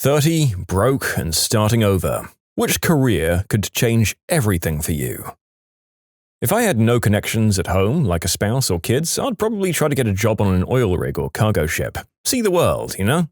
30, broke, and starting over. Which career could change everything for you? If I had no connections at home, like a spouse or kids, I'd probably try to get a job on an oil rig or cargo ship. See the world, you know?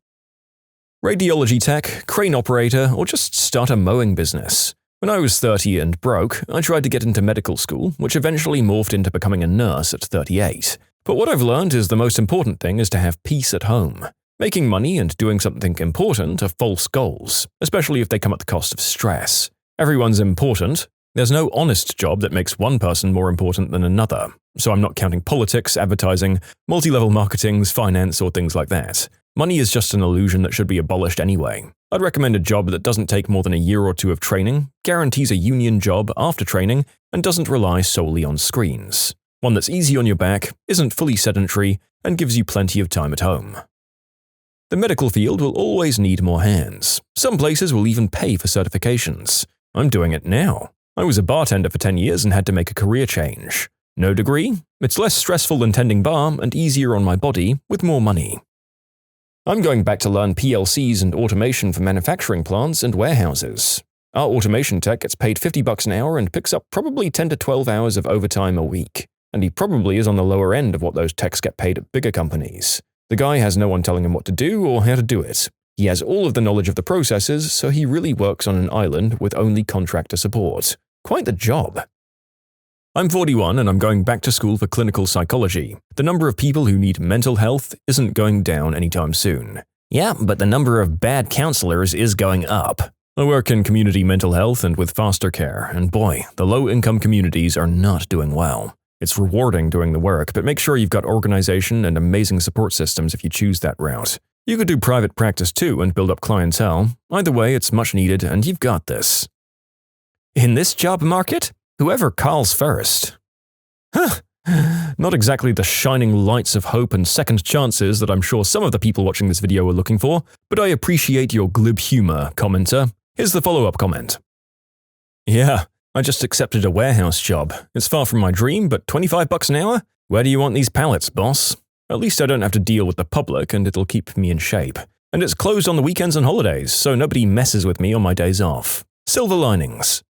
Radiology tech, crane operator, or just start a mowing business. When I was 30 and broke, I tried to get into medical school, which eventually morphed into becoming a nurse at 38. But what I've learned is the most important thing is to have peace at home. Making money and doing something important are false goals, especially if they come at the cost of stress. Everyone's important. There's no honest job that makes one person more important than another, so I'm not counting politics, advertising, multi-level marketings, finance, or things like that. Money is just an illusion that should be abolished anyway. I'd recommend a job that doesn't take more than a year or two of training, guarantees a union job after training, and doesn't rely solely on screens. One that's easy on your back, isn't fully sedentary, and gives you plenty of time at home. The medical field will always need more hands. Some places will even pay for certifications. I'm doing it now. I was a bartender for 10 years and had to make a career change. No degree, it's less stressful than tending bar and easier on my body with more money. I'm going back to learn PLCs and automation for manufacturing plants and warehouses. Our automation tech gets paid $50 an hour and picks up probably 10 to 12 hours of overtime a week. And he probably is on the lower end of what those techs get paid at bigger companies. The guy has no one telling him what to do or how to do it. He has all of the knowledge of the processes, so he really works on an island with only contractor support. Quite the job. I'm 41 and I'm going back to school for clinical psychology. The number of people who need mental health isn't going down anytime soon. Yeah, but the number of bad counselors is going up. I work in community mental health and with foster care, and boy, the low-income communities are not doing well. It's rewarding doing the work, but make sure you've got organization and amazing support systems if you choose that route. You could do private practice too and build up clientele. Either way, it's much needed and you've got this. In this job market, whoever calls first. Not exactly the shining lights of hope and second chances that I'm sure some of the people watching this video are looking for, but I appreciate your glib humor, commenter. Here's the follow-up comment. Yeah, I just accepted a warehouse job. It's far from my dream, but $25 an hour? Where do you want these pallets, boss? At least I don't have to deal with the public and it'll keep me in shape. And it's closed on the weekends and holidays, so nobody messes with me on my days off. Silver linings.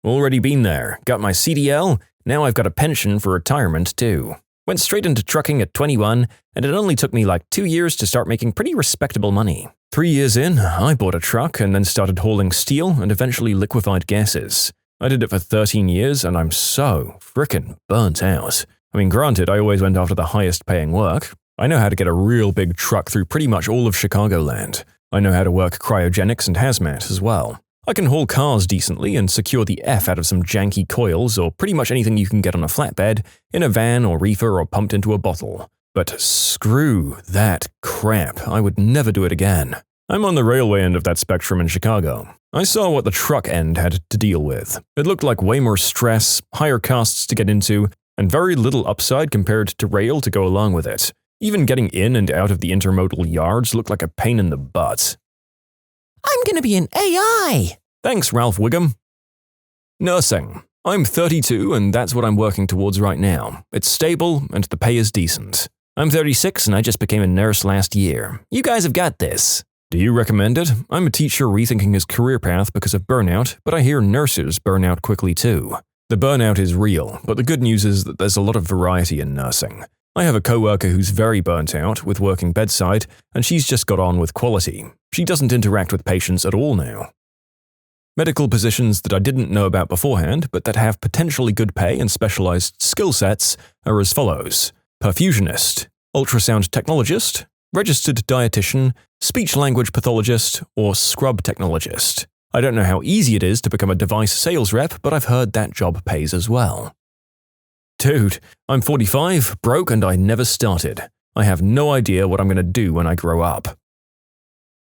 Already been there, got my CDL, now I've got a pension for retirement too. Went straight into trucking at 21, and it only took me like 2 years to start making pretty respectable money. 3 years in, I bought a truck and then started hauling steel and eventually liquefied gases. I did it for 13 years and I'm so frickin' burnt out. I mean, granted, I always went after the highest paying work. I know how to get a real big truck through pretty much all of Chicagoland. I know how to work cryogenics and hazmat as well. I can haul cars decently and secure the F out of some janky coils or pretty much anything you can get on a flatbed, in a van or reefer or pumped into a bottle. But screw that crap, I would never do it again. I'm on the railway end of that spectrum in Chicago. I saw what the truck end had to deal with. It looked like way more stress, higher costs to get into, and very little upside compared to rail to go along with it. Even getting in and out of the intermodal yards looked like a pain in the butt. I'm gonna be an AI! Thanks, Ralph Wiggum. Nursing. I'm 32 and that's what I'm working towards right now. It's stable and the pay is decent. I'm 36 and I just became a nurse last year. You guys have got this. Do you recommend it? I'm a teacher rethinking his career path because of burnout, but I hear nurses burn out quickly too. The burnout is real, but the good news is that there's a lot of variety in nursing. I have a coworker who's very burnt out with working bedside, and she's just got on with quality. She doesn't interact with patients at all now. Medical positions that I didn't know about beforehand, but that have potentially good pay and specialized skill sets, are as follows: perfusionist, ultrasound technologist, registered dietitian, speech-language pathologist, or scrub technologist. I don't know how easy it is to become a device sales rep, but I've heard that job pays as well. Dude, I'm 45, broke, and I never started. I have no idea what I'm going to do when I grow up.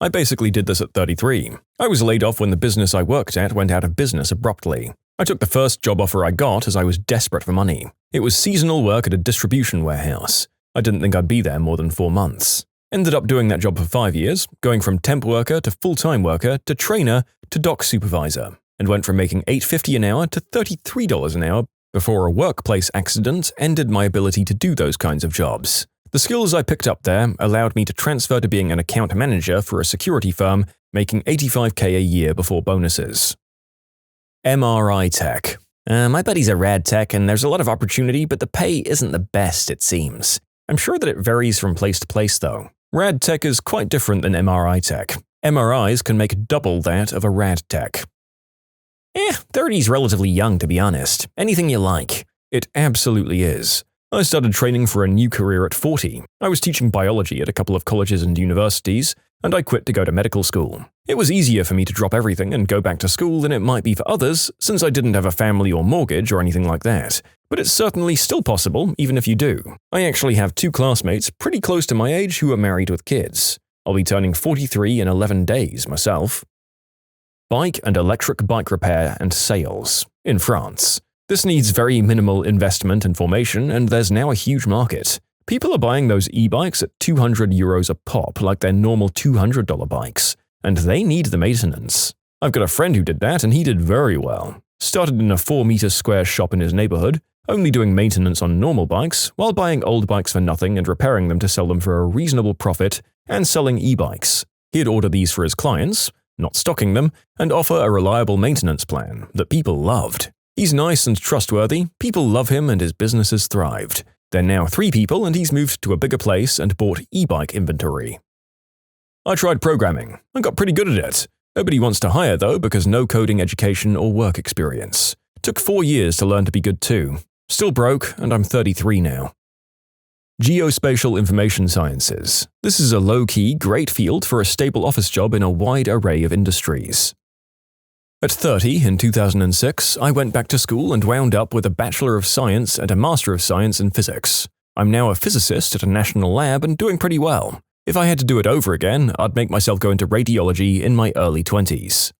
I basically did this at 33. I was laid off when the business I worked at went out of business abruptly. I took the first job offer I got as I was desperate for money. It was seasonal work at a distribution warehouse. I didn't think I'd be there more than 4 months. Ended up doing that job for 5 years, going from temp worker to full-time worker to trainer to dock supervisor, and went from making $8.50 an hour to $33 an hour before a workplace accident ended my ability to do those kinds of jobs. The skills I picked up there allowed me to transfer to being an account manager for a security firm, making $85K a year before bonuses. MRI tech. My buddy's a rad tech and there's a lot of opportunity, but the pay isn't the best, it seems. I'm sure that it varies from place to place though. Rad tech is quite different than MRI tech. MRIs can make double that of a rad tech. 30's relatively young to be honest. Anything you like. It absolutely is. I started training for a new career at 40. I was teaching biology at a couple of colleges and universities, and I quit to go to medical school. It was easier for me to drop everything and go back to school than it might be for others, since I didn't have a family or mortgage or anything like that. But it's certainly still possible, even if you do. I actually have 2 classmates pretty close to my age who are married with kids. I'll be turning 43 in 11 days myself. Bike and electric bike repair and sales in France. This needs very minimal investment and formation, and there's now a huge market. People are buying those e-bikes at €200 a pop like their normal $200 bikes, and they need the maintenance. I've got a friend who did that and he did very well. Started in a 4-meter square shop in his neighborhood, only doing maintenance on normal bikes, while buying old bikes for nothing and repairing them to sell them for a reasonable profit, and selling e-bikes. He'd order these for his clients, not stocking them, and offer a reliable maintenance plan that people loved. He's nice and trustworthy, people love him and his business has thrived. They're now 3 people and he's moved to a bigger place and bought e-bike inventory. I tried programming. I got pretty good at it. Nobody wants to hire though because no coding education or work experience. Took 4 years to learn to be good too. Still broke and I'm 33 now. Geospatial Information Sciences. This is a low-key, great field for a stable office job in a wide array of industries. At 30, in 2006, I went back to school and wound up with a Bachelor of Science and a Master of Science in Physics. I'm now a physicist at a national lab and doing pretty well. If I had to do it over again, I'd make myself go into radiology in my early 20s.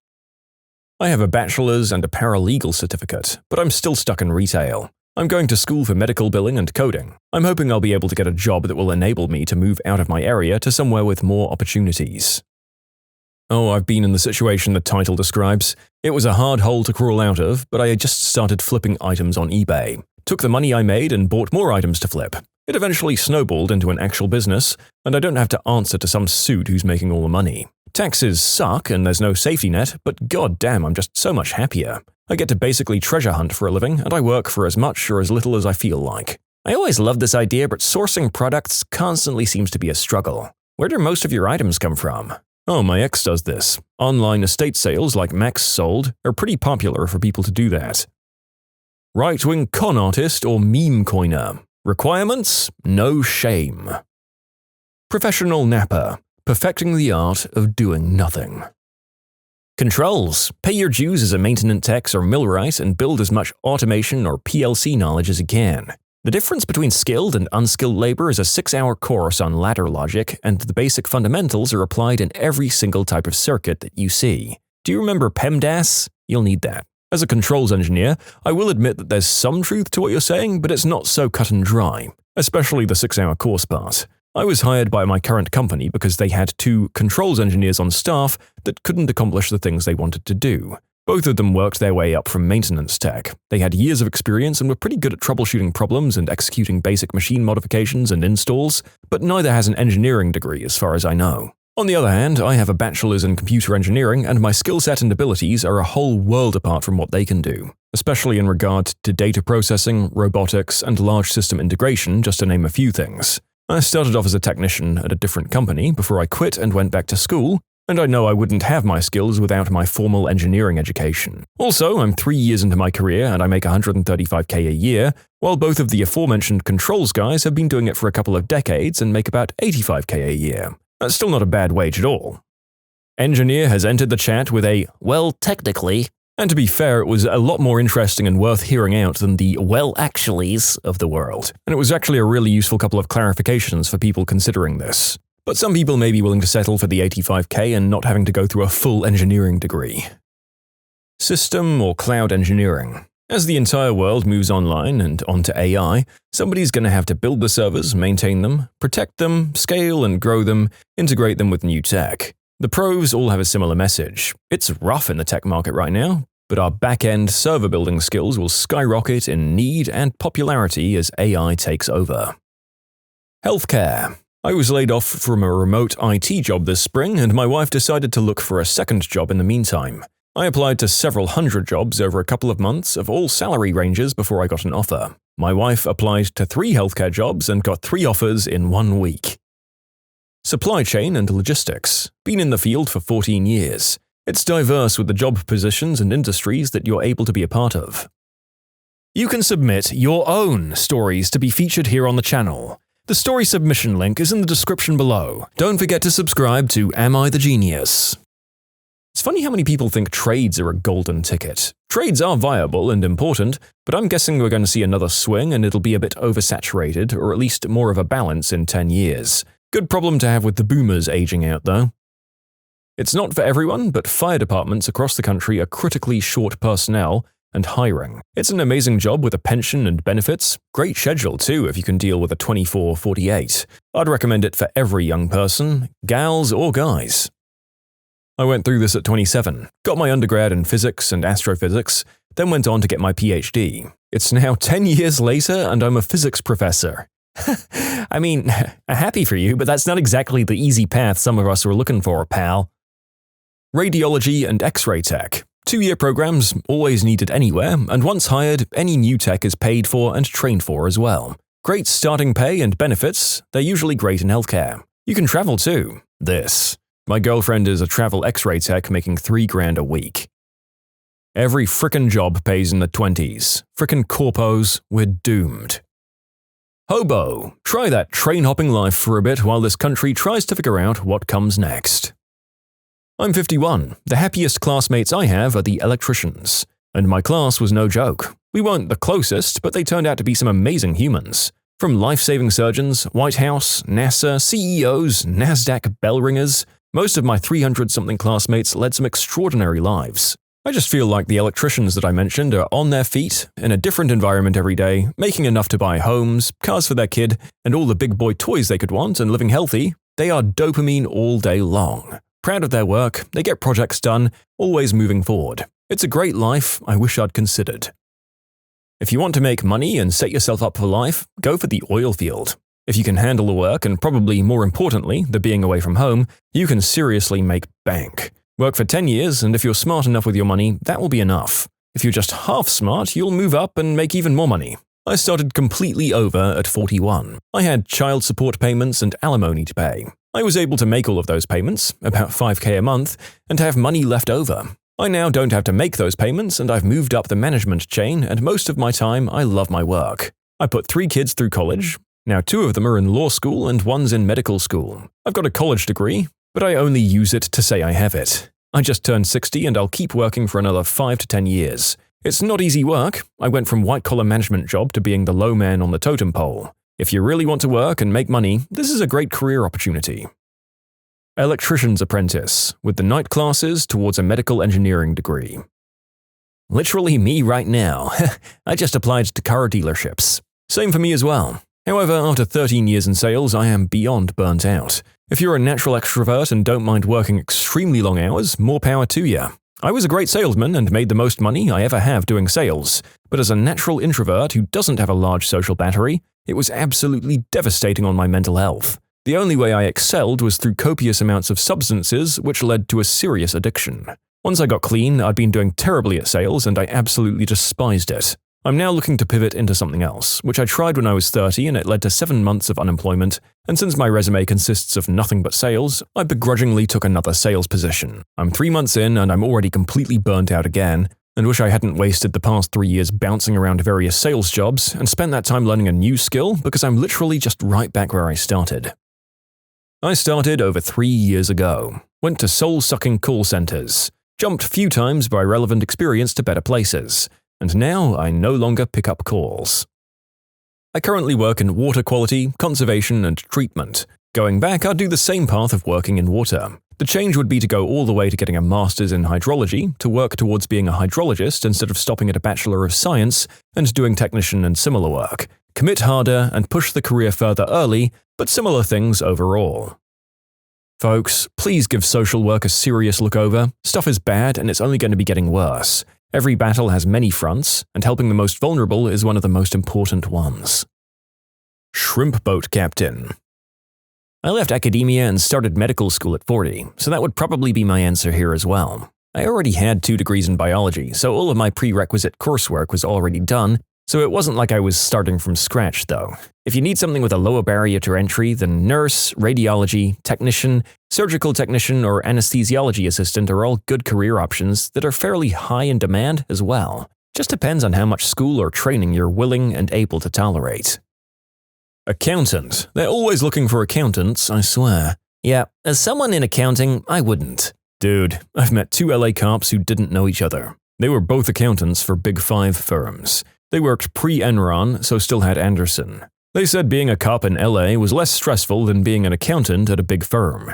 I have a bachelor's and a paralegal certificate, but I'm still stuck in retail. I'm going to school for medical billing and coding. I'm hoping I'll be able to get a job that will enable me to move out of my area to somewhere with more opportunities. Oh, I've been in the situation the title describes. It was a hard hole to crawl out of, but I just started flipping items on eBay. Took the money I made and bought more items to flip. It eventually snowballed into an actual business, and I don't have to answer to some suit who's making all the money. Taxes suck and there's no safety net, but goddamn, I'm just so much happier. I get to basically treasure hunt for a living, and I work for as much or as little as I feel like. I always loved this idea, but sourcing products constantly seems to be a struggle. Where do most of your items come from? Oh, my ex does this. Online estate sales like Max Sold are pretty popular for people to do that. Right-wing con artist or meme coiner. Requirements? No shame. Professional napper. Perfecting the art of doing nothing. Controls. Pay your dues as a maintenance tech or millwright and build as much automation or PLC knowledge as you can. The difference between skilled and unskilled labor is a 6-hour course on ladder logic, and the basic fundamentals are applied in every single type of circuit that you see. Do you remember PEMDAS? You'll need that. As a controls engineer, I will admit that there's some truth to what you're saying, but it's not so cut and dry, especially the 6-hour course part. I was hired by my current company because they had 2 controls engineers on staff that couldn't accomplish the things they wanted to do. Both of them worked their way up from maintenance tech. They had years of experience and were pretty good at troubleshooting problems and executing basic machine modifications and installs, but neither has an engineering degree as far as I know. On the other hand, I have a bachelor's in computer engineering and my skill set and abilities are a whole world apart from what they can do, especially in regard to data processing, robotics, and large system integration, just to name a few things. I started off as a technician at a different company before I quit and went back to school, and I know I wouldn't have my skills without my formal engineering education. Also, I'm 3 years into my career and I make $135K a year, while both of the aforementioned controls guys have been doing it for a couple of decades and make about $85K a year. That's still not a bad wage at all. Engineer has entered the chat with a, well, technically. And to be fair, it was a lot more interesting and worth hearing out than the well actuallys of the world. And it was actually a really useful couple of clarifications for people considering this. But some people may be willing to settle for the $85K and not having to go through a full engineering degree. System or cloud engineering. As the entire world moves online and onto AI, somebody's going to have to build the servers, maintain them, protect them, scale and grow them, integrate them with new tech. The pros all have a similar message. It's rough in the tech market right now, but our back-end server building skills will skyrocket in need and popularity as AI takes over. Healthcare. I was laid off from a remote IT job this spring, and my wife decided to look for a second job in the meantime. I applied to several hundred jobs over a couple of months of all salary ranges before I got an offer. My wife applied to 3 healthcare jobs and got 3 offers in 1 week. Supply chain and logistics. Been in the field for 14 years. It's diverse with the job positions and industries that you're able to be a part of. You can submit your own stories to be featured here on the channel. The story submission link is in the description below. Don't forget to subscribe to Am I the Genius? It's funny how many people think trades are a golden ticket. Trades are viable and important, but I'm guessing we're going to see another swing and it'll be a bit oversaturated, or at least more of a balance in 10 years. Good problem to have with the boomers aging out, though. It's not for everyone, but fire departments across the country are critically short personnel and hiring. It's an amazing job with a pension and benefits. Great schedule too if you can deal with a 24/48. I'd recommend it for every young person, gals or guys. I went through this at 27, got my undergrad in physics and astrophysics, then went on to get my PhD. It's now 10 years later and I'm a physics professor. I mean, happy for you, but that's not exactly the easy path some of us were looking for, pal. Radiology and X-ray tech. 2-year programs, always needed anywhere, and once hired, any new tech is paid for and trained for as well. Great starting pay and benefits, they're usually great in healthcare. You can travel too. My girlfriend is a travel X-ray tech making $3,000 a week. Every frickin' job pays in the 20s. Frickin' corpos, we're doomed. Hobo. Try that train-hopping life for a bit while this country tries to figure out what comes next. I'm 51. The happiest classmates I have are the electricians. And my class was no joke. We weren't the closest, but they turned out to be some amazing humans. From life-saving surgeons, White House, NASA, CEOs, NASDAQ bell ringers, most of my 300-something classmates led some extraordinary lives. I just feel like the electricians that I mentioned are on their feet, in a different environment every day, making enough to buy homes, cars for their kid, and all the big boy toys they could want, and living healthy. They are dopamine all day long. Proud of their work, they get projects done, always moving forward. It's a great life I wish I'd considered. If you want to make money and set yourself up for life, go for the oil field. If you can handle the work and probably more importantly, the being away from home, you can seriously make bank. Work for 10 years and if you're smart enough with your money, that will be enough. If you're just half smart, you'll move up and make even more money. I started completely over at 41. I had child support payments and alimony to pay. I was able to make all of those payments, about $5,000 a month, and have money left over. I now don't have to make those payments and I've moved up the management chain, and most of my time I love my work. I put 3 kids through college. Now 2 of them are in law school and 1's in medical school. I've got a college degree, but I only use it to say I have it. I just turned 60 and I'll keep working for another 5 to 10 years. It's not easy work. I went from white-collar management job to being the low man on the totem pole. If you really want to work and make money, this is a great career opportunity. Electrician's apprentice, with the night classes towards a medical engineering degree. Literally me right now. I just applied to car dealerships. Same for me as well. However, after 13 years in sales, I am beyond burnt out. If you're a natural extrovert and don't mind working extremely long hours, more power to you. I was a great salesman and made the most money I ever have doing sales, but as a natural introvert who doesn't have a large social battery, it was absolutely devastating on my mental health. The only way I excelled was through copious amounts of substances, which led to a serious addiction. Once I got clean, I'd been doing terribly at sales and I absolutely despised it. I'm now looking to pivot into something else, which I tried when I was 30 and it led to 7 months of unemployment, and since my resume consists of nothing but sales, I begrudgingly took another sales position. I'm 3 months in and I'm already completely burnt out again, and wish I hadn't wasted the past 3 years bouncing around various sales jobs and spent that time learning a new skill because I'm literally just right back where I started. I started over 3 years ago, went to soul-sucking call centers, jumped a few times by relevant experience to better places, and now I no longer pick up calls. I currently work in water quality, conservation, and treatment. Going back, I'd do the same path of working in water. The change would be to go all the way to getting a master's in hydrology, to work towards being a hydrologist instead of stopping at a Bachelor of Science and doing technician and similar work. Commit harder and push the career further early, but similar things overall. Folks, please give social work a serious look over. Stuff is bad and it's only going to be getting worse. Every battle has many fronts, and helping the most vulnerable is one of the most important ones. Shrimp boat captain. I left academia and started medical school at 40, so that would probably be my answer here as well. I already had 2 degrees in biology, so all of my prerequisite coursework was already done, so it wasn't like I was starting from scratch though. If you need something with a lower barrier to entry, then nurse, radiology, technician, surgical technician, or anesthesiology assistant are all good career options that are fairly high in demand as well. Just depends on how much school or training you're willing and able to tolerate. Accountant. They're always looking for accountants, I swear. Yeah, as someone in accounting, I wouldn't. Dude, I've met 2 LA cops who didn't know each other. They were both accountants for Big 5 firms. They worked pre-Enron, so still had Anderson. They said being a cop in LA was less stressful than being an accountant at a big firm.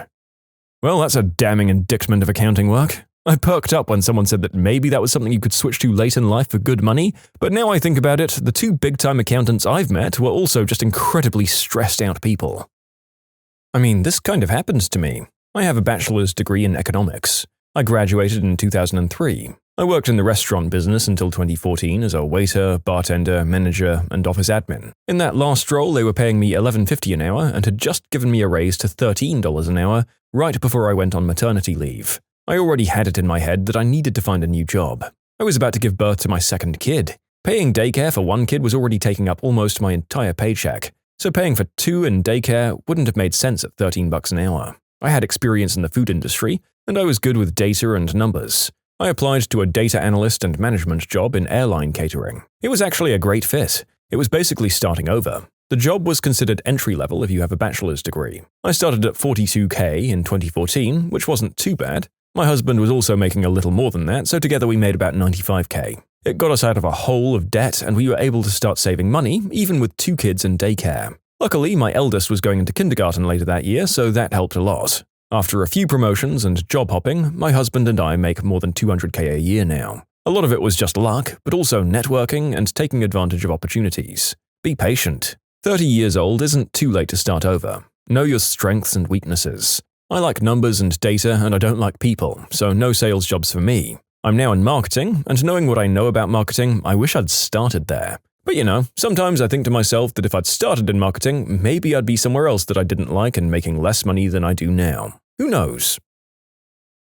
Well, that's a damning indictment of accounting work. I perked up when someone said that maybe that was something you could switch to late in life for good money, but now I think about it, the 2 big-time accountants I've met were also just incredibly stressed-out people. I mean, this kind of happens to me. I have a bachelor's degree in economics. I graduated in 2003. I worked in the restaurant business until 2014 as a waiter, bartender, manager, and office admin. In that last role, they were paying me $11.50 an hour and had just given me a raise to $13 an hour right before I went on maternity leave. I already had it in my head that I needed to find a new job. I was about to give birth to my second kid. Paying daycare for 1 kid was already taking up almost my entire paycheck, so paying for 2 in daycare wouldn't have made sense at $13 an hour. I had experience in the food industry, and I was good with data and numbers. I applied to a data analyst and management job in airline catering. It was actually a great fit. It was basically starting over. The job was considered entry-level if you have a bachelor's degree. I started at $42K in 2014, which wasn't too bad. My husband was also making a little more than that, so together we made about $95K. It got us out of a hole of debt, and we were able to start saving money, even with 2 kids in daycare. Luckily, my eldest was going into kindergarten later that year, so that helped a lot. After a few promotions and job hopping, my husband and I make more than $200K a year now. A lot of it was just luck, but also networking and taking advantage of opportunities. Be patient. 30 years old isn't too late to start over. Know your strengths and weaknesses. I like numbers and data, and I don't like people, so no sales jobs for me. I'm now in marketing, and knowing what I know about marketing, I wish I'd started there. But you know, sometimes I think to myself that if I'd started in marketing, maybe I'd be somewhere else that I didn't like and making less money than I do now. Who knows?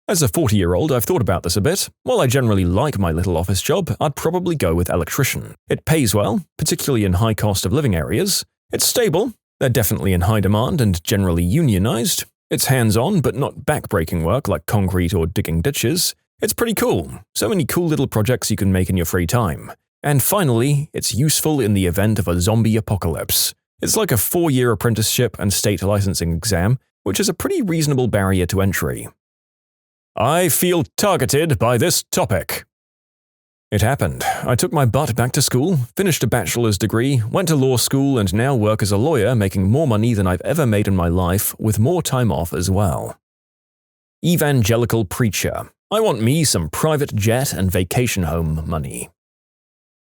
As a 40-year-old, I've thought about this a bit. While I generally like my little office job, I'd probably go with electrician. It pays well, particularly in high cost of living areas. It's stable. They're definitely in high demand and generally unionized. It's hands-on but not back-breaking work like concrete or digging ditches. It's pretty cool. So many cool little projects you can make in your free time. And finally, it's useful in the event of a zombie apocalypse. It's like a 4-year apprenticeship and state licensing exam, which is a pretty reasonable barrier to entry. I feel targeted by this topic. It happened. I took my butt back to school, finished a bachelor's degree, went to law school, and now work as a lawyer making more money than I've ever made in my life, with more time off as well. Evangelical preacher. I want me some private jet and vacation home money.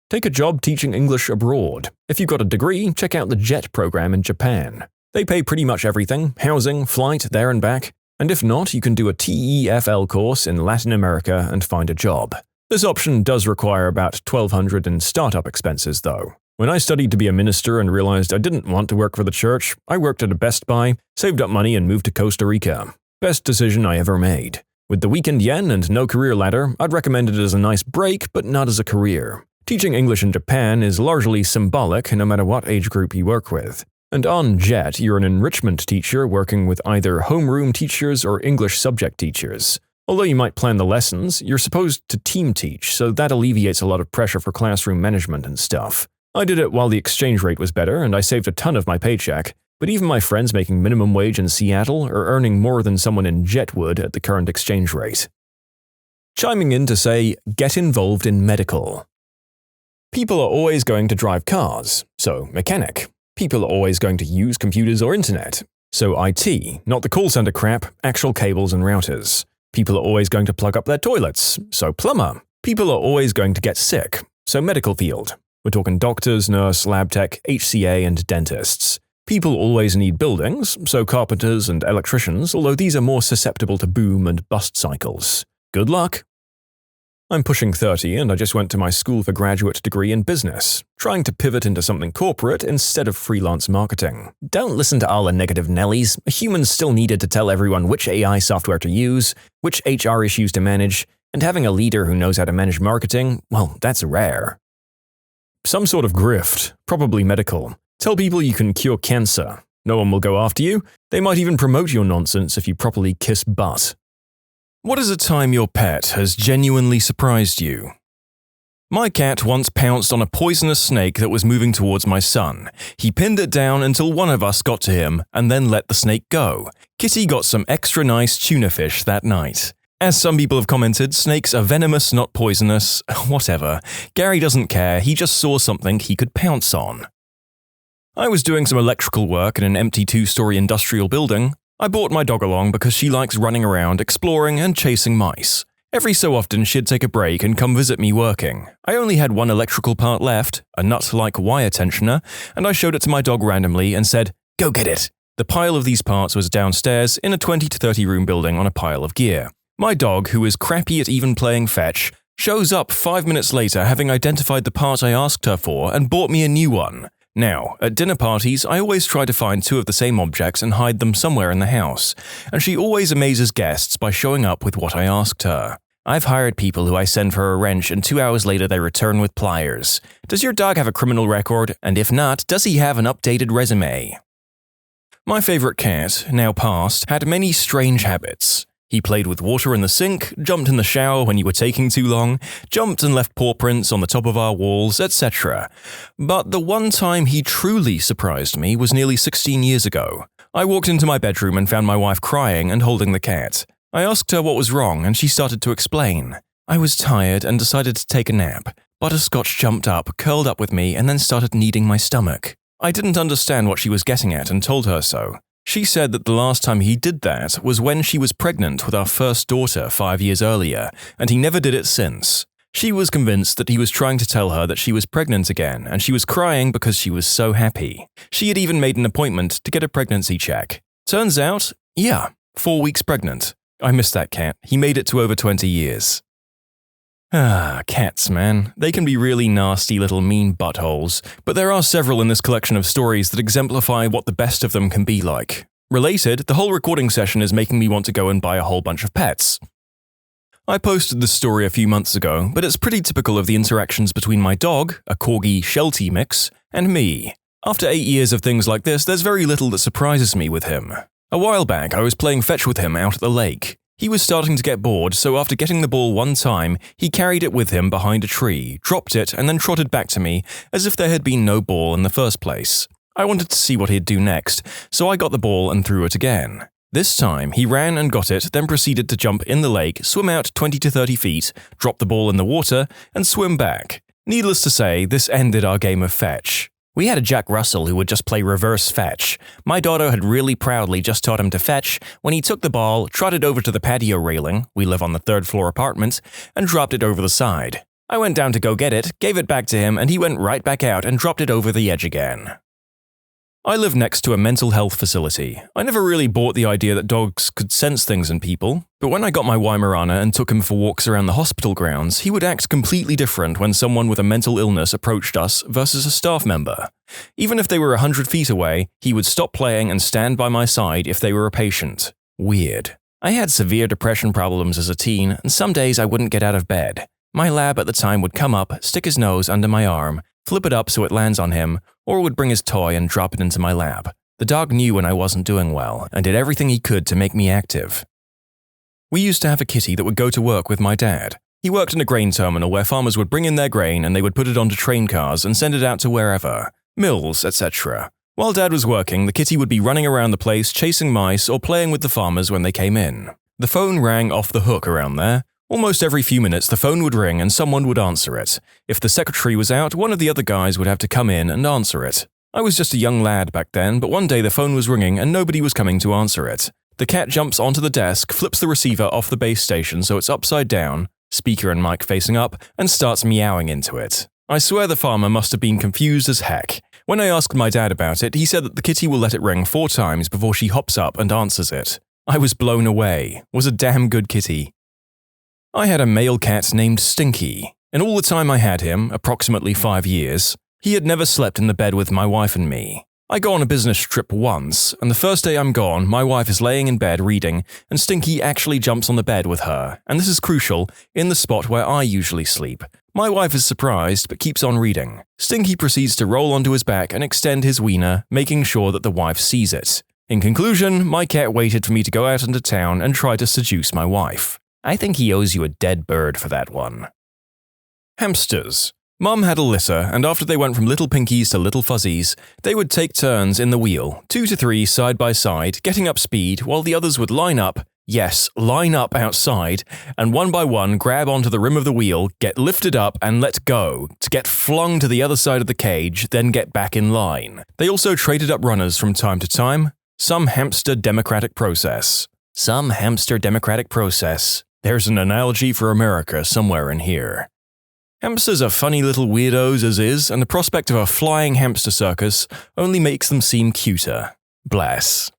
Take a job teaching English abroad. If you've got a degree, check out the JET program in Japan. They pay pretty much everything, housing, flight, there and back, and if not, you can do a TEFL course in Latin America and find a job. This option does require about $1,200 in startup expenses, though. When I studied to be a minister and realized I didn't want to work for the church, I worked at a Best Buy, saved up money and moved to Costa Rica. Best decision I ever made. With the weekend yen and no career ladder, I'd recommend it as a nice break, but not as a career. Teaching English in Japan is largely symbolic no matter what age group you work with. And on JET, you're an enrichment teacher working with either homeroom teachers or English subject teachers. Although you might plan the lessons, you're supposed to team teach, so that alleviates a lot of pressure for classroom management and stuff. I did it while the exchange rate was better, and I saved a ton of my paycheck, but even my friends making minimum wage in Seattle are earning more than someone in JET would at the current exchange rate. Chiming in to say, get involved in medical. People are always going to drive cars, so mechanic. People are always going to use computers or internet, so IT, not the call center crap, actual cables and routers. People are always going to plug up their toilets, so plumber. People are always going to get sick, so medical field. We're talking doctors, nurse, lab tech, HCA, and dentists. People always need buildings, so carpenters and electricians, although these are more susceptible to boom and bust cycles. Good luck! I'm pushing 30 and I just went to my school for graduate degree in business, trying to pivot into something corporate instead of freelance marketing. Don't listen to all the negative Nellies. Humans still needed to tell everyone which AI software to use, which HR issues to manage, and having a leader who knows how to manage marketing, well, that's rare. Some sort of grift, probably medical. Tell people you can cure cancer. No one will go after you. They might even promote your nonsense if you properly kiss butt. What is a time your pet has genuinely surprised you? My cat once pounced on a poisonous snake that was moving towards my son. He pinned it down until one of us got to him and then let the snake go. Kitty got some extra nice tuna fish that night. As some people have commented, snakes are venomous, not poisonous. Whatever. Gary doesn't care, he just saw something he could pounce on. I was doing some electrical work in an empty 2-story industrial building. I brought my dog along because she likes running around, exploring, and chasing mice. Every so often she'd take a break and come visit me working. I only had one electrical part left, a nut-like wire tensioner, and I showed it to my dog randomly and said, "Go get it." The pile of these parts was downstairs in a 20 to 30 room building on a pile of gear. My dog, who is crappy at even playing fetch, shows up 5 minutes later having identified the part I asked her for and bought me a new one. Now, at dinner parties, I always try to find 2 of the same objects and hide them somewhere in the house, and she always amazes guests by showing up with what I asked her. I've hired people who I send for a wrench and 2 hours later they return with pliers. Does your dog have a criminal record? And if not, does he have an updated resume? My favorite cat, now passed, had many strange habits. He played with water in the sink, jumped in the shower when you were taking too long, jumped and left paw prints on the top of our walls, etc. But the one time he truly surprised me was nearly 16 years ago. I walked into my bedroom and found my wife crying and holding the cat. I asked her what was wrong and she started to explain. I was tired and decided to take a nap. Butterscotch jumped up, curled up with me, and then started kneading my stomach. I didn't understand what she was getting at and told her so. She said that the last time he did that was when she was pregnant with our first daughter 5 years earlier, and he never did it since. She was convinced that he was trying to tell her that she was pregnant again, and she was crying because she was so happy. She had even made an appointment to get a pregnancy check. Turns out, 4 weeks pregnant. I miss that cat. He made it to over 20 years. Cats, man. They can be really nasty little mean buttholes, but there are several in this collection of stories that exemplify what the best of them can be like. Related, the whole recording session is making me want to go and buy a whole bunch of pets. I posted this story a few months ago, but it's pretty typical of the interactions between my dog, a Corgi Sheltie mix, and me. After 8 years of things like this, there's very little that surprises me with him. A while back, I was playing fetch with him out at the lake. He was starting to get bored, so after getting the ball one time, he carried it with him behind a tree, dropped it, and then trotted back to me as if there had been no ball in the first place. I wanted to see what he'd do next, so I got the ball and threw it again. This time, he ran and got it, then proceeded to jump in the lake, swim out 20 to 30 feet, drop the ball in the water, and swim back. Needless to say, this ended our game of fetch. We had a Jack Russell who would just play reverse fetch. My daughter had really proudly just taught him to fetch when he took the ball, trotted over to the patio railing, we live on the 3rd floor apartment, and dropped it over the side. I went down to go get it, gave it back to him, and he went right back out and dropped it over the edge again. I live next to a mental health facility. I never really bought the idea that dogs could sense things in people, but when I got my Weimaraner and took him for walks around the hospital grounds, he would act completely different when someone with a mental illness approached us versus a staff member. Even if they were 100 feet away, he would stop playing and stand by my side if they were a patient. Weird. I had severe depression problems as a teen, and some days I wouldn't get out of bed. My lab at the time would come up, stick his nose under my arm, flip it up so it lands on him, or would bring his toy and drop it into my lap. The dog knew when I wasn't doing well, and did everything he could to make me active. We used to have a kitty that would go to work with my dad. He worked in a grain terminal where farmers would bring in their grain and they would put it onto train cars and send it out to wherever, mills, etc. While Dad was working, the kitty would be running around the place chasing mice or playing with the farmers when they came in. The phone rang off the hook around there. Almost every few minutes the phone would ring and someone would answer it. If the secretary was out, one of the other guys would have to come in and answer it. I was just a young lad back then, but one day the phone was ringing and nobody was coming to answer it. The cat jumps onto the desk, flips the receiver off the base station so it's upside down, speaker and mic facing up, and starts meowing into it. I swear the farmer must have been confused as heck. When I asked my dad about it, he said that the kitty will let it ring 4 times before she hops up and answers it. I was blown away. Was a damn good kitty. I had a male cat named Stinky, and all the time I had him, approximately 5 years, he had never slept in the bed with my wife and me. I go on a business trip once, and the first day I'm gone, my wife is laying in bed reading, and Stinky actually jumps on the bed with her, and this is crucial, in the spot where I usually sleep. My wife is surprised, but keeps on reading. Stinky proceeds to roll onto his back and extend his wiener, making sure that the wife sees it. In conclusion, my cat waited for me to go out into town and try to seduce my wife. I think he owes you a dead bird for that one. Hamsters. Mum had a litter, and after they went from little pinkies to little fuzzies, they would take turns in the wheel, 2 to 3 side by side, getting up speed, while the others would line up outside, and one by one grab onto the rim of the wheel, get lifted up and let go, to get flung to the other side of the cage, then get back in line. They also traded up runners from time to time. Some hamster democratic process. There's an analogy for America somewhere in here. Hamsters are funny little weirdos as is, and the prospect of a flying hamster circus only makes them seem cuter. Bless.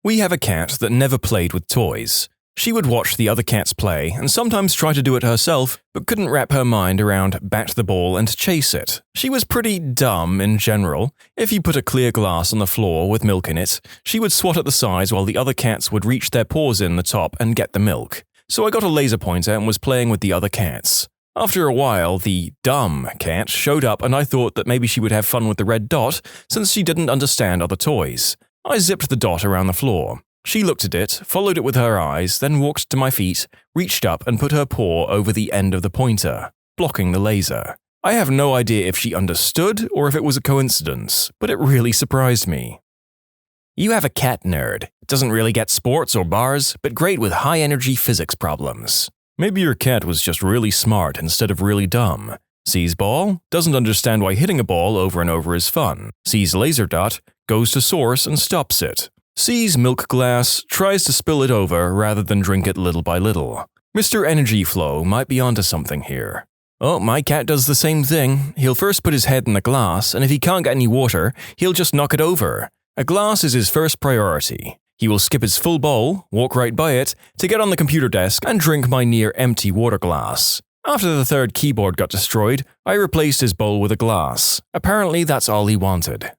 We have a cat that never played with toys. She would watch the other cats play and sometimes try to do it herself, but couldn't wrap her mind around bat the ball and chase it. She was pretty dumb in general. If you put a clear glass on the floor with milk in it, she would swat at the sides while the other cats would reach their paws in the top and get the milk. So I got a laser pointer and was playing with the other cats. After a while, the dumb cat showed up and I thought that maybe she would have fun with the red dot since she didn't understand other toys. I zipped the dot around the floor. She looked at it, followed it with her eyes, then walked to my feet, reached up and put her paw over the end of the pointer, blocking the laser. I have no idea if she understood or if it was a coincidence, but it really surprised me. You have a cat nerd. Doesn't really get sports or bars, but great with high-energy physics problems. Maybe your cat was just really smart instead of really dumb. Sees ball, doesn't understand why hitting a ball over and over is fun. Sees laser dot, goes to source and stops it. Sees milk glass, tries to spill it over rather than drink it little by little. Mr. Energy Flow might be onto something here. Oh, my cat does the same thing. He'll first put his head in the glass, and if he can't get any water, he'll just knock it over. A glass is his first priority. He will skip his full bowl, walk right by it, to get on the computer desk and drink my near-empty water glass. After the third keyboard got destroyed, I replaced his bowl with a glass. Apparently that's all he wanted.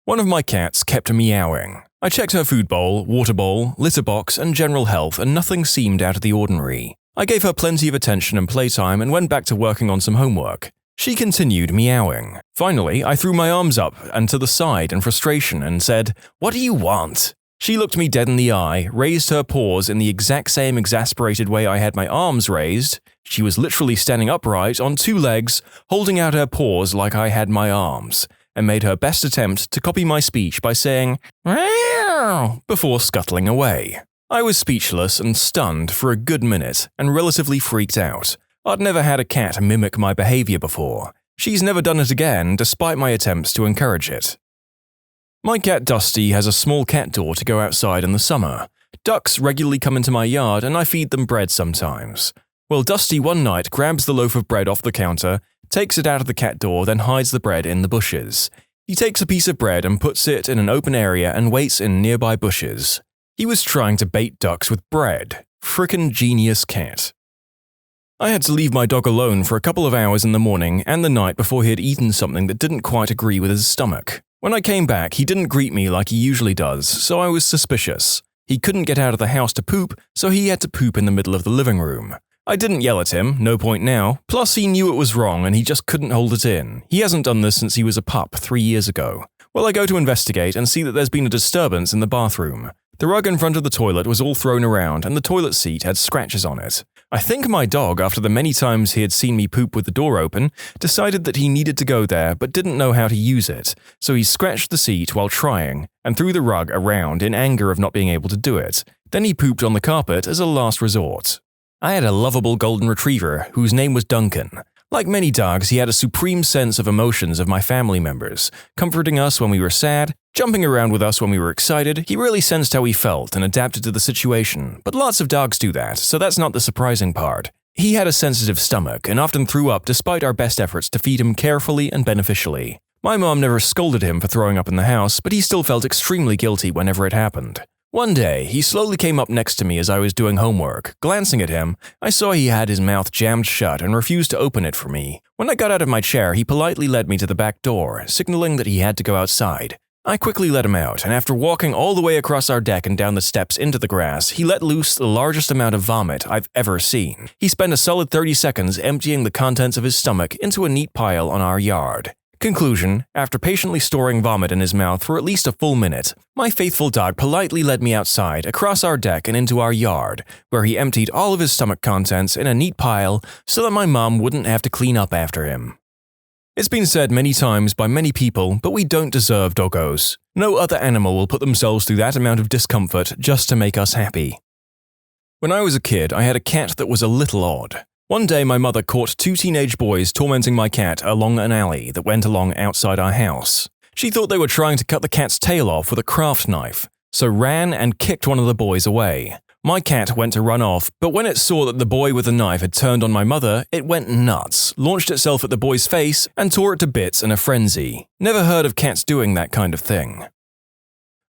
One of my cats kept meowing. I checked her food bowl, water bowl, litter box, and general health, and nothing seemed out of the ordinary. I gave her plenty of attention and playtime and went back to working on some homework. She continued meowing. Finally, I threw my arms up and to the side in frustration and said, "What do you want?" She looked me dead in the eye, raised her paws in the exact same exasperated way I had my arms raised. She was literally standing upright on 2 legs, holding out her paws like I had my arms, and made her best attempt to copy my speech by saying, "Meow," before scuttling away. I was speechless and stunned for a good minute and relatively freaked out. I'd never had a cat mimic my behavior before. She's never done it again, despite my attempts to encourage it. My cat Dusty has a small cat door to go outside in the summer. Ducks regularly come into my yard and I feed them bread sometimes. Well, Dusty one night grabs the loaf of bread off the counter, takes it out of the cat door, then hides the bread in the bushes. He takes a piece of bread and puts it in an open area and waits in nearby bushes. He was trying to bait ducks with bread. Frickin' genius cat. I had to leave my dog alone for a couple of hours in the morning and the night before he had eaten something that didn't quite agree with his stomach. When I came back, he didn't greet me like he usually does, so I was suspicious. He couldn't get out of the house to poop, so he had to poop in the middle of the living room. I didn't yell at him, no point now, plus he knew it was wrong and he just couldn't hold it in. He hasn't done this since he was a pup 3 years ago. Well, I go to investigate and see that there's been a disturbance in the bathroom. The rug in front of the toilet was all thrown around and the toilet seat had scratches on it. I think my dog, after the many times he had seen me poop with the door open, decided that he needed to go there but didn't know how to use it, so he scratched the seat while trying and threw the rug around in anger of not being able to do it. Then he pooped on the carpet as a last resort. I had a lovable golden retriever whose name was Duncan. Like many dogs, he had a supreme sense of emotions of my family members, comforting us when we were sad, jumping around with us when we were excited. He really sensed how we felt and adapted to the situation, but lots of dogs do that, so that's not the surprising part. He had a sensitive stomach and often threw up despite our best efforts to feed him carefully and beneficially. My mom never scolded him for throwing up in the house, but he still felt extremely guilty whenever it happened. One day, he slowly came up next to me as I was doing homework. Glancing at him, I saw he had his mouth jammed shut and refused to open it for me. When I got out of my chair, he politely led me to the back door, signaling that he had to go outside. I quickly let him out, and after walking all the way across our deck and down the steps into the grass, he let loose the largest amount of vomit I've ever seen. He spent a solid 30 seconds emptying the contents of his stomach into a neat pile on our yard. Conclusion: after patiently storing vomit in his mouth for at least a full minute, my faithful dog politely led me outside, across our deck and into our yard, where he emptied all of his stomach contents in a neat pile so that my mom wouldn't have to clean up after him. It's been said many times by many people, but we don't deserve doggos. No other animal will put themselves through that amount of discomfort just to make us happy. When I was a kid, I had a cat that was a little odd. One day, my mother caught two teenage boys tormenting my cat along an alley that went along outside our house. She thought they were trying to cut the cat's tail off with a craft knife, so ran and kicked one of the boys away. My cat went to run off, but when it saw that the boy with the knife had turned on my mother, it went nuts, launched itself at the boy's face, and tore it to bits in a frenzy. Never heard of cats doing that kind of thing.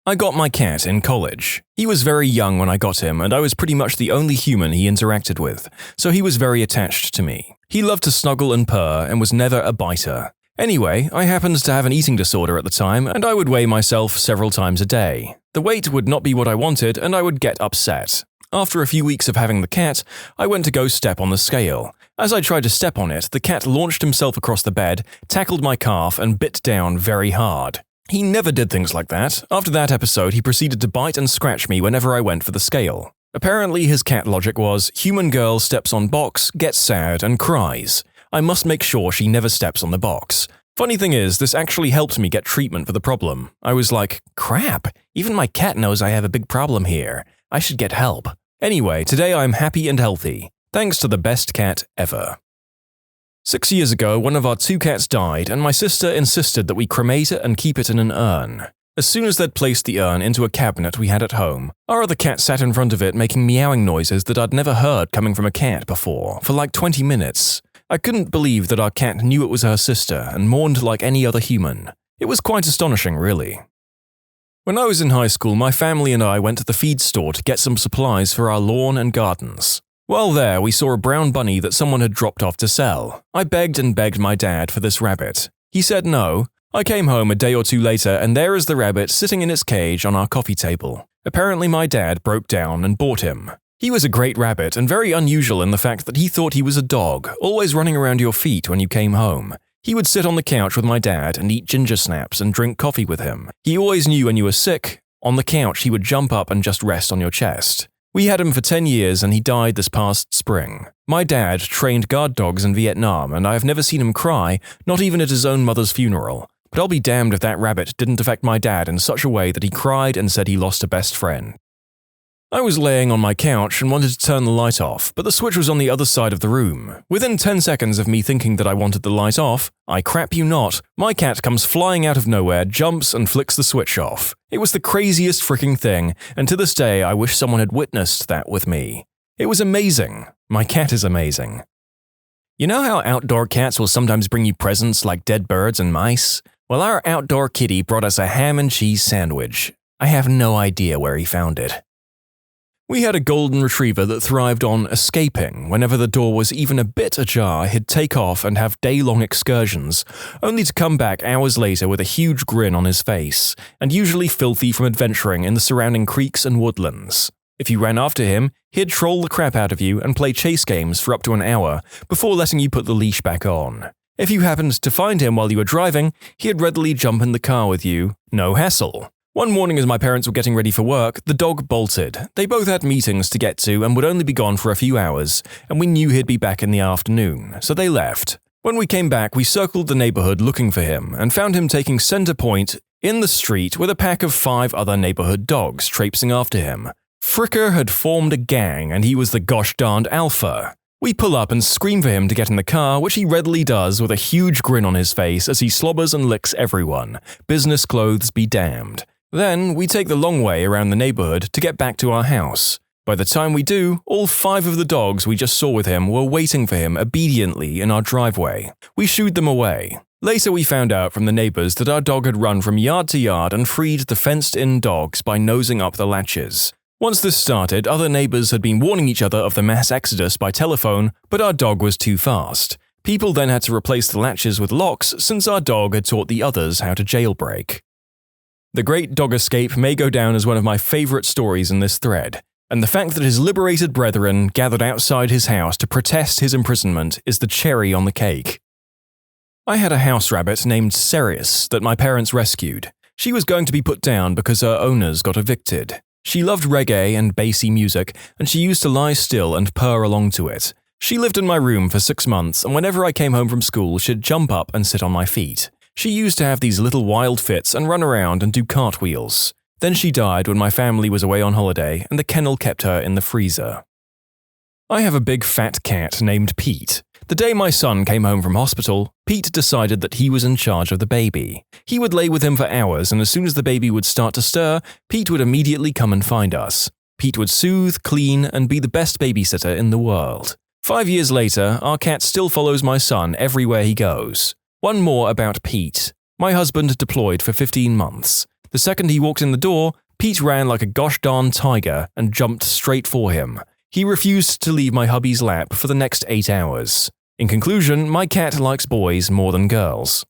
I got my cat in college. He was very young when I got him, and I was pretty much the only human he interacted with, so he was very attached to me. He loved to snuggle and purr and was never a biter. Anyway, I happened to have an eating disorder at the time, and I would weigh myself several times a day. The weight would not be what I wanted, and I would get upset. After a few weeks of having the cat, I went to go step on the scale. As I tried to step on it, the cat launched himself across the bed, tackled my calf, and bit down very hard. He never did things like that. After that episode, he proceeded to bite and scratch me whenever I went for the scale. Apparently, his cat logic was, human girl steps on box, gets sad, and cries. I must make sure she never steps on the box. Funny thing is, this actually helped me get treatment for the problem. I was like, crap, even my cat knows I have a big problem here. I should get help. Anyway, today I'm happy and healthy, thanks to the best cat ever. 6 years ago, one of our two cats died, and my sister insisted that we cremate it and keep it in an urn. As soon as they'd placed the urn into a cabinet we had at home, our other cat sat in front of it making meowing noises that I'd never heard coming from a cat before, for like 20 minutes. I couldn't believe that our cat knew it was her sister and mourned like any other human. It was quite astonishing, really. When I was in high school, my family and I went to the feed store to get some supplies for our lawn and gardens. While there, we saw a brown bunny that someone had dropped off to sell. I begged and begged my dad for this rabbit. He said no. I came home a day or two later, and there is the rabbit sitting in its cage on our coffee table. Apparently my dad broke down and bought him. He was a great rabbit and very unusual in the fact that he thought he was a dog, always running around your feet when you came home. He would sit on the couch with my dad and eat ginger snaps and drink coffee with him. He always knew when you were sick. On the couch, he would jump up and just rest on your chest. We had him for 10 years and he died this past spring. My dad trained guard dogs in Vietnam and I have never seen him cry, not even at his own mother's funeral. But I'll be damned if that rabbit didn't affect my dad in such a way that he cried and said he lost a best friend. I was laying on my couch and wanted to turn the light off, but the switch was on the other side of the room. Within 10 seconds of me thinking that I wanted the light off, I crap you not, my cat comes flying out of nowhere, jumps and flicks the switch off. It was the craziest freaking thing, and to this day I wish someone had witnessed that with me. It was amazing. My cat is amazing. You know how outdoor cats will sometimes bring you presents like dead birds and mice? Well, our outdoor kitty brought us a ham and cheese sandwich. I have no idea where he found it. We had a golden retriever that thrived on escaping. Whenever the door was even a bit ajar, he'd take off and have day-long excursions, only to come back hours later with a huge grin on his face, and usually filthy from adventuring in the surrounding creeks and woodlands. If you ran after him, he'd troll the crap out of you and play chase games for up to an hour before letting you put the leash back on. If you happened to find him while you were driving, he'd readily jump in the car with you. No hassle. One morning as my parents were getting ready for work, the dog bolted. They both had meetings to get to and would only be gone for a few hours, and we knew he'd be back in the afternoon, so they left. When we came back, we circled the neighborhood looking for him and found him taking center point in the street with a pack of 5 other neighborhood dogs traipsing after him. Fricker had formed a gang and he was the gosh darned alpha. We pull up and scream for him to get in the car, which he readily does with a huge grin on his face as he slobbers and licks everyone. Business clothes be damned. Then, we take the long way around the neighborhood to get back to our house. By the time we do, all 5 of the dogs we just saw with him were waiting for him obediently in our driveway. We shooed them away. Later we found out from the neighbors that our dog had run from yard to yard and freed the fenced-in dogs by nosing up the latches. Once this started, other neighbors had been warning each other of the mass exodus by telephone, but our dog was too fast. People then had to replace the latches with locks since our dog had taught the others how to jailbreak. The Great Dog Escape may go down as one of my favorite stories in this thread, and the fact that his liberated brethren gathered outside his house to protest his imprisonment is the cherry on the cake. I had a house rabbit named Ceres that my parents rescued. She was going to be put down because her owners got evicted. She loved reggae and bassy music, and she used to lie still and purr along to it. She lived in my room for 6 months, and whenever I came home from school, she'd jump up and sit on my feet. She used to have these little wild fits and run around and do cartwheels. Then she died when my family was away on holiday, and the kennel kept her in the freezer. I have a big fat cat named Pete. The day my son came home from hospital, Pete decided that he was in charge of the baby. He would lay with him for hours, and as soon as the baby would start to stir, Pete would immediately come and find us. Pete would soothe, clean, and be the best babysitter in the world. 5 years later, our cat still follows my son everywhere he goes. One more about Pete. My husband deployed for 15 months. The second he walked in the door, Pete ran like a gosh darn tiger and jumped straight for him. He refused to leave my hubby's lap for the next 8 hours. In conclusion, my cat likes boys more than girls.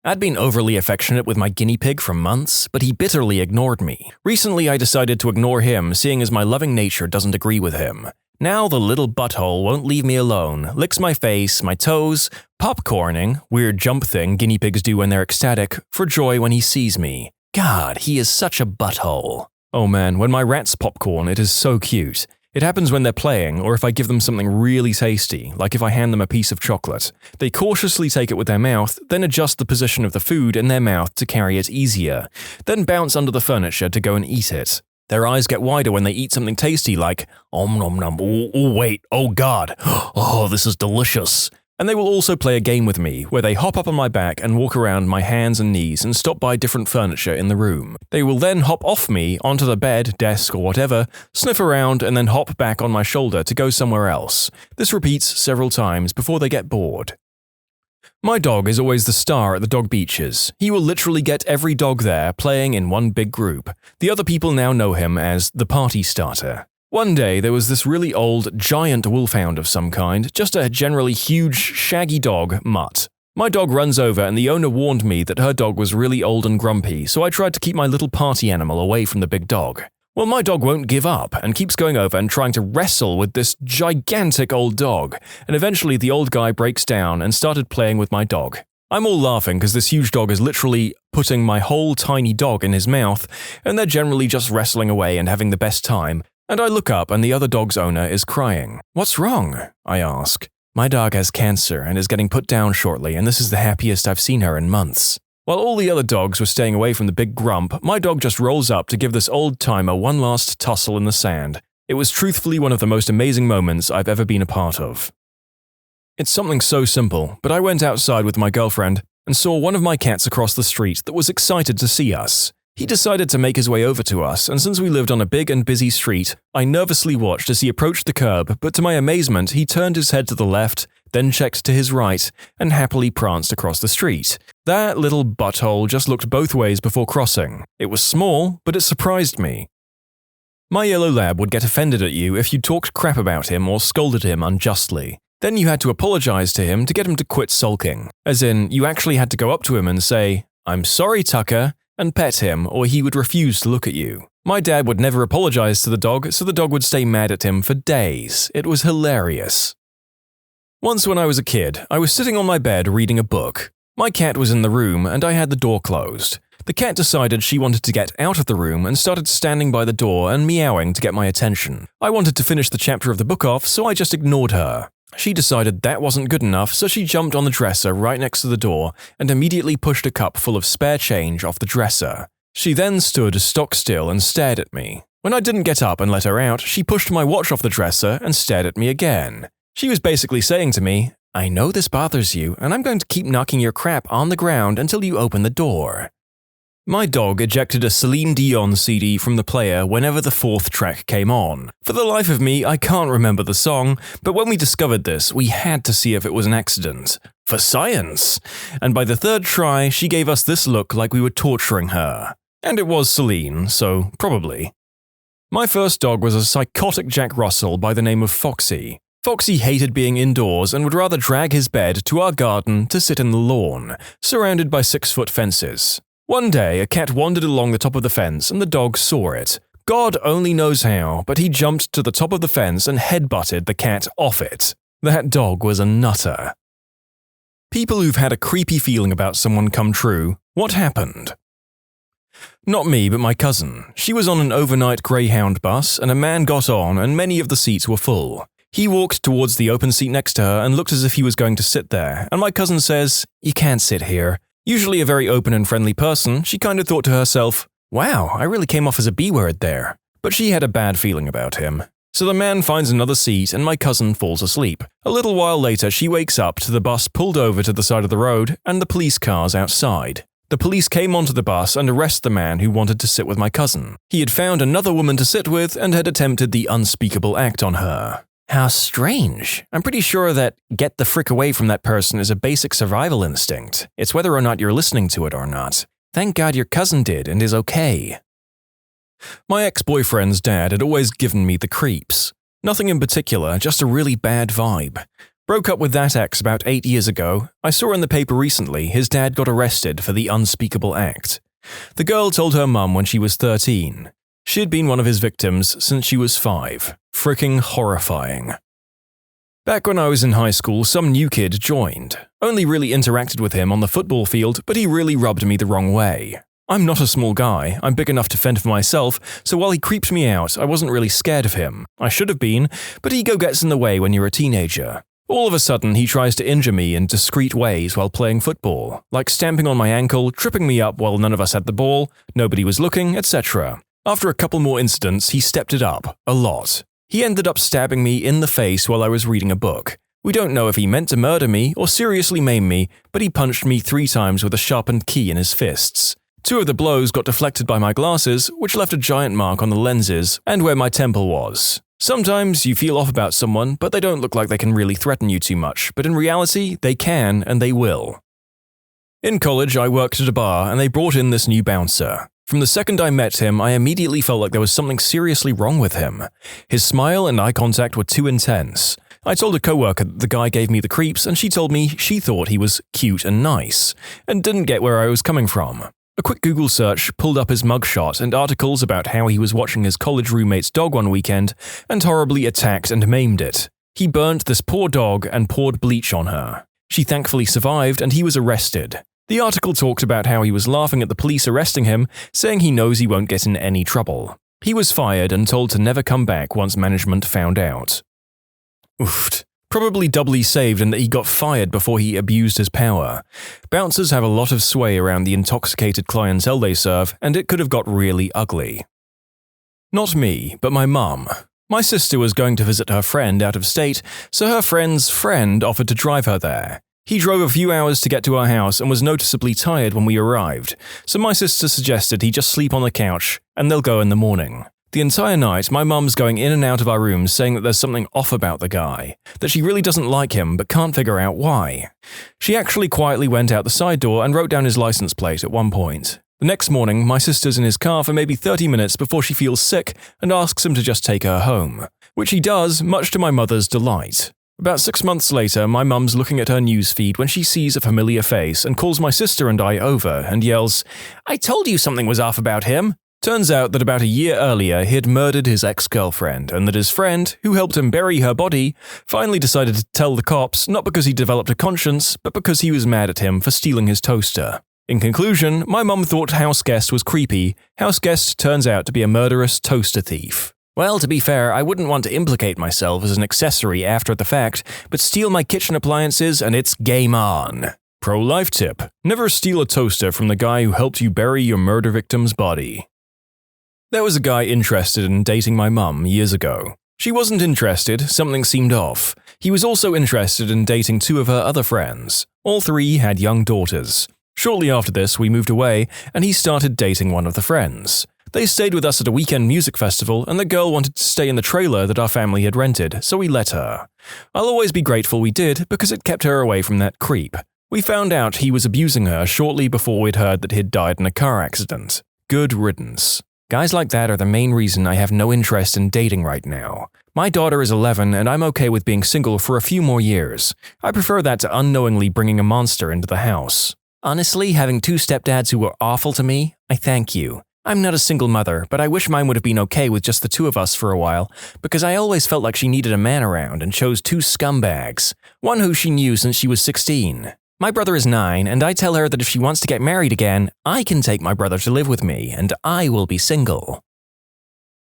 I'd been overly affectionate with my guinea pig for months, but he bitterly ignored me. Recently, I decided to ignore him, seeing as my loving nature doesn't agree with him. Now the little butthole won't leave me alone, licks my face, my toes, popcorning, weird jump thing guinea pigs do when they're ecstatic, for joy when he sees me. God, he is such a butthole. Oh man, when my rats popcorn, it is so cute. It happens when they're playing, or if I give them something really tasty, like if I hand them a piece of chocolate. They cautiously take it with their mouth, then adjust the position of the food in their mouth to carry it easier, then bounce under the furniture to go and eat it. Their eyes get wider when they eat something tasty like, om nom nom, oh wait, oh god, oh this is delicious. And they will also play a game with me, where they hop up on my back and walk around my hands and knees and stop by different furniture in the room. They will then hop off me onto the bed, desk, or whatever, sniff around, and then hop back on my shoulder to go somewhere else. This repeats several times before they get bored. My dog is always the star at the dog beaches. He will literally get every dog there playing in one big group. The other people now know him as the party starter. One day, there was this really old, giant wolfhound of some kind, just a generally huge, shaggy dog, Mutt. My dog runs over and the owner warned me that her dog was really old and grumpy, so I tried to keep my little party animal away from the big dog. Well, my dog won't give up and keeps going over and trying to wrestle with this gigantic old dog, and eventually the old guy breaks down and started playing with my dog. I'm all laughing because this huge dog is literally putting my whole tiny dog in his mouth, and they're generally just wrestling away and having the best time. And I look up and the other dog's owner is crying. "What's wrong?" I ask. "My dog has cancer and is getting put down shortly, and this is the happiest I've seen her in months." While all the other dogs were staying away from the big grump, my dog just rolls up to give this old-timer one last tussle in the sand. It was truthfully one of the most amazing moments I've ever been a part of. It's something so simple, but I went outside with my girlfriend and saw one of my cats across the street that was excited to see us. He decided to make his way over to us, and since we lived on a big and busy street, I nervously watched as he approached the curb, but to my amazement, he turned his head to the left, then checked to his right, and happily pranced across the street. That little butthole just looked both ways before crossing. It was small, but it surprised me. My yellow lab would get offended at you if you talked crap about him or scolded him unjustly. Then you had to apologize to him to get him to quit sulking. As in, you actually had to go up to him and say, "I'm sorry, Tucker," and pet him, or he would refuse to look at you. My dad would never apologize to the dog, so the dog would stay mad at him for days. It was hilarious. Once when I was a kid, I was sitting on my bed reading a book. My cat was in the room and I had the door closed. The cat decided she wanted to get out of the room and started standing by the door and meowing to get my attention. I wanted to finish the chapter of the book off, so I just ignored her. She decided that wasn't good enough, so she jumped on the dresser right next to the door and immediately pushed a cup full of spare change off the dresser. She then stood stock still and stared at me. When I didn't get up and let her out, she pushed my watch off the dresser and stared at me again. She was basically saying to me, "I know this bothers you, and I'm going to keep knocking your crap on the ground until you open the door." My dog ejected a Celine Dion CD from the player whenever the fourth track came on. For the life of me, I can't remember the song, but when we discovered this, we had to see if it was an accident. For science! And by the third try, she gave us this look like we were torturing her. And it was Celine, so probably. My first dog was a psychotic Jack Russell by the name of Foxy. Foxy hated being indoors and would rather drag his bed to our garden to sit in the lawn, surrounded by 6-foot fences. One day, a cat wandered along the top of the fence and the dog saw it. God only knows how, but he jumped to the top of the fence and headbutted the cat off it. That dog was a nutter. People who've had a creepy feeling about someone come true, what happened? Not me, but my cousin. She was on an overnight Greyhound bus and a man got on and many of the seats were full. He walked towards the open seat next to her and looked as if he was going to sit there, and my cousin says, "You can't sit here." Usually a very open and friendly person, she kind of thought to herself, "Wow, I really came off as a B-word there." But she had a bad feeling about him. So the man finds another seat and my cousin falls asleep. A little while later, she wakes up to the bus pulled over to the side of the road and the police cars outside. The police came onto the bus and arrested the man who wanted to sit with my cousin. He had found another woman to sit with and had attempted the unspeakable act on her. How strange. I'm pretty sure that get the frick away from that person is a basic survival instinct. It's whether or not you're listening to it or not. Thank God your cousin did and is okay. My ex-boyfriend's dad had always given me the creeps. Nothing in particular, just a really bad vibe. Broke up with that ex about 8 years ago. I saw in the paper recently his dad got arrested for the unspeakable act. The girl told her mum when she was 13. She had been one of his victims since she was 5. Fricking horrifying. Back when I was in high school, some new kid joined. Only really interacted with him on the football field, but he really rubbed me the wrong way. I'm not a small guy, I'm big enough to fend for myself, so while he creeped me out, I wasn't really scared of him. I should have been, but ego gets in the way when you're a teenager. All of a sudden, he tries to injure me in discreet ways while playing football, like stamping on my ankle, tripping me up while none of us had the ball, nobody was looking, etc. After a couple more incidents, he stepped it up, a lot. He ended up stabbing me in the face while I was reading a book. We don't know if he meant to murder me or seriously maim me, but he punched me 3 times with a sharpened key in his fists. 2 of the blows got deflected by my glasses, which left a giant mark on the lenses and where my temple was. Sometimes you feel off about someone, but they don't look like they can really threaten you too much, but in reality, they can and they will. In college, I worked at a bar and they brought in this new bouncer. From the second I met him, I immediately felt like there was something seriously wrong with him. His smile and eye contact were too intense. I told a coworker that the guy gave me the creeps and she told me she thought he was cute and nice, and didn't get where I was coming from. A quick Google search pulled up his mugshot and articles about how he was watching his college roommate's dog one weekend and horribly attacked and maimed it. He burnt this poor dog and poured bleach on her. She thankfully survived and he was arrested. The article talked about how he was laughing at the police arresting him, saying he knows he won't get in any trouble. He was fired and told to never come back once management found out. Oof. Probably doubly saved in that he got fired before he abused his power. Bouncers have a lot of sway around the intoxicated clientele they serve, and it could have got really ugly. Not me, but my mum. My sister was going to visit her friend out of state, so her friend's friend offered to drive her there. He drove a few hours to get to our house and was noticeably tired when we arrived, so my sister suggested he just sleep on the couch, and they'll go in the morning. The entire night, my mum's going in and out of our rooms saying that there's something off about the guy, that she really doesn't like him but can't figure out why. She actually quietly went out the side door and wrote down his license plate at one point. The next morning, my sister's in his car for maybe 30 minutes before she feels sick and asks him to just take her home, which he does, much to my mother's delight. About 6 months later, my mum's looking at her newsfeed when she sees a familiar face and calls my sister and I over and yells, "I told you something was off about him!" Turns out that about a year earlier he had murdered his ex-girlfriend and that his friend, who helped him bury her body, finally decided to tell the cops not because he developed a conscience, but because he was mad at him for stealing his toaster. In conclusion, my mum thought houseguest was creepy. Houseguest turns out to be a murderous toaster thief. Well, to be fair, I wouldn't want to implicate myself as an accessory after the fact, but steal my kitchen appliances and it's game on. Pro-life tip: never steal a toaster from the guy who helped you bury your murder victim's body. There was a guy interested in dating my mum years ago. She wasn't interested, something seemed off. He was also interested in dating 2 of her other friends. All 3 had young daughters. Shortly after this, we moved away, and he started dating one of the friends. They stayed with us at a weekend music festival, and the girl wanted to stay in the trailer that our family had rented, so we let her. I'll always be grateful we did, because it kept her away from that creep. We found out he was abusing her shortly before we'd heard that he'd died in a car accident. Good riddance. Guys like that are the main reason I have no interest in dating right now. My daughter is 11, and I'm okay with being single for a few more years. I prefer that to unknowingly bringing a monster into the house. Honestly, having 2 stepdads who were awful to me, I thank you. I'm not a single mother, but I wish mine would have been okay with just the 2 of us for a while, because I always felt like she needed a man around and chose 2 scumbags, one who she knew since she was 16. My brother is 9, and I tell her that if she wants to get married again, I can take my brother to live with me, and I will be single.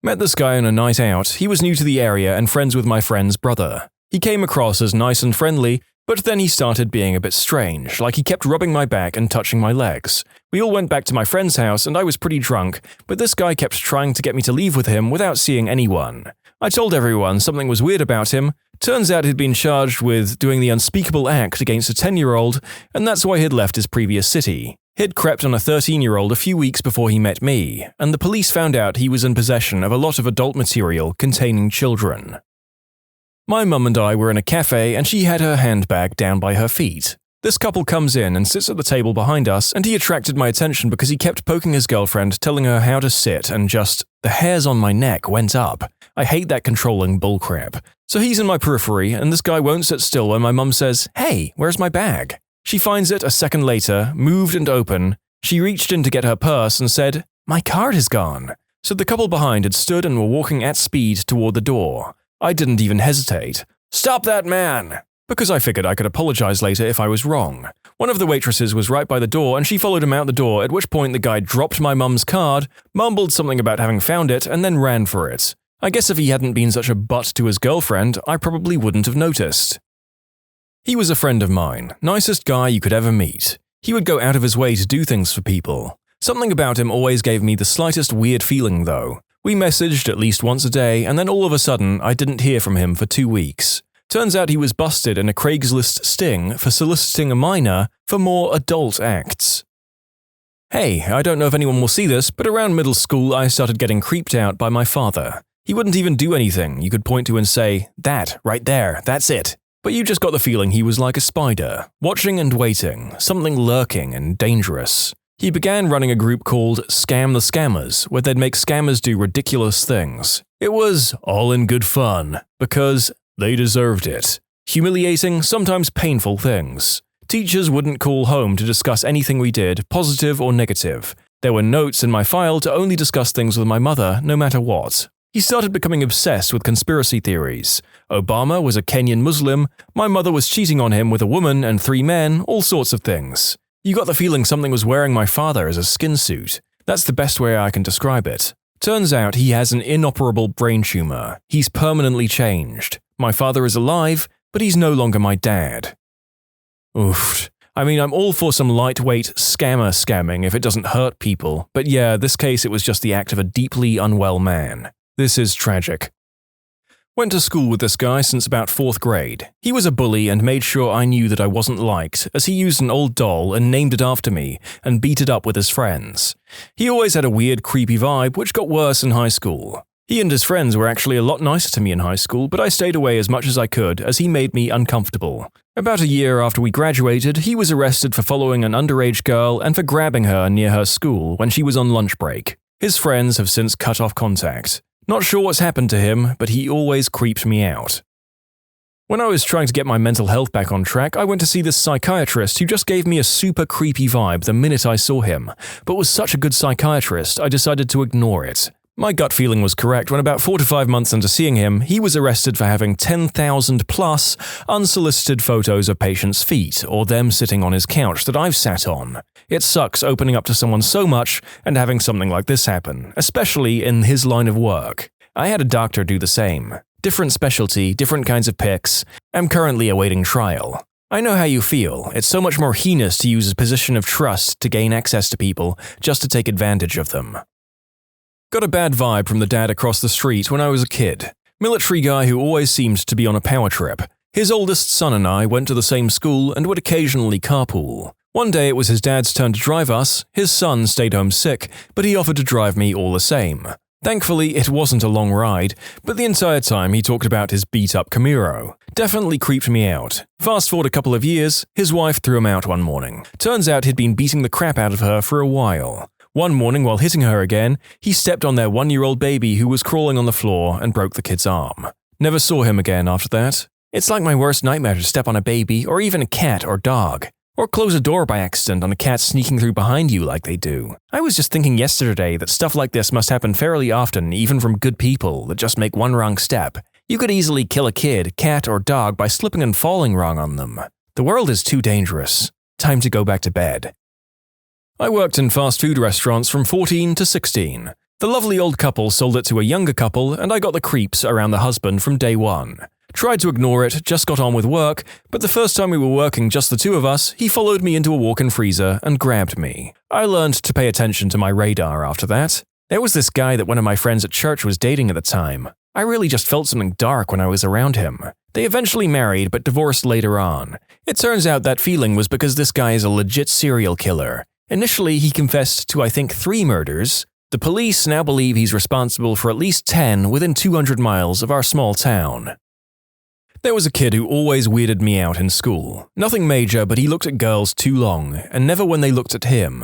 Met this guy on a night out. He was new to the area and friends with my friend's brother. He came across as nice and friendly, but then he started being a bit strange, like he kept rubbing my back and touching my legs. We all went back to my friend's house and I was pretty drunk, but this guy kept trying to get me to leave with him without seeing anyone. I told everyone something was weird about him. Turns out he'd been charged with doing the unspeakable act against a 10-year-old, and that's why he'd left his previous city. He'd crept on a 13-year-old a few weeks before he met me, and the police found out he was in possession of a lot of adult material containing children. My mum and I were in a cafe and she had her handbag down by her feet. This couple comes in and sits at the table behind us, and he attracted my attention because he kept poking his girlfriend, telling her how to sit, and just, the hairs on my neck went up. I hate that controlling bullcrap. So he's in my periphery, and this guy won't sit still when my mum says, "Hey, where's my bag?" She finds it a second later, moved and open. She reached in to get her purse and said, "My card is gone." So the couple behind had stood and were walking at speed toward the door. I didn't even hesitate. "Stop that man!" Because I figured I could apologize later if I was wrong. One of the waitresses was right by the door and she followed him out the door, at which point the guy dropped my mum's card, mumbled something about having found it, and then ran for it. I guess if he hadn't been such a butt to his girlfriend, I probably wouldn't have noticed. He was a friend of mine, nicest guy you could ever meet. He would go out of his way to do things for people. Something about him always gave me the slightest weird feeling though. We messaged at least once a day, and then all of a sudden, I didn't hear from him for 2 weeks. Turns out he was busted in a Craigslist sting for soliciting a minor for more adult acts. Hey, I don't know if anyone will see this, but around middle school I started getting creeped out by my father. He wouldn't even do anything you could point to and say, "That, right there, that's it." But you just got the feeling he was like a spider, watching and waiting, something lurking and dangerous. He began running a group called Scam the Scammers, where they'd make scammers do ridiculous things. It was all in good fun, because they deserved it. Humiliating, sometimes painful things. Teachers wouldn't call home to discuss anything we did, positive or negative. There were notes in my file to only discuss things with my mother, no matter what. He started becoming obsessed with conspiracy theories. Obama was a Kenyan Muslim, my mother was cheating on him with a woman and 3 men, all sorts of things. You got the feeling something was wearing my father as a skin suit. That's the best way I can describe it. Turns out he has an inoperable brain tumor. He's permanently changed. My father is alive, but he's no longer my dad. Oof. I mean, I'm all for some lightweight scammer scamming if it doesn't hurt people, but yeah, this case it was just the act of a deeply unwell man. This is tragic. Went to school with this guy since about 4th grade. He was a bully and made sure I knew that I wasn't liked, as he used an old doll and named it after me and beat it up with his friends. He always had a weird, creepy vibe, which got worse in high school. He and his friends were actually a lot nicer to me in high school, but I stayed away as much as I could as he made me uncomfortable. About a year after we graduated, he was arrested for following an underage girl and for grabbing her near her school when she was on lunch break. His friends have since cut off contact. Not sure what's happened to him, but he always creeped me out. When I was trying to get my mental health back on track, I went to see this psychiatrist who just gave me a super creepy vibe the minute I saw him, but was such a good psychiatrist I decided to ignore it. My gut feeling was correct when about 4 to 5 months into seeing him, he was arrested for having 10,000 plus unsolicited photos of patients' feet or them sitting on his couch that I've sat on. It sucks opening up to someone so much and having something like this happen, especially in his line of work. I had a doctor do the same. Different specialty, different kinds of pics. I'm currently awaiting trial. I know how you feel. It's so much more heinous to use a position of trust to gain access to people just to take advantage of them. Got a bad vibe from the dad across the street when I was a kid. Military guy who always seemed to be on a power trip. His oldest son and I went to the same school and would occasionally carpool. One day it was his dad's turn to drive us, his son stayed home sick, but he offered to drive me all the same. Thankfully, it wasn't a long ride, but the entire time he talked about his beat-up Camaro. Definitely creeped me out. Fast forward a couple of years, his wife threw him out one morning. Turns out he'd been beating the crap out of her for a while. One morning, while hitting her again, he stepped on their 1-year-old baby who was crawling on the floor and broke the kid's arm. Never saw him again after that. It's like my worst nightmare to step on a baby or even a cat or dog. Or close a door by accident on a cat sneaking through behind you like they do. I was just thinking yesterday that stuff like this must happen fairly often even from good people that just make one wrong step. You could easily kill a kid, cat, or dog by slipping and falling wrong on them. The world is too dangerous. Time to go back to bed. I worked in fast food restaurants from 14 to 16. The lovely old couple sold it to a younger couple and I got the creeps around the husband from day one. Tried to ignore it, just got on with work, but the first time we were working just the two of us, he followed me into a walk-in freezer and grabbed me. I learned to pay attention to my radar after that. There was this guy that one of my friends at church was dating at the time. I really just felt something dark when I was around him. They eventually married but divorced later on. It turns out that feeling was because this guy is a legit serial killer. Initially, he confessed to I think 3 murders. The police now believe he's responsible for at least 10 within 200 miles of our small town. There was a kid who always weirded me out in school. Nothing major, but he looked at girls too long, and never when they looked at him.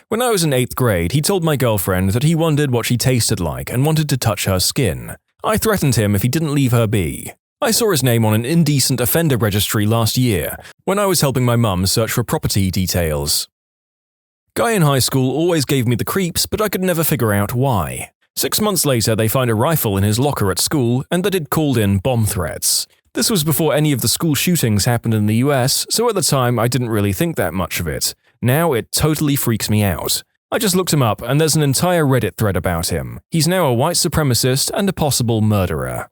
When I was in 8th grade, he told my girlfriend that he wondered what she tasted like and wanted to touch her skin. I threatened him if he didn't leave her be. I saw his name on an indecent offender registry last year, when I was helping my mum search for property details. Guy in high school always gave me the creeps, but I could never figure out why. 6 months later, they find a rifle in his locker at school, and that he'd called in bomb threats. This was before any of the school shootings happened in the US, so at the time I didn't really think that much of it. Now it totally freaks me out. I just looked him up and there's an entire Reddit thread about him. He's now a white supremacist and a possible murderer.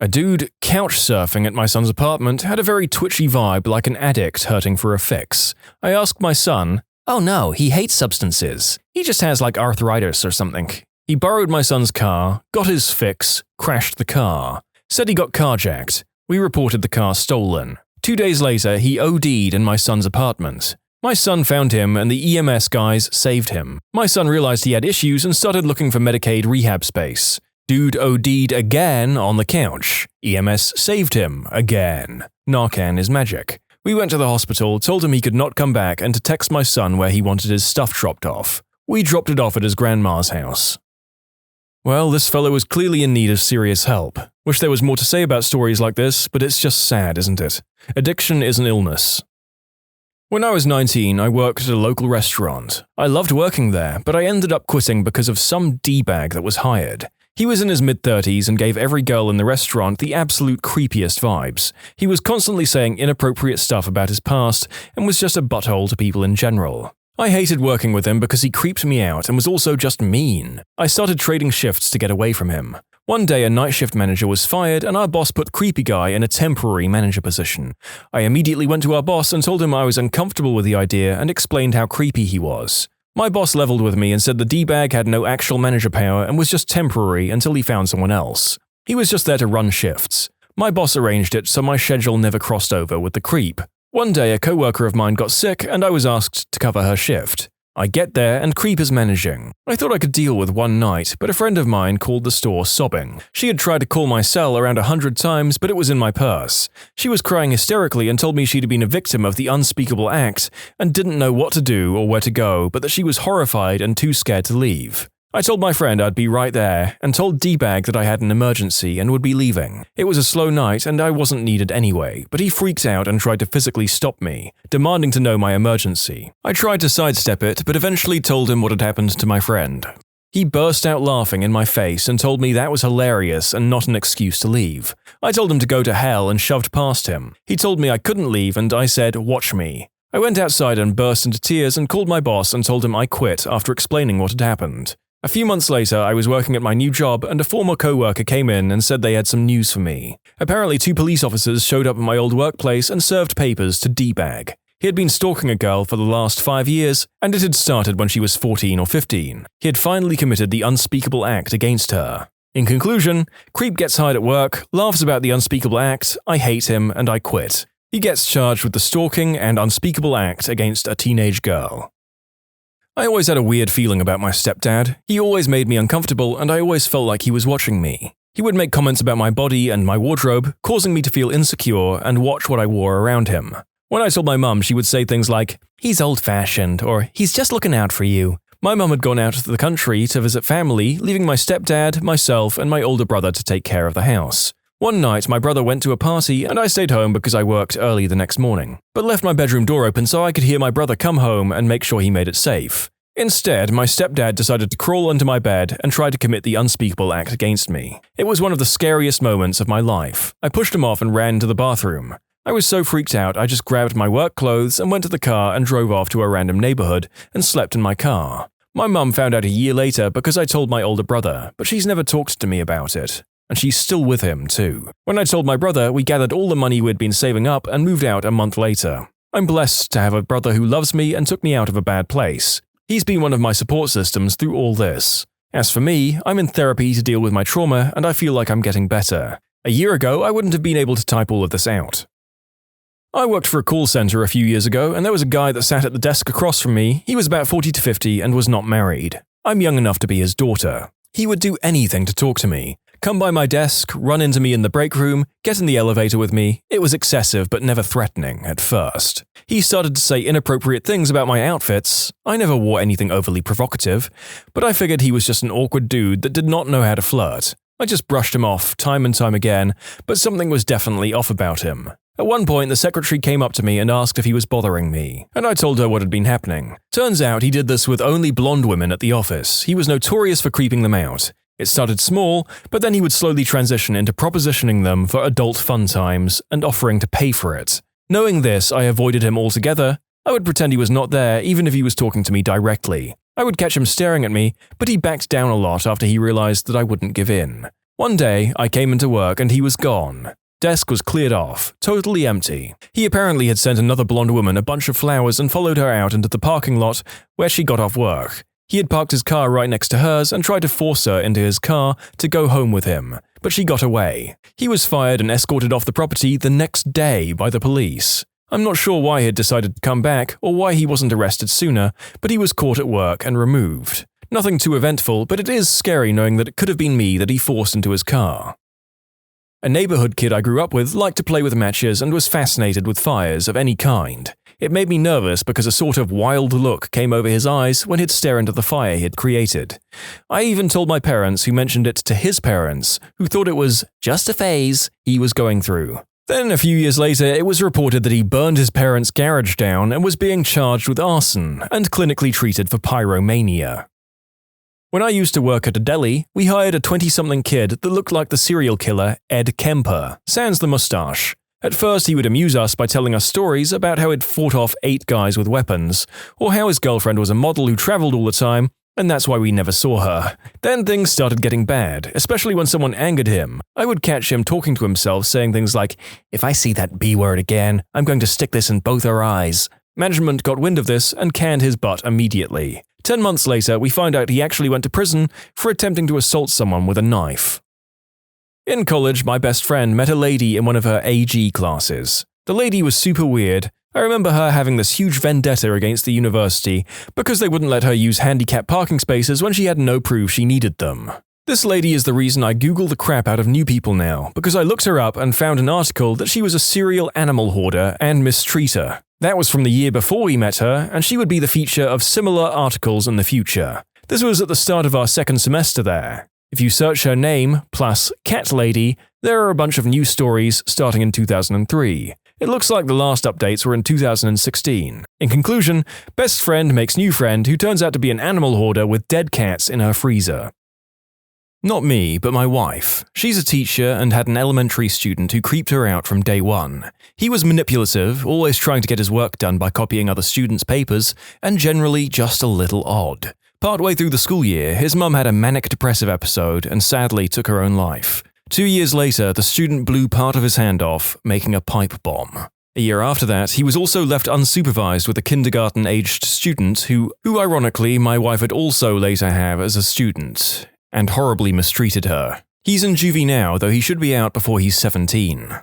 A dude couch surfing at my son's apartment had a very twitchy vibe like an addict hurting for a fix. I asked my son, "Oh no, he hates substances. He just has like arthritis or something." He borrowed my son's car, got his fix, crashed the car. Said he got carjacked. We reported the car stolen. 2 days later, he OD'd in my son's apartment. My son found him and the EMS guys saved him. My son realized he had issues and started looking for Medicaid rehab space. Dude OD'd again on the couch. EMS saved him again. Narcan is magic. We went to the hospital, told him he could not come back and to text my son where he wanted his stuff dropped off. We dropped it off at his grandma's house. Well, this fellow was clearly in need of serious help. Wish there was more to say about stories like this, but it's just sad, isn't it? Addiction is an illness. When I was 19, I worked at a local restaurant. I loved working there, but I ended up quitting because of some D-bag that was hired. He was in his mid-30s and gave every girl in the restaurant the absolute creepiest vibes. He was constantly saying inappropriate stuff about his past and was just a butthole to people in general. I hated working with him because he creeped me out and was also just mean. I started trading shifts to get away from him. One day a night shift manager was fired and our boss put creepy guy in a temporary manager position. I immediately went to our boss and told him I was uncomfortable with the idea and explained how creepy he was. My boss leveled with me and said the D-bag had no actual manager power and was just temporary until he found someone else. He was just there to run shifts. My boss arranged it so my schedule never crossed over with the creep. One day a coworker of mine got sick and I was asked to cover her shift. I get there and creep is managing. I thought I could deal with one night, but a friend of mine called the store sobbing. She had tried to call my cell around 100 times, but it was in my purse. She was crying hysterically and told me she'd been a victim of the unspeakable act and didn't know what to do or where to go, but that she was horrified and too scared to leave. I told my friend I'd be right there and told D-bag that I had an emergency and would be leaving. It was a slow night and I wasn't needed anyway, but he freaked out and tried to physically stop me, demanding to know my emergency. I tried to sidestep it, but eventually told him what had happened to my friend. He burst out laughing in my face and told me that was hilarious and not an excuse to leave. I told him to go to hell and shoved past him. He told me I couldn't leave and I said, "Watch me." I went outside and burst into tears and called my boss and told him I quit after explaining what had happened. A few months later, I was working at my new job and a former co-worker came in and said they had some news for me. Apparently 2 police officers showed up at my old workplace and served papers to D-bag. He had been stalking a girl for the last 5 years, and it had started when she was 14 or 15. He had finally committed the unspeakable act against her. In conclusion, creep gets hired at work, laughs about the unspeakable act, I hate him, and I quit. He gets charged with the stalking and unspeakable act against a teenage girl. I always had a weird feeling about my stepdad. He always made me uncomfortable, and I always felt like he was watching me. He would make comments about my body and my wardrobe, causing me to feel insecure and watch what I wore around him. When I told my mum, she would say things like, "He's old-fashioned," or "He's just looking out for you." My mum had gone out to the country to visit family, leaving my stepdad, myself, and my older brother to take care of the house. One night, my brother went to a party and I stayed home because I worked early the next morning, but left my bedroom door open so I could hear my brother come home and make sure he made it safe. Instead, my stepdad decided to crawl under my bed and try to commit the unspeakable act against me. It was one of the scariest moments of my life. I pushed him off and ran to the bathroom. I was so freaked out, I just grabbed my work clothes and went to the car and drove off to a random neighborhood and slept in my car. My mum found out a year later because I told my older brother, but she's never talked to me about it. And she's still with him, too. When I told my brother, we gathered all the money we'd been saving up and moved out a month later. I'm blessed to have a brother who loves me and took me out of a bad place. He's been one of my support systems through all this. As for me, I'm in therapy to deal with my trauma and I feel like I'm getting better. A year ago, I wouldn't have been able to type all of this out. I worked for a call center a few years ago and there was a guy that sat at the desk across from me. He was about 40 to 50 and was not married. I'm young enough to be his daughter. He would do anything to talk to me. Come by my desk, run into me in the break room, get in the elevator with me. It was excessive but never threatening at first. He started to say inappropriate things about my outfits. I never wore anything overly provocative, but I figured he was just an awkward dude that did not know how to flirt. I just brushed him off time and time again, but something was definitely off about him. At one point, the secretary came up to me and asked if he was bothering me, and I told her what had been happening. Turns out he did this with only blonde women at the office. He was notorious for creeping them out. It started small, but then he would slowly transition into propositioning them for adult fun times and offering to pay for it. Knowing this, I avoided him altogether. I would pretend he was not there even if he was talking to me directly. I would catch him staring at me, but he backed down a lot after he realized that I wouldn't give in. One day, I came into work and he was gone. Desk was cleared off, totally empty. He apparently had sent another blonde woman a bunch of flowers and followed her out into the parking lot where she got off work. He had parked his car right next to hers and tried to force her into his car to go home with him, but she got away. He was fired and escorted off the property the next day by the police. I'm not sure why he had decided to come back or why he wasn't arrested sooner, but he was caught at work and removed. Nothing too eventful, but it is scary knowing that it could have been me that he forced into his car. A neighborhood kid I grew up with liked to play with matches and was fascinated with fires of any kind. It made me nervous because a sort of wild look came over his eyes when he'd stare into the fire he had created. I even told my parents, who mentioned it to his parents, who thought it was just a phase he was going through. Then a few years later, it was reported that he burned his parents' garage down and was being charged with arson and clinically treated for pyromania. When I used to work at a deli, we hired a 20-something kid that looked like the serial killer Ed Kemper, sans the mustache. At first, he would amuse us by telling us stories about how he'd fought off 8 guys with weapons, or how his girlfriend was a model who traveled all the time, and that's why we never saw her. Then things started getting bad, especially when someone angered him. I would catch him talking to himself, saying things like, "If I see that B word again, I'm going to stick this in both her eyes." Management got wind of this and canned his butt immediately. 10 months later, we find out he actually went to prison for attempting to assault someone with a knife. In college, my best friend met a lady in one of her AG classes. The lady was super weird. I remember her having this huge vendetta against the university because they wouldn't let her use handicapped parking spaces when she had no proof she needed them. This lady is the reason I Google the crap out of new people now, because I looked her up and found an article that she was a serial animal hoarder and mistreater. That was from the year before we met her, and she would be the feature of similar articles in the future. This was at the start of our second semester there. If you search her name, plus Cat Lady, there are a bunch of new stories starting in 2003. It looks like the last updates were in 2016. In conclusion, best friend makes new friend who turns out to be an animal hoarder with dead cats in her freezer. Not me, but my wife. She's a teacher and had an elementary student who creeped her out from day one. He was manipulative, always trying to get his work done by copying other students' papers, and generally just a little odd. Partway through the school year, his mum had a manic-depressive episode and sadly took her own life. 2 years later, the student blew part of his hand off, making a pipe bomb. A year after that, he was also left unsupervised with a kindergarten-aged student who ironically, my wife would also later have as a student, and horribly mistreated her. He's in juvie now, though he should be out before he's 17.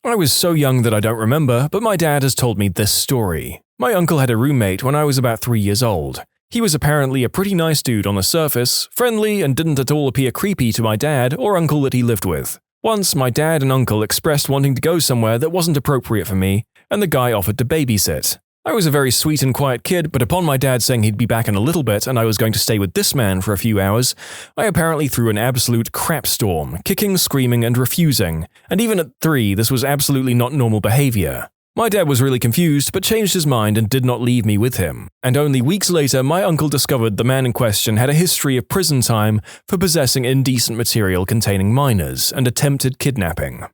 I was so young that I don't remember, but my dad has told me this story. My uncle had a roommate when I was about 3 years old. He was apparently a pretty nice dude on the surface, friendly, and didn't at all appear creepy to my dad or uncle that he lived with. Once, my dad and uncle expressed wanting to go somewhere that wasn't appropriate for me, and the guy offered to babysit. I was a very sweet and quiet kid, but upon my dad saying he'd be back in a little bit and I was going to stay with this man for a few hours, I apparently threw an absolute crap storm, kicking, screaming, and refusing. And even at 3, this was absolutely not normal behavior. My dad was really confused, but changed his mind and did not leave me with him. And only weeks later, my uncle discovered the man in question had a history of prison time for possessing indecent material containing minors and attempted kidnapping.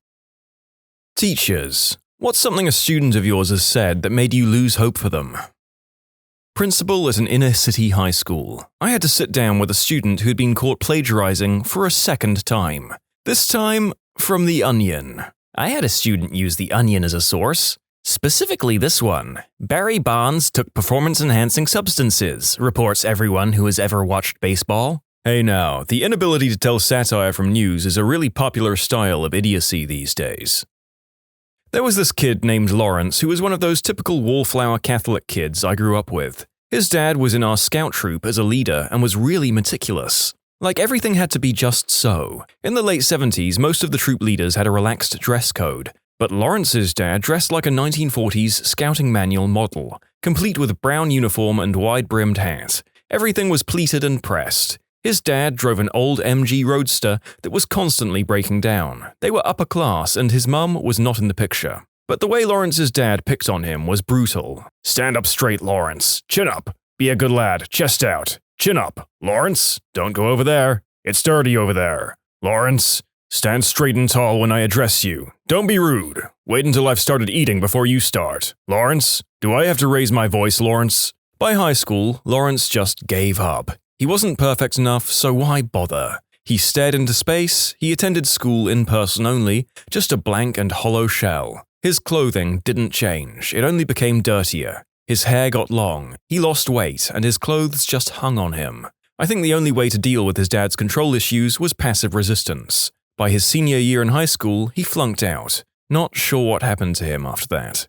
Teachers. What's something a student of yours has said that made you lose hope for them? Principal at an inner-city high school. I had to sit down with a student who had been caught plagiarizing for a second time. This time, from The Onion. I had a student use The Onion as a source. Specifically this one. Barry Bonds took performance-enhancing substances, reports everyone who has ever watched baseball. Hey now, the inability to tell satire from news is a really popular style of idiocy these days. There was this kid named Lawrence who was one of those typical wallflower Catholic kids I grew up with. His dad was in our scout troop as a leader and was really meticulous. Like everything had to be just so. In the late 70s, most of the troop leaders had a relaxed dress code, but Lawrence's dad dressed like a 1940s scouting manual model, complete with brown uniform and wide-brimmed hat. Everything was pleated and pressed. His dad drove an old MG Roadster that was constantly breaking down. They were upper class and his mum was not in the picture. But the way Lawrence's dad picked on him was brutal. Stand up straight, Lawrence. Chin up. Be a good lad. Chest out. Chin up. Lawrence, don't go over there. It's dirty over there. Lawrence, stand straight and tall when I address you. Don't be rude. Wait until I've started eating before you start. Lawrence, do I have to raise my voice, Lawrence? By high school, Lawrence just gave up. He wasn't perfect enough, so why bother? He stared into space, he attended school in person only, just a blank and hollow shell. His clothing didn't change, it only became dirtier. His hair got long, he lost weight, and his clothes just hung on him. I think the only way to deal with his dad's control issues was passive resistance. By his senior year in high school, he flunked out. Not sure what happened to him after that.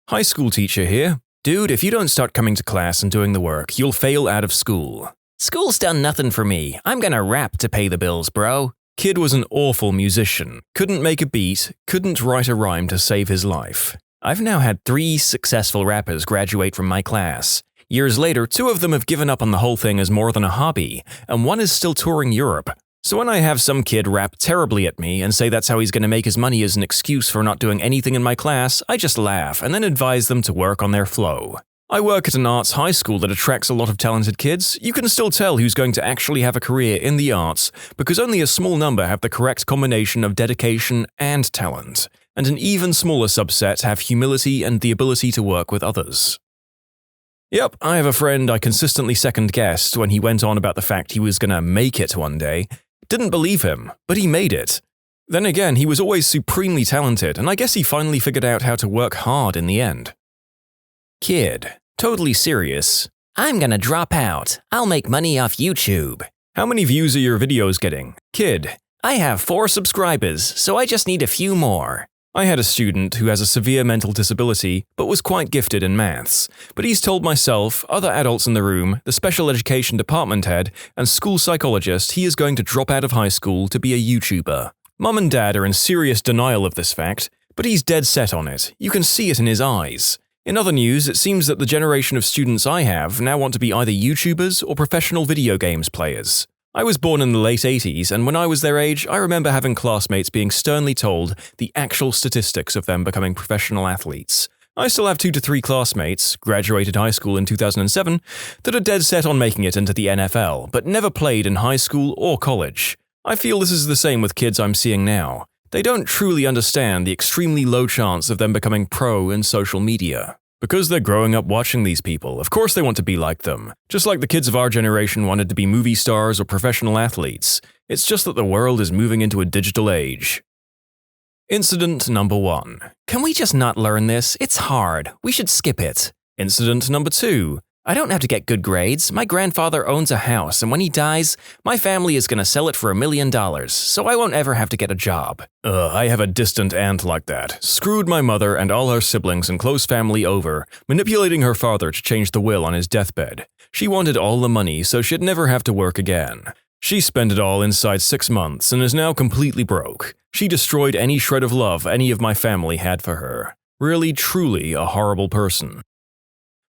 High school teacher here. Dude, if you don't start coming to class and doing the work, you'll fail out of school. School's done nothing for me. I'm gonna rap to pay the bills, bro. Kid was an awful musician. Couldn't make a beat, couldn't write a rhyme to save his life. I've now had 3 successful rappers graduate from my class. Years later, 2 of them have given up on the whole thing as more than a hobby, and 1 is still touring Europe. So when I have some kid rap terribly at me and say that's how he's going to make his money as an excuse for not doing anything in my class, I just laugh and then advise them to work on their flow. I work at an arts high school that attracts a lot of talented kids. You can still tell who's going to actually have a career in the arts because only a small number have the correct combination of dedication and talent, and an even smaller subset have humility and the ability to work with others. Yep, I have a friend I consistently second-guessed when he went on about the fact he was gonna make it one day. Didn't believe him, but he made it. Then again, he was always supremely talented, and I guess he finally figured out how to work hard in the end. Kid, totally serious. I'm gonna drop out. I'll make money off YouTube. How many views are your videos getting? Kid, I have 4 subscribers, so I just need a few more. I had a student who has a severe mental disability, but was quite gifted in maths. But he's told myself, other adults in the room, the special education department head, and school psychologist he is going to drop out of high school to be a YouTuber. Mum and Dad are in serious denial of this fact, but he's dead set on it. You can see it in his eyes. In other news, it seems that the generation of students I have now want to be either YouTubers or professional video games players. I was born in the late 80s, and when I was their age, I remember having classmates being sternly told the actual statistics of them becoming professional athletes. I still have 2 to 3 classmates, graduated high school in 2007, that are dead set on making it into the NFL, but never played in high school or college. I feel this is the same with kids I'm seeing now. They don't truly understand the extremely low chance of them becoming pro in social media. Because they're growing up watching these people, of course they want to be like them. Just like the kids of our generation wanted to be movie stars or professional athletes. It's just that the world is moving into a digital age. Incident number 1. Can we just not learn this? It's hard. We should skip it. Incident number 2. I don't have to get good grades. My grandfather owns a house, and when he dies, my family is going to sell it for $1 million, so I won't ever have to get a job. I have a distant aunt like that. Screwed my mother and all her siblings and close family over, manipulating her father to change the will on his deathbed. She wanted all the money so she'd never have to work again. She spent it all inside 6 months and is now completely broke. She destroyed any shred of love any of my family had for her. Really, truly a horrible person.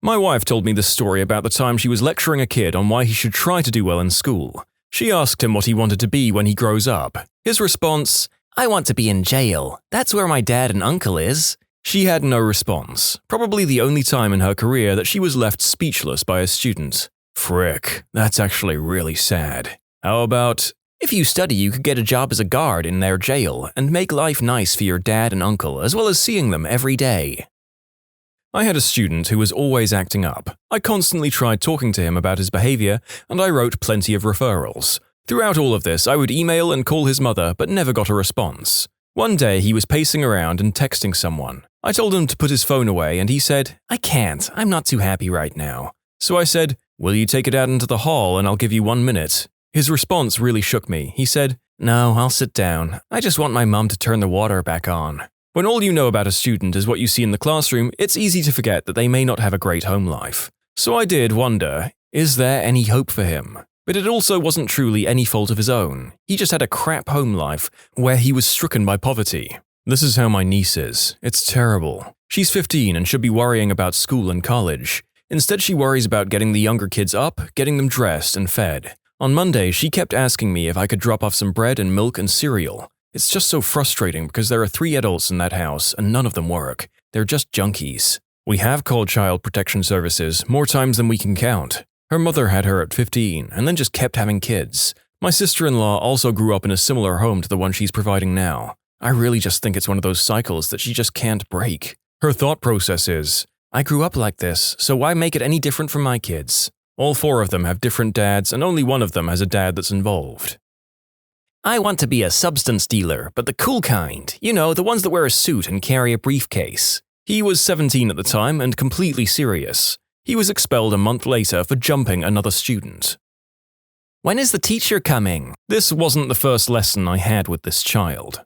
My wife told me this story about the time she was lecturing a kid on why he should try to do well in school. She asked him what he wanted to be when he grows up. His response, I want to be in jail. That's where my dad and uncle is. She had no response, probably the only time in her career that she was left speechless by a student. Frick, that's actually really sad. How about, if you study, you could get a job as a guard in their jail and make life nice for your dad and uncle, as well as seeing them every day. I had a student who was always acting up. I constantly tried talking to him about his behavior, and I wrote plenty of referrals. Throughout all of this, I would email and call his mother, but never got a response. One day, he was pacing around and texting someone. I told him to put his phone away, and he said, I can't, I'm not too happy right now. So I said, will you take it out into the hall and I'll give you 1 minute? His response really shook me. He said, no, I'll sit down. I just want my mom to turn the water back on. When all you know about a student is what you see in the classroom, it's easy to forget that they may not have a great home life. So I did wonder, is there any hope for him? But it also wasn't truly any fault of his own. He just had a crap home life where he was stricken by poverty. This is how my niece is. It's terrible. She's 15 and should be worrying about school and college. Instead, she worries about getting the younger kids up, getting them dressed and fed. On Monday, she kept asking me if I could drop off some bread and milk and cereal. It's just so frustrating because there are 3 adults in that house and none of them work. They're just junkies. We have called Child Protection Services more times than we can count. Her mother had her at 15 and then just kept having kids. My sister-in-law also grew up in a similar home to the one she's providing now. I really just think it's one of those cycles that she just can't break. Her thought process is, I grew up like this, so why make it any different from my kids? All 4 of them have different dads and only one of them has a dad that's involved. I want to be a substance dealer, but the cool kind. You know, the ones that wear a suit and carry a briefcase. He was 17 at the time and completely serious. He was expelled a month later for jumping another student. When is the teacher coming? This wasn't the first lesson I had with this child.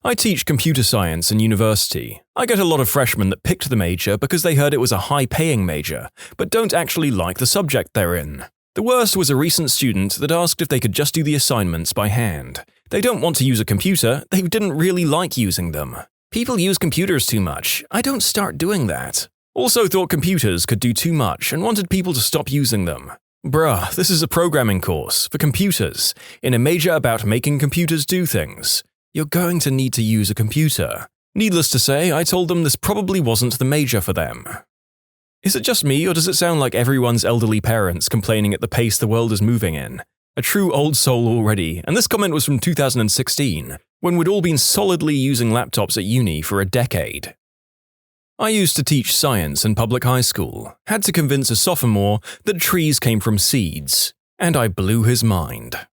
I teach computer science in university. I get a lot of freshmen that picked the major because they heard it was a high-paying major, but don't actually like the subject they're in. The worst was a recent student that asked if they could just do the assignments by hand. They don't want to use a computer, they didn't really like using them. People use computers too much. I don't start doing that. Also thought computers could do too much and wanted people to stop using them. Bruh, this is a programming course for computers, in a major about making computers do things. You're going to need to use a computer. Needless to say, I told them this probably wasn't the major for them. Is it just me, or does it sound like everyone's elderly parents complaining at the pace the world is moving in? A true old soul already, and this comment was from 2016, when we'd all been solidly using laptops at uni for a decade. I used to teach science in public high school, had to convince a sophomore that trees came from seeds, and I blew his mind.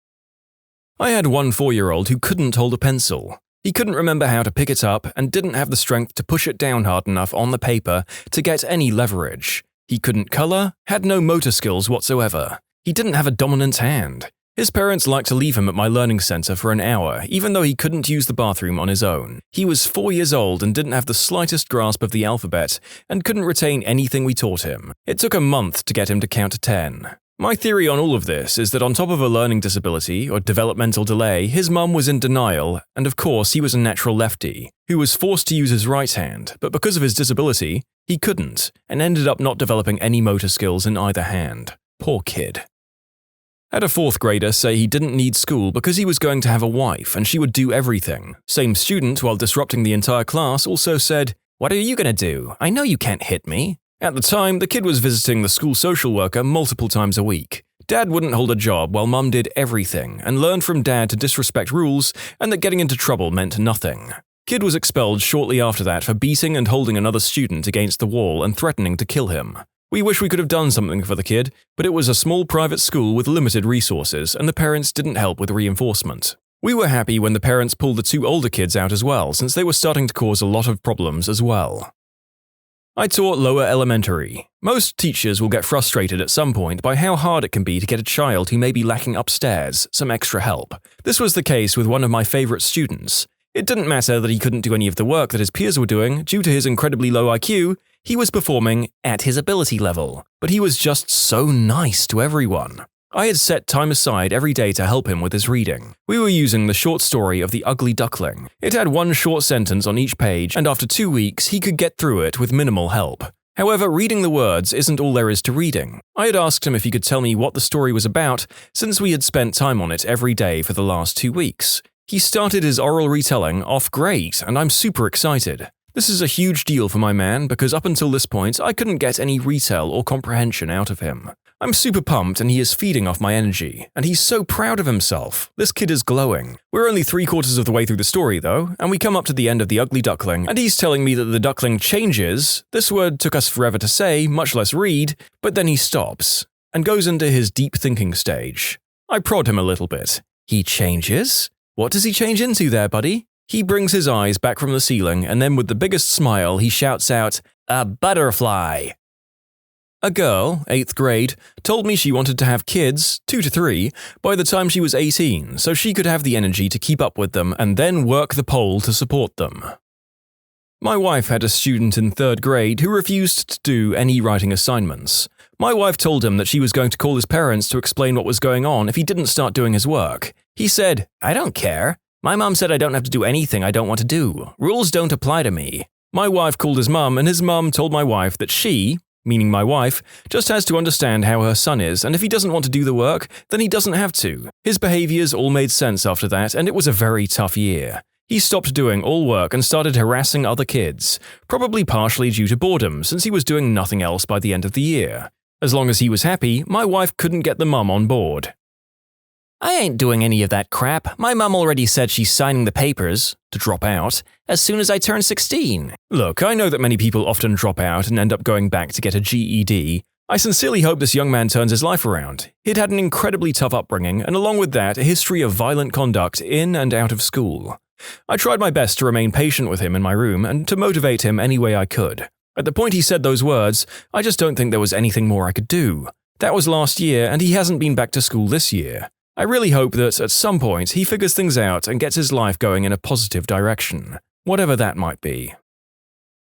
I had one 4-year-old who couldn't hold a pencil. He couldn't remember how to pick it up and didn't have the strength to push it down hard enough on the paper to get any leverage. He couldn't color, had no motor skills whatsoever. He didn't have a dominant hand. His parents liked to leave him at my learning center for an hour, even though he couldn't use the bathroom on his own. He was 4 years old and didn't have the slightest grasp of the alphabet and couldn't retain anything we taught him. It took a month to get him to count to 10. My theory on all of this is that on top of a learning disability or developmental delay, his mum was in denial, and of course he was a natural lefty, who was forced to use his right hand, but because of his disability, he couldn't, and ended up not developing any motor skills in either hand. Poor kid. Had a 4th grader say he didn't need school because he was going to have a wife and she would do everything. Same student, while disrupting the entire class, also said, "What are you gonna do? I know you can't hit me." At the time, the kid was visiting the school social worker multiple times a week. Dad wouldn't hold a job while mum did everything and learned from dad to disrespect rules and that getting into trouble meant nothing. Kid was expelled shortly after that for beating and holding another student against the wall and threatening to kill him. We wish we could have done something for the kid, but it was a small private school with limited resources and the parents didn't help with reinforcement. We were happy when the parents pulled the 2 older kids out as well, since they were starting to cause a lot of problems as well. I taught lower elementary. Most teachers will get frustrated at some point by how hard it can be to get a child who may be lacking upstairs some extra help. This was the case with one of my favorite students. It didn't matter that he couldn't do any of the work that his peers were doing due to his incredibly low IQ. He was performing at his ability level, but he was just so nice to everyone. I had set time aside every day to help him with his reading. We were using the short story of The Ugly Duckling. It had one short sentence on each page, and after 2 weeks, he could get through it with minimal help. However, reading the words isn't all there is to reading. I had asked him if he could tell me what the story was about, since we had spent time on it every day for the last 2 weeks. He started his oral retelling off great, and I'm super excited. This is a huge deal for my man because up until this point, I couldn't get any retell or comprehension out of him. I'm super pumped and he is feeding off my energy, and he's so proud of himself. This kid is glowing. We're only 3/4 of the way through the story though, and we come up to the end of The Ugly Duckling, and he's telling me that the duckling changes. This word took us forever to say, much less read, but then he stops and goes into his deep thinking stage. I prod him a little bit. He changes? What does he change into there, buddy? He brings his eyes back from the ceiling, and then with the biggest smile, he shouts out, "A butterfly!" A girl, 8th grade, told me she wanted to have kids, 2 to 3, by the time she was 18, so she could have the energy to keep up with them and then work the pole to support them. My wife had a student in 3rd grade who refused to do any writing assignments. My wife told him that she was going to call his parents to explain what was going on if he didn't start doing his work. He said, "I don't care. My mom said I don't have to do anything I don't want to do. Rules don't apply to me." My wife called his mum, and his mum told my wife that she, meaning my wife, just has to understand how her son is, and if he doesn't want to do the work, then he doesn't have to. His behaviors all made sense after that, and it was a very tough year. He stopped doing all work and started harassing other kids, probably partially due to boredom, since he was doing nothing else by the end of the year. As long as he was happy, my wife couldn't get the mum on board. "I ain't doing any of that crap. My mum already said she's signing the papers, to drop out, as soon as I turn 16. Look, I know that many people often drop out and end up going back to get a GED. I sincerely hope this young man turns his life around. He'd had an incredibly tough upbringing, and along with that, a history of violent conduct in and out of school. I tried my best to remain patient with him in my room and to motivate him any way I could. At the point he said those words, I just don't think there was anything more I could do. That was last year, and he hasn't been back to school this year. I really hope that at some point he figures things out and gets his life going in a positive direction, whatever that might be.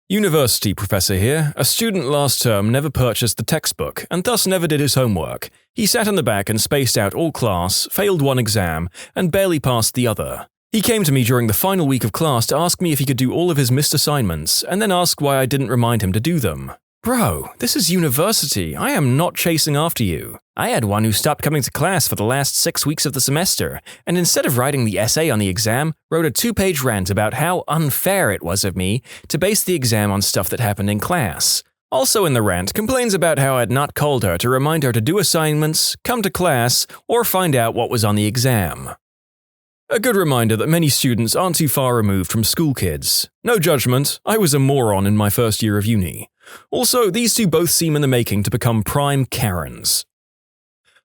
University professor here. A student last term never purchased the textbook and thus never did his homework. He sat in the back and spaced out all class, failed one exam, and barely passed the other. He came to me during the final week of class to ask me if he could do all of his missed assignments, and then ask why I didn't remind him to do them. Bro, this is university. I am not chasing after you. I had one who stopped coming to class for the last 6 weeks of the semester, and instead of writing the essay on the exam, wrote a 2-page rant about how unfair it was of me to base the exam on stuff that happened in class. Also in the rant, complains about how I had not called her to remind her to do assignments, come to class, or find out what was on the exam. A good reminder that many students aren't too far removed from school kids. No judgment, I was a moron in my first year of uni. Also, these two both seem in the making to become prime Karens.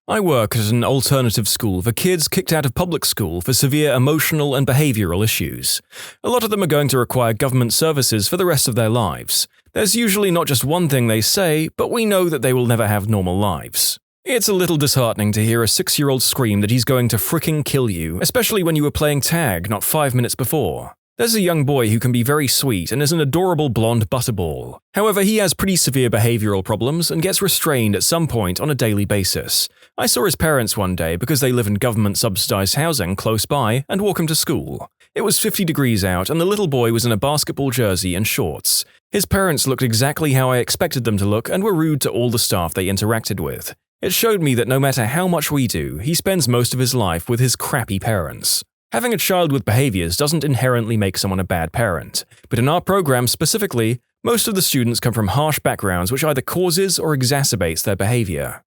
I work at an alternative school for kids kicked out of public school for severe emotional and behavioral issues. A lot of them are going to require government services for the rest of their lives. There's usually not just one thing they say, but we know that they will never have normal lives. It's a little disheartening to hear a 6-year-old scream that he's going to fricking kill you, especially when you were playing tag not 5 minutes before. There's a young boy who can be very sweet and is an adorable blonde butterball. However, he has pretty severe behavioral problems and gets restrained at some point on a daily basis. I saw his parents one day because they live in government-subsidized housing close by and walk him to school. It was 50 degrees out and the little boy was in a basketball jersey and shorts. His parents looked exactly how I expected them to look and were rude to all the staff they interacted with. It showed me that no matter how much we do, he spends most of his life with his crappy parents. Having a child with behaviors doesn't inherently make someone a bad parent, but in our program specifically, most of the students come from harsh backgrounds which either causes or exacerbates their behavior.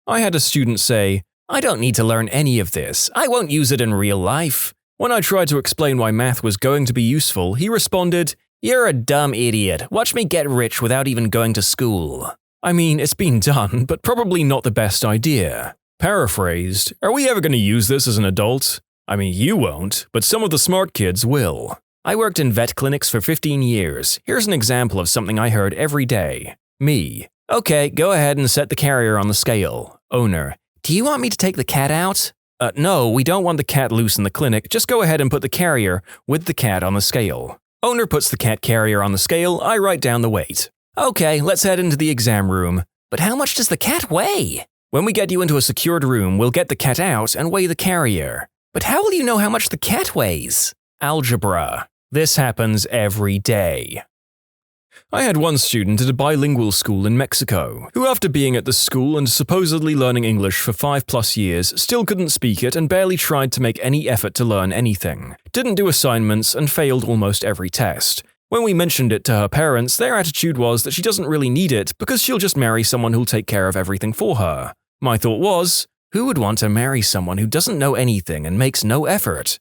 I had a student say, "I don't need to learn any of this. I won't use it in real life." When I tried to explain why math was going to be useful, he responded, "You're a dumb idiot. Watch me get rich without even going to school." I mean, it's been done, but probably not the best idea. Paraphrased, are we ever going to use this as an adult? I mean, you won't, but some of the smart kids will. I worked in vet clinics for 15 years. Here's an example of something I heard every day. Me. Okay, go ahead and set the carrier on the scale. Owner. Do you want me to take the cat out? No, we don't want the cat loose in the clinic. Just go ahead and put the carrier with the cat on the scale. Owner puts the cat carrier on the scale. I write down the weight. Okay, let's head into the exam room. But how much does the cat weigh? When we get you into a secured room, we'll get the cat out and weigh the carrier. But how will you know how much the cat weighs? Algebra. This happens every day. I had one student at a bilingual school in Mexico, who after being at the school and supposedly learning English for 5+ years, still couldn't speak it and barely tried to make any effort to learn anything, didn't do assignments and failed almost every test. When we mentioned it to her parents, their attitude was that she doesn't really need it because she'll just marry someone who'll take care of everything for her. My thought was, who would want to marry someone who doesn't know anything and makes no effort?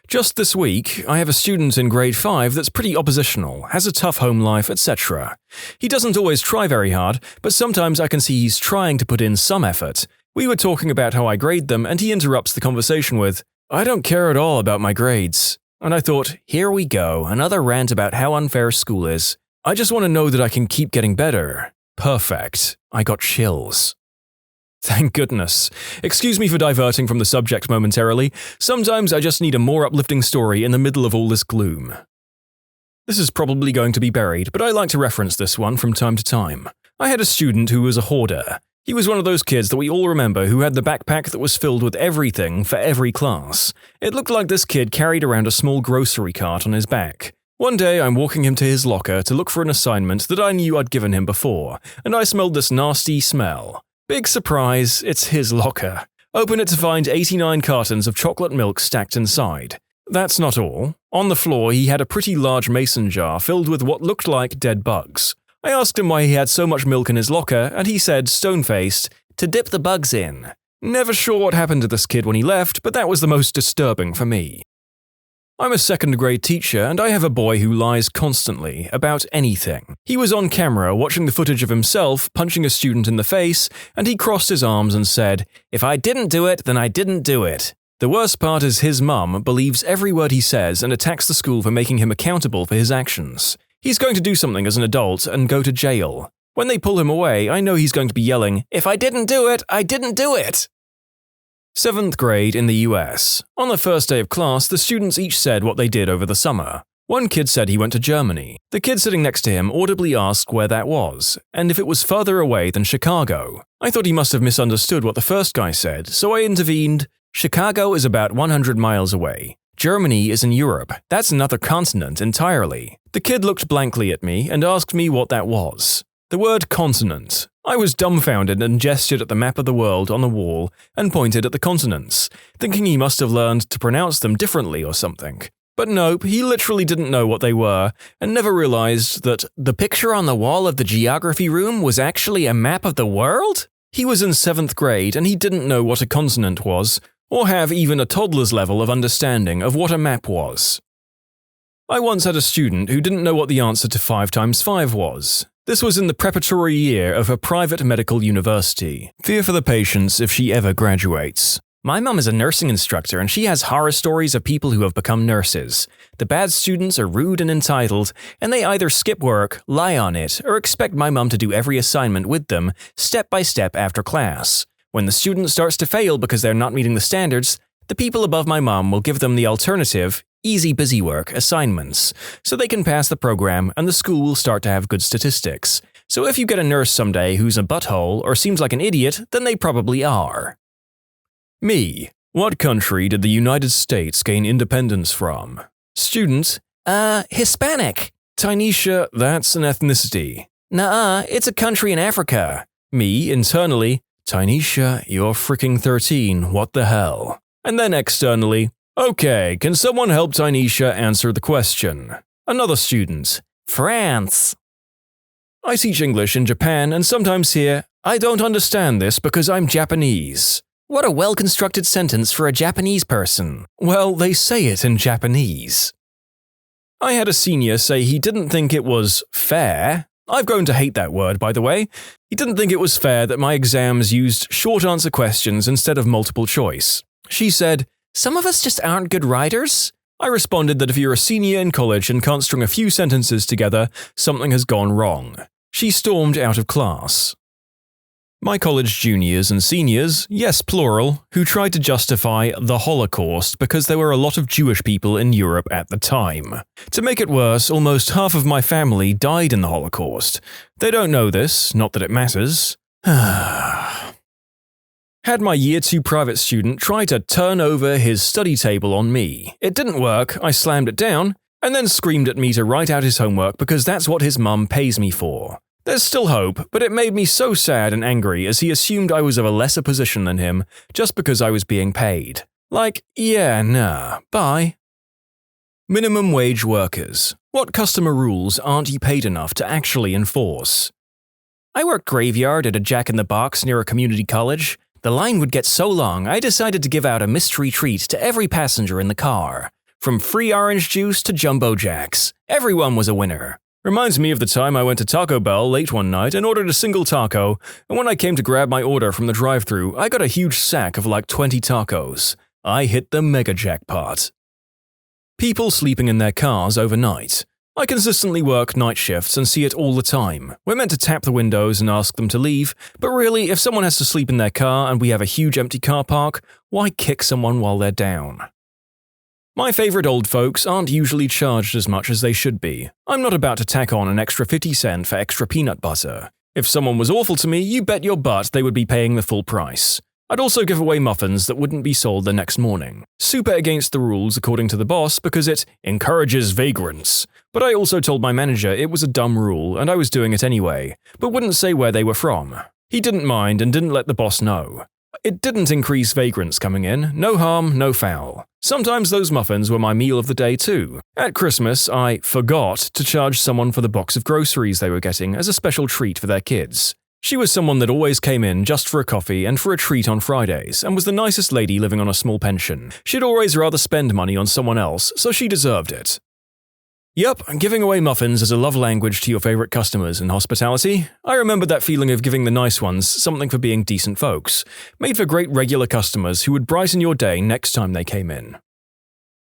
Just this week, I have a student in grade 5 that's pretty oppositional, has a tough home life, etc. He doesn't always try very hard, but sometimes I can see he's trying to put in some effort. We were talking about how I grade them, and he interrupts the conversation with, "I don't care at all about my grades." And I thought, here we go, another rant about how unfair school is. I just want to know that I can keep getting better. Perfect. I got chills. Thank goodness. Excuse me for diverting from the subject momentarily. Sometimes I just need a more uplifting story in the middle of all this gloom. This is probably going to be buried, but I like to reference this one from time to time. I had a student who was a hoarder. He was one of those kids that we all remember who had the backpack that was filled with everything for every class. It looked like this kid carried around a small grocery cart on his back. One day I'm walking him to his locker to look for an assignment that I knew I'd given him before, and I smelled this nasty smell. Big surprise, it's his locker. Open it to find 89 cartons of chocolate milk stacked inside. That's not all. On the floor, he had a pretty large mason jar filled with what looked like dead bugs. I asked him why he had so much milk in his locker, and he said, stone-faced, to dip the bugs in. Never sure what happened to this kid when he left, but that was the most disturbing for me. I'm a second-grade teacher, and I have a boy who lies constantly about anything. He was on camera watching the footage of himself punching a student in the face, and he crossed his arms and said, "If I didn't do it, then I didn't do it." The worst part is his mum believes every word he says and attacks the school for making him accountable for his actions. He's going to do something as an adult and go to jail. When they pull him away, I know he's going to be yelling, "If I didn't do it, I didn't do it!" 7th grade in the US. On the first day of class, the students each said what they did over the summer. One kid said he went to Germany. The kid sitting next to him audibly asked where that was, and if it was further away than Chicago. I thought he must have misunderstood what the first guy said, so I intervened. Chicago is about 100 miles away. Germany is in Europe. That's another continent entirely. The kid looked blankly at me and asked me what that was. The word continent. I was dumbfounded and gestured at the map of the world on the wall and pointed at the continents, thinking he must have learned to pronounce them differently or something. But nope, he literally didn't know what they were and never realized that the picture on the wall of the geography room was actually a map of the world? He was in 7th grade and he didn't know what a continent was, or have even a toddler's level of understanding of what a map was. I once had a student who didn't know what the answer to 5 times 5 was. This was in the preparatory year of a private medical university. Fear for the patients if she ever graduates. My mum is a nursing instructor and she has horror stories of people who have become nurses. The bad students are rude and entitled, and they either skip work, lie on it, or expect my mum to do every assignment with them, step by step after class. When the student starts to fail because they're not meeting the standards, the people above my mum will give them the alternative, easy busy work assignments, so they can pass the program and the school will start to have good statistics. So if you get a nurse someday who's a butthole or seems like an idiot, then they probably are. Me. What country did the United States gain independence from? Student. Hispanic. Tynesha, that's an ethnicity. Nuh-uh, it's a country in Africa. Me, internally. Tynesha, you're freaking 13, what the hell? And then externally. Okay, can someone help Tynesha answer the question? Another student. France. I teach English in Japan and sometimes hear, I don't understand this because I'm Japanese. What a well-constructed sentence for a Japanese person. Well, they say it in Japanese. I had a senior say he didn't think it was fair. I've grown to hate that word, by the way. He didn't think it was fair that my exams used short answer questions instead of multiple choice. She said, some of us just aren't good writers. I responded that if you're a senior in college and can't string a few sentences together, something has gone wrong. She stormed out of class. My college juniors and seniors, yes plural, who tried to justify the Holocaust because there were a lot of Jewish people in Europe at the time. To make it worse, almost half of my family died in the Holocaust. They don't know this, not that it matters. Had my Year 2 private student try to turn over his study table on me. It didn't work, I slammed it down, and then screamed at me to write out his homework because that's what his mum pays me for. There's still hope, but it made me so sad and angry as he assumed I was of a lesser position than him just because I was being paid. Like, yeah, nah, bye. Minimum wage workers. What customer rules aren't you paid enough to actually enforce? I worked graveyard at a Jack in the Box near a community college. The line would get so long, I decided to give out a mystery treat to every passenger in the car. From free orange juice to Jumbo Jacks, everyone was a winner. Reminds me of the time I went to Taco Bell late one night and ordered a single taco, and when I came to grab my order from the drive-thru, I got a huge sack of like 20 tacos. I hit the mega jackpot. People sleeping in their cars overnight. I consistently work night shifts and see it all the time. We're meant to tap the windows and ask them to leave, but really, if someone has to sleep in their car and we have a huge empty car park, why kick someone while they're down? My favorite old folks aren't usually charged as much as they should be. I'm not about to tack on an extra 50 cents for extra peanut butter. If someone was awful to me, you bet your butt they would be paying the full price. I'd also give away muffins that wouldn't be sold the next morning. Super against the rules according to the boss because it encourages vagrants. But I also told my manager it was a dumb rule and I was doing it anyway, but wouldn't say where they were from. He didn't mind and didn't let the boss know. It didn't increase vagrants coming in, no harm, no foul. Sometimes those muffins were my meal of the day too. At Christmas, I forgot to charge someone for the box of groceries they were getting as a special treat for their kids. She was someone that always came in just for a coffee and for a treat on Fridays, and was the nicest lady living on a small pension. She'd always rather spend money on someone else, so she deserved it. Yup, giving away muffins is a love language to your favorite customers in hospitality. I remember that feeling of giving the nice ones something for being decent folks, made for great regular customers who would brighten your day next time they came in.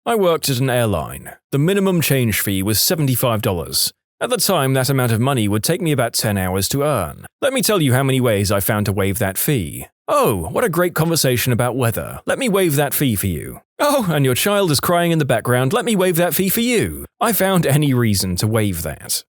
I worked at an airline. The minimum change fee was $75. At the time, that amount of money would take me about 10 hours to earn. Let me tell you how many ways I found to waive that fee. Oh, what a great conversation about weather. Let me waive that fee for you. Oh, and your child is crying in the background. Let me waive that fee for you. I found any reason to waive that.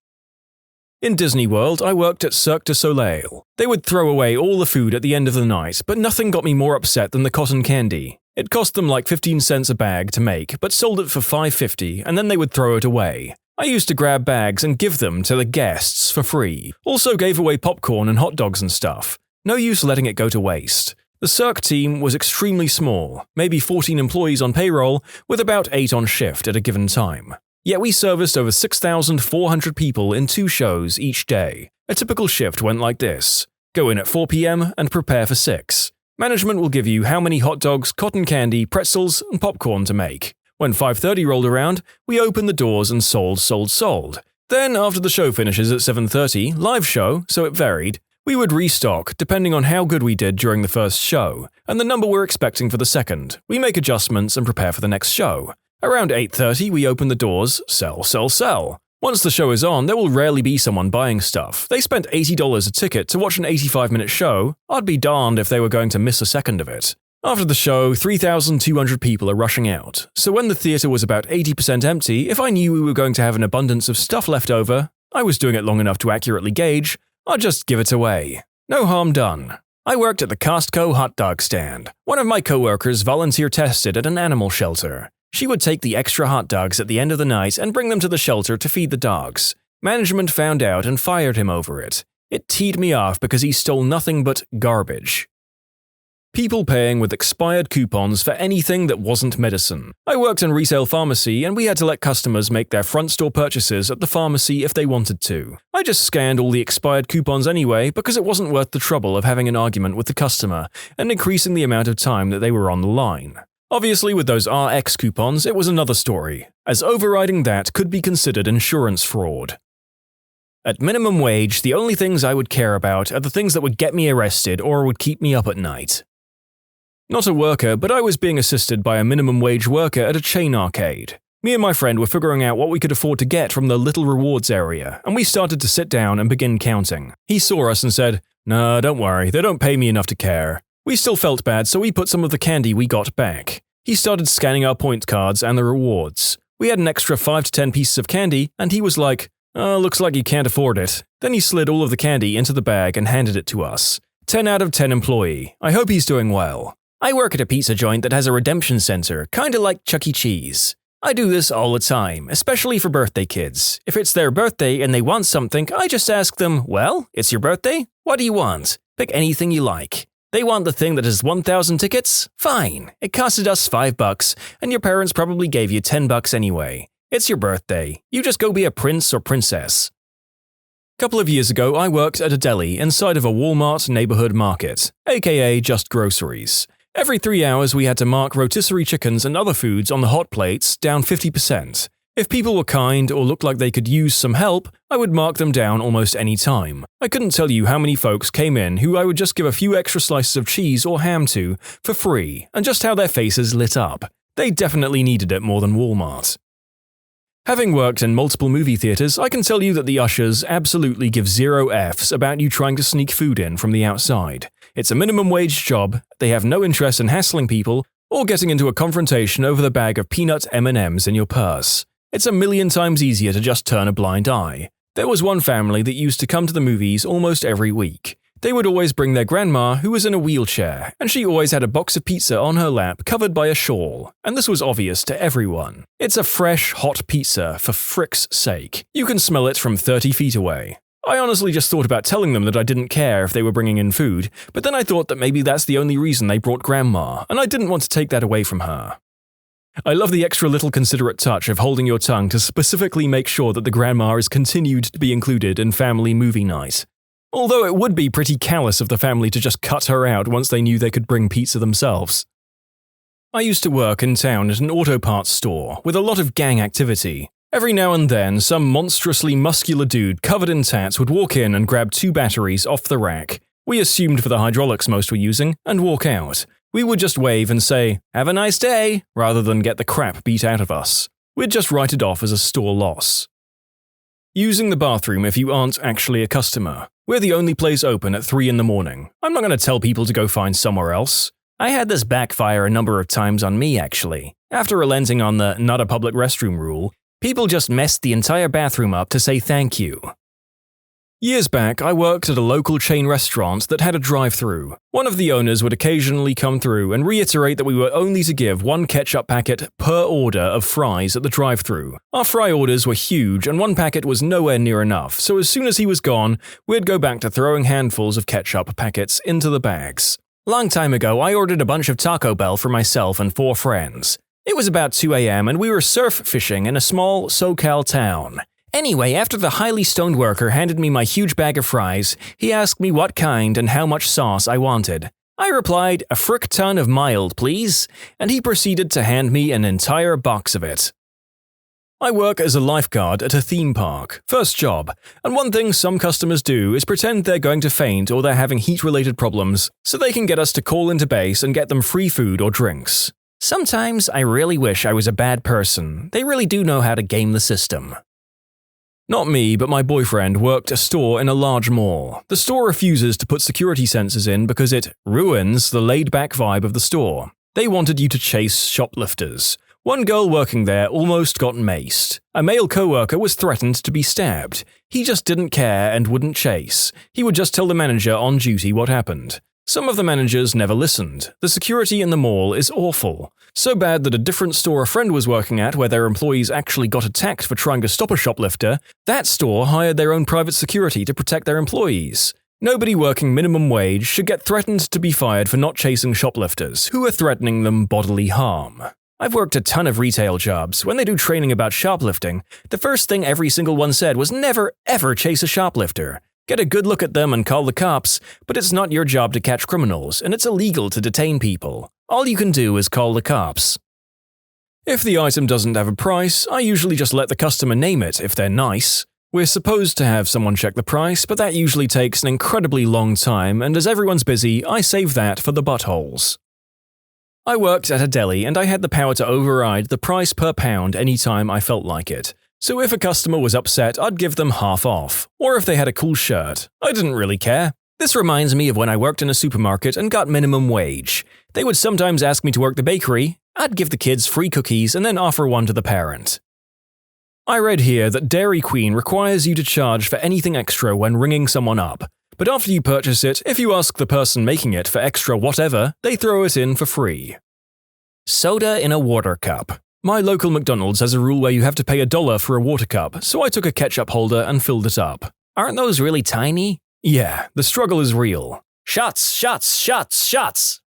In Disney World, I worked at Cirque du Soleil. They would throw away all the food at the end of the night, but nothing got me more upset than the cotton candy. It cost them like 15 cents a bag to make, but sold it for $5.50, and then they would throw it away. I used to grab bags and give them to the guests for free. Also gave away popcorn and hot dogs and stuff. No use letting it go to waste. The Cirque team was extremely small, maybe 14 employees on payroll, with about 8 on shift at a given time. Yet we serviced over 6,400 people in 2 shows each day. A typical shift went like this. Go in at 4 p.m. and prepare for 6. Management will give you how many hot dogs, cotton candy, pretzels, and popcorn to make. When 5:30 rolled around, we opened the doors and sold. Then, after the show finishes at 7:30, live show, so it varied, we would restock depending on how good we did during the first show, and the number we're expecting for the second. We make adjustments and prepare for the next show. Around 8:30, we open the doors, sell. Once the show is on, there will rarely be someone buying stuff. They spent $80 a ticket to watch an 85-minute show. I'd be darned if they were going to miss a second of it. After the show, 3,200 people are rushing out, so when the theater was about 80% empty, if I knew we were going to have an abundance of stuff left over, I was doing it long enough to accurately gauge, I'd just give it away. No harm done. I worked at the Costco hot dog stand. One of my coworkers volunteer tested at an animal shelter. She would take the extra hot dogs at the end of the night and bring them to the shelter to feed the dogs. Management found out and fired him over it. It teed me off because he stole nothing but garbage. People paying with expired coupons for anything that wasn't medicine. I worked in retail pharmacy and we had to let customers make their front store purchases at the pharmacy if they wanted to. I just scanned all the expired coupons anyway because it wasn't worth the trouble of having an argument with the customer and increasing the amount of time that they were on the line. Obviously, with those RX coupons, it was another story, as overriding that could be considered insurance fraud. At minimum wage, the only things I would care about are the things that would get me arrested or would keep me up at night. Not a worker, but I was being assisted by a minimum wage worker at a chain arcade. Me and my friend were figuring out what we could afford to get from the little rewards area, and we started to sit down and begin counting. He saw us and said, "Nah, don't worry, they don't pay me enough to care." We still felt bad, so we put some of the candy we got back. He started scanning our point cards and the rewards. We had an extra 5 to 10 pieces of candy, and he was like, "Oh, looks like you can't afford it." Then he slid all of the candy into the bag and handed it to us. 10 out of 10 employee. I hope he's doing well. I work at a pizza joint that has a redemption center, kinda like Chuck E. Cheese. I do this all the time, especially for birthday kids. If it's their birthday and they want something, I just ask them, "Well, it's your birthday? What do you want? Pick anything you like." They want the thing that has 1,000 tickets? Fine. It costed us $5, and your parents probably gave you $10 anyway. It's your birthday. You just go be a prince or princess. A couple of years ago, I worked at a deli inside of a Walmart neighborhood market, aka just groceries. Every 3 hours, we had to mark rotisserie chickens and other foods on the hot plates down 50%. If people were kind or looked like they could use some help, I would mark them down almost any time. I couldn't tell you how many folks came in who I would just give a few extra slices of cheese or ham to for free, and just how their faces lit up. They definitely needed it more than Walmart. Having worked in multiple movie theaters, I can tell you that the ushers absolutely give 0 Fs about you trying to sneak food in from the outside. It's a minimum wage job, they have no interest in hassling people or getting into a confrontation over the bag of peanut M&Ms in your purse. It's a million times easier to just turn a blind eye. There was one family that used to come to the movies almost every week. They would always bring their grandma, who was in a wheelchair, and she always had a box of pizza on her lap covered by a shawl, and this was obvious to everyone. It's a fresh, hot pizza, for frick's sake. You can smell it from 30 feet away. I honestly just thought about telling them that I didn't care if they were bringing in food, but then I thought that maybe that's the only reason they brought grandma, and I didn't want to take that away from her. I love the extra little considerate touch of holding your tongue to specifically make sure that the grandma is continued to be included in family movie night. Although it would be pretty callous of the family to just cut her out once they knew they could bring pizza themselves. I used to work in town at an auto parts store with a lot of gang activity. Every now and then, some monstrously muscular dude covered in tats would walk in and grab 2 batteries off the rack. We assumed for the hydraulics most were using, and walk out. We would just wave and say, "Have a nice day," rather than get the crap beat out of us. We'd just write it off as a store loss. Using the bathroom if you aren't actually a customer. We're the only place open at 3 in the morning. I'm not going to tell people to go find somewhere else. I had this backfire a number of times on me, actually. After relenting on the not a public restroom rule, people just messed the entire bathroom up to say thank you. Years back, I worked at a local chain restaurant that had a drive-thru. One of the owners would occasionally come through and reiterate that we were only to give 1 ketchup packet per order of fries at the drive-thru. Our fry orders were huge and 1 packet was nowhere near enough, so as soon as he was gone, we'd go back to throwing handfuls of ketchup packets into the bags. Long time ago, I ordered a bunch of Taco Bell for myself and 4 friends. It was about 2 a.m. and we were surf fishing in a small SoCal town. Anyway, after the highly stoned worker handed me my huge bag of fries, he asked me what kind and how much sauce I wanted. I replied, "A frick ton of mild, please," and he proceeded to hand me an entire box of it. I work as a lifeguard at a theme park, first job, and one thing some customers do is pretend they're going to faint or they're having heat-related problems, so they can get us to call into base and get them free food or drinks. Sometimes I really wish I was a bad person. They really do know how to game the system. Not me, but my boyfriend worked a store in a large mall. The store refuses to put security sensors in because it ruins the laid-back vibe of the store. They wanted you to chase shoplifters. One girl working there almost got maced. A male coworker was threatened to be stabbed. He just didn't care and wouldn't chase. He would just tell the manager on duty what happened. Some of the managers never listened. The security in the mall is awful. So bad that a different store a friend was working at where their employees actually got attacked for trying to stop a shoplifter, that store hired their own private security to protect their employees. Nobody working minimum wage should get threatened to be fired for not chasing shoplifters who are threatening them bodily harm. I've worked a ton of retail jobs. When they do training about shoplifting, the first thing every single one said was never ever chase a shoplifter. Get a good look at them and call the cops, but it's not your job to catch criminals, and it's illegal to detain people. All you can do is call the cops. If the item doesn't have a price, I usually just let the customer name it if they're nice. We're supposed to have someone check the price, but that usually takes an incredibly long time, and as everyone's busy, I save that for the buttholes. I worked at a deli and I had the power to override the price per pound anytime I felt like it. So if a customer was upset, I'd give them half off. Or if they had a cool shirt, I didn't really care. This reminds me of when I worked in a supermarket and got minimum wage. They would sometimes ask me to work the bakery. I'd give the kids free cookies and then offer one to the parent. I read here that Dairy Queen requires you to charge for anything extra when ringing someone up. But after you purchase it, if you ask the person making it for extra whatever, they throw it in for free. Soda in a water cup. My local McDonald's has a rule where you have to pay $1 for a water cup, so I took a ketchup holder and filled it up. Aren't those really tiny? Yeah, the struggle is real. Shots, shots, shots, shots!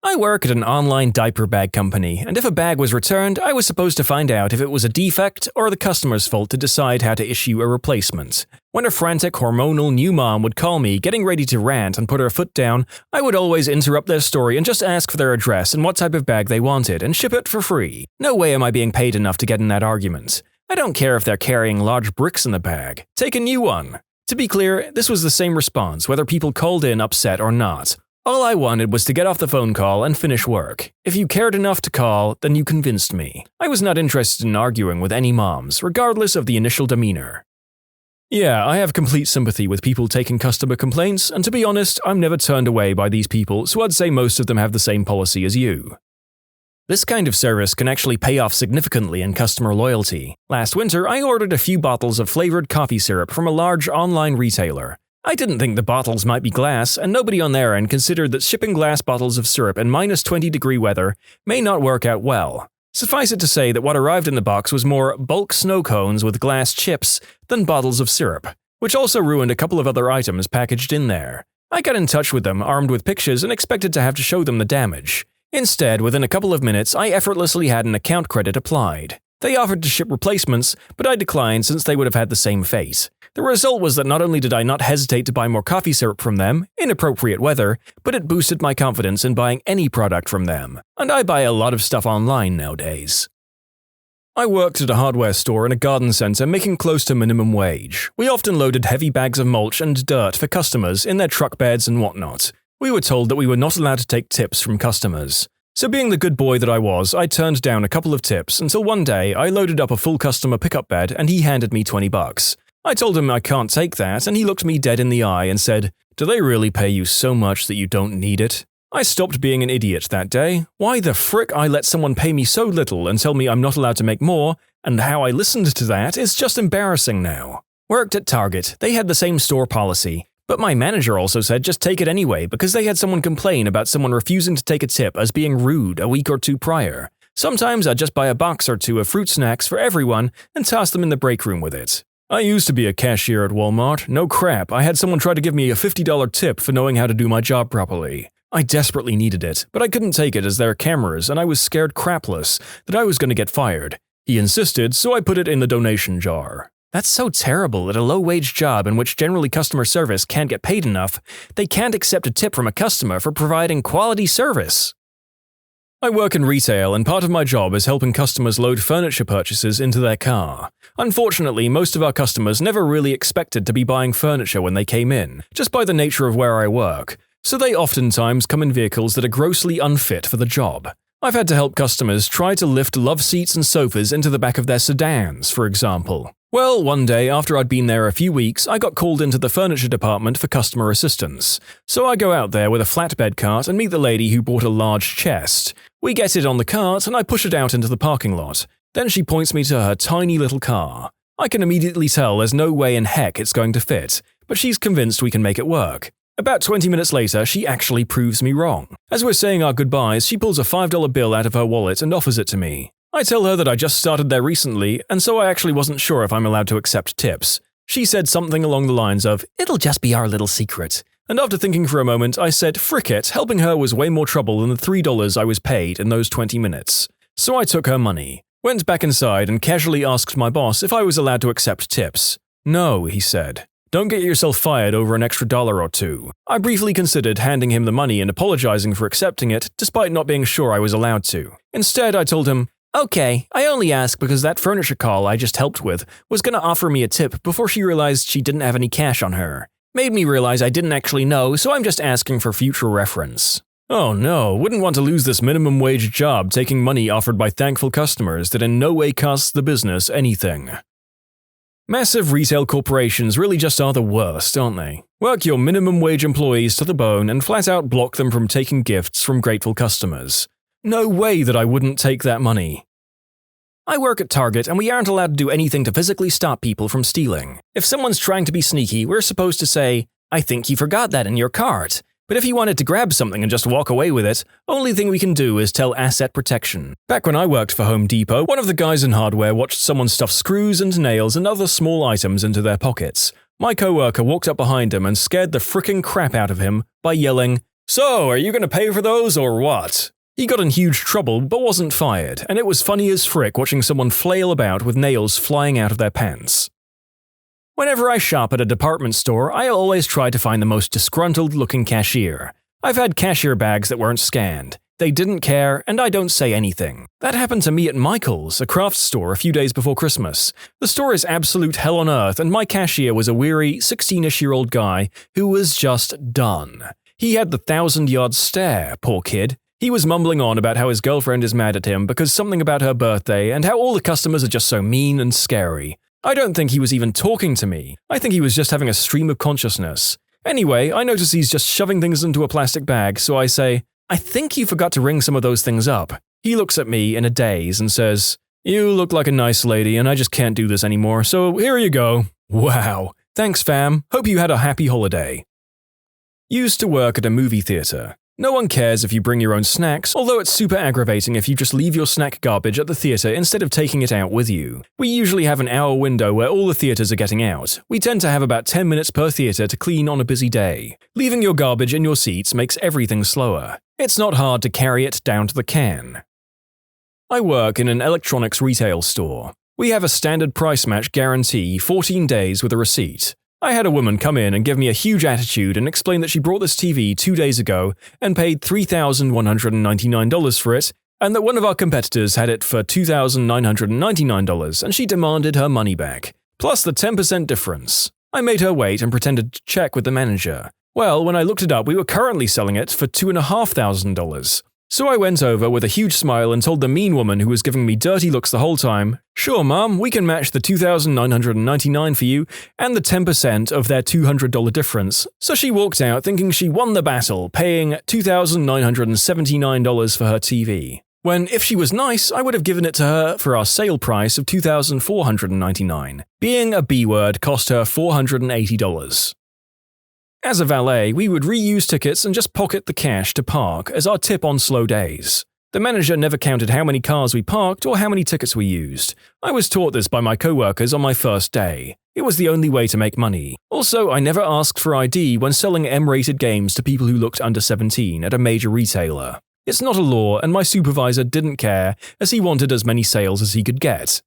I work at an online diaper bag company, and if a bag was returned, I was supposed to find out if it was a defect or the customer's fault to decide how to issue a replacement. When a frantic, hormonal new mom would call me, getting ready to rant and put her foot down, I would always interrupt their story and just ask for their address and what type of bag they wanted and ship it for free. No way am I being paid enough to get in that argument. I don't care if they're carrying large bricks in the bag. Take a new one. To be clear, this was the same response whether people called in upset or not. All I wanted was to get off the phone call and finish work. If you cared enough to call, then you convinced me. I was not interested in arguing with any moms, regardless of the initial demeanor. Yeah, I have complete sympathy with people taking customer complaints, and to be honest, I'm never turned away by these people, so I'd say most of them have the same policy as you. This kind of service can actually pay off significantly in customer loyalty. Last winter, I ordered a few bottles of flavored coffee syrup from a large online retailer. I didn't think the bottles might be glass, and nobody on their end considered that shipping glass bottles of syrup in -20-degree weather may not work out well. Suffice it to say that what arrived in the box was more bulk snow cones with glass chips than bottles of syrup, which also ruined a couple of other items packaged in there. I got in touch with them armed with pictures and expected to have to show them the damage. Instead, within a couple of minutes, I effortlessly had an account credit applied. They offered to ship replacements, but I declined since they would have had the same fate. The result was that not only did I not hesitate to buy more coffee syrup from them, in appropriate weather, but it boosted my confidence in buying any product from them. And I buy a lot of stuff online nowadays. I worked at a hardware store in a garden center making close to minimum wage. We often loaded heavy bags of mulch and dirt for customers in their truck beds and whatnot. We were told that we were not allowed to take tips from customers. So being the good boy that I was, I turned down a couple of tips until one day I loaded up a full customer pickup bed and he handed me $20. I told him I can't take that and he looked me dead in the eye and said, "Do they really pay you so much that you don't need it?" I stopped being an idiot that day. Why the frick I let someone pay me so little and tell me I'm not allowed to make more, and how I listened to that is just embarrassing now. Worked at Target, they had the same store policy. But my manager also said just take it anyway because they had someone complain about someone refusing to take a tip as being rude a week or two prior. Sometimes I'd just buy a box or two of fruit snacks for everyone and toss them in the break room with it. I used to be a cashier at Walmart. No crap, I had someone try to give me a $50 tip for knowing how to do my job properly. I desperately needed it, but I couldn't take it as there are cameras and I was scared crapless that I was going to get fired. He insisted, so I put it in the donation jar. That's so terrible at a low-wage job in which generally customer service can't get paid enough, they can't accept a tip from a customer for providing quality service. I work in retail and part of my job is helping customers load furniture purchases into their car. Unfortunately, most of our customers never really expected to be buying furniture when they came in, just by the nature of where I work, so they oftentimes come in vehicles that are grossly unfit for the job. I've had to help customers try to lift love seats and sofas into the back of their sedans, for example. Well, one day after I'd been there a few weeks, I got called into the furniture department for customer assistance. So I go out there with a flatbed cart and meet the lady who bought a large chest. We get it on the cart and I push it out into the parking lot. Then she points me to her tiny little car. I can immediately tell there's no way in heck it's going to fit, but she's convinced we can make it work. About 20 minutes later, she actually proves me wrong. As we're saying our goodbyes, she pulls a $5 bill out of her wallet and offers it to me. I tell her that I just started there recently, and so I actually wasn't sure if I'm allowed to accept tips. She said something along the lines of, "It'll just be our little secret." And after thinking for a moment, I said, frick it, helping her was way more trouble than the $3 I was paid in those 20 minutes. So I took her money, went back inside and casually asked my boss if I was allowed to accept tips. "No," he said. "Don't get yourself fired over an extra $1 or two." I briefly considered handing him the money and apologizing for accepting it, despite not being sure I was allowed to. Instead, I told him, "Okay, I only ask because that furniture call I just helped with was going to offer me a tip before she realized she didn't have any cash on her. Made me realize I didn't actually know, so I'm just asking for future reference." Oh no, wouldn't want to lose this minimum wage job taking money offered by thankful customers that in no way costs the business anything. Massive retail corporations really just are the worst, aren't they? Work your minimum wage employees to the bone and flat out block them from taking gifts from grateful customers. No way that I wouldn't take that money. I work at Target and we aren't allowed to do anything to physically stop people from stealing. If someone's trying to be sneaky, we're supposed to say, "I think you forgot that in your cart." But if you wanted to grab something and just walk away with it, only thing we can do is tell asset protection. Back when I worked for Home Depot, one of the guys in hardware watched someone stuff screws and nails and other small items into their pockets. My coworker walked up behind him and scared the frickin' crap out of him by yelling, "So, are you gonna pay for those or what?" He got in huge trouble but wasn't fired, and it was funny as frick watching someone flail about with nails flying out of their pants. Whenever I shop at a department store, I always try to find the most disgruntled-looking cashier. I've had cashier bags that weren't scanned. They didn't care, and I don't say anything. That happened to me at Michael's, a crafts store, a few days before Christmas. The store is absolute hell on earth, and my cashier was a weary, 16-ish-year-old guy who was just done. He had the 1,000-yard stare, poor kid. He was mumbling on about how his girlfriend is mad at him because something about her birthday and how all the customers are just so mean and scary. I don't think he was even talking to me. I think he was just having a stream of consciousness. Anyway, I notice he's just shoving things into a plastic bag, so I say, "I think you forgot to ring some of those things up." He looks at me in a daze and says, "You look like a nice lady and I just can't do this anymore, so here you go." Wow. Thanks, fam. Hope you had a happy holiday. Used to work at a movie theater. No one cares if you bring your own snacks, although it's super aggravating if you just leave your snack garbage at the theater instead of taking it out with you. We usually have an hour window where all the theaters are getting out. We tend to have about 10 minutes per theater to clean on a busy day. Leaving your garbage in your seats makes everything slower. It's not hard to carry it down to the can. I work in an electronics retail store. We have a standard price match guarantee, 14 days with a receipt. I had a woman come in and give me a huge attitude and explain that she brought this TV 2 days ago and paid $3,199 for it, and that one of our competitors had it for $2,999 and she demanded her money back, plus the 10% difference. I made her wait and pretended to check with the manager. Well, when I looked it up, we were currently selling it for $2,500. So I went over with a huge smile and told the mean woman who was giving me dirty looks the whole time, "Sure, Mom, we can match the $2,999 for you and the 10% of their $200 difference." So she walked out thinking she won the battle, paying $2,979 for her TV. When, if she was nice, I would have given it to her for our sale price of $2,499. Being a B-word cost her $480. As a valet, we would reuse tickets and just pocket the cash to park as our tip on slow days. The manager never counted how many cars we parked or how many tickets we used. I was taught this by my coworkers on my first day. It was the only way to make money. Also, I never asked for ID when selling M-rated games to people who looked under 17 at a major retailer. It's not a law, and my supervisor didn't care as he wanted as many sales as he could get.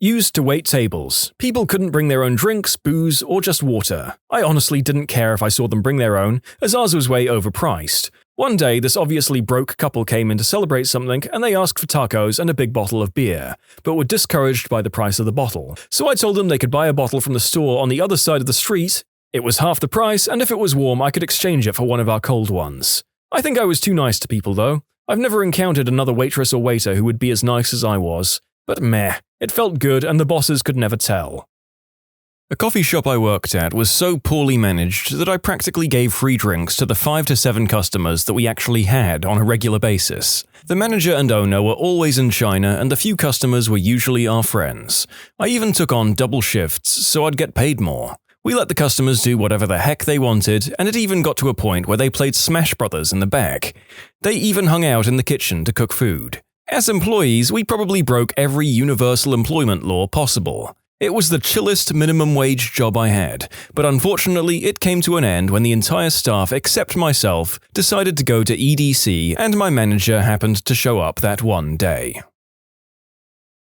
Used to wait tables. People couldn't bring their own drinks, booze, or just water. I honestly didn't care if I saw them bring their own, as ours was way overpriced. One day, this obviously broke couple came in to celebrate something, and they asked for tacos and a big bottle of beer, but were discouraged by the price of the bottle. So I told them they could buy a bottle from the store on the other side of the street. It was half the price, and if it was warm, I could exchange it for one of our cold ones. I think I was too nice to people, though. I've never encountered another waitress or waiter who would be as nice as I was. But meh, it felt good and the bosses could never tell. A coffee shop I worked at was so poorly managed that I practically gave free drinks to the 5 to 7 customers that we actually had on a regular basis. The manager and owner were always in China and the few customers were usually our friends. I even took on double shifts so I'd get paid more. We let the customers do whatever the heck they wanted, and it even got to a point where they played Smash Brothers in the back. They even hung out in the kitchen to cook food. As employees, we probably broke every universal employment law possible. It was the chillest minimum wage job I had, but unfortunately it came to an end when the entire staff except myself decided to go to EDC and my manager happened to show up that one day.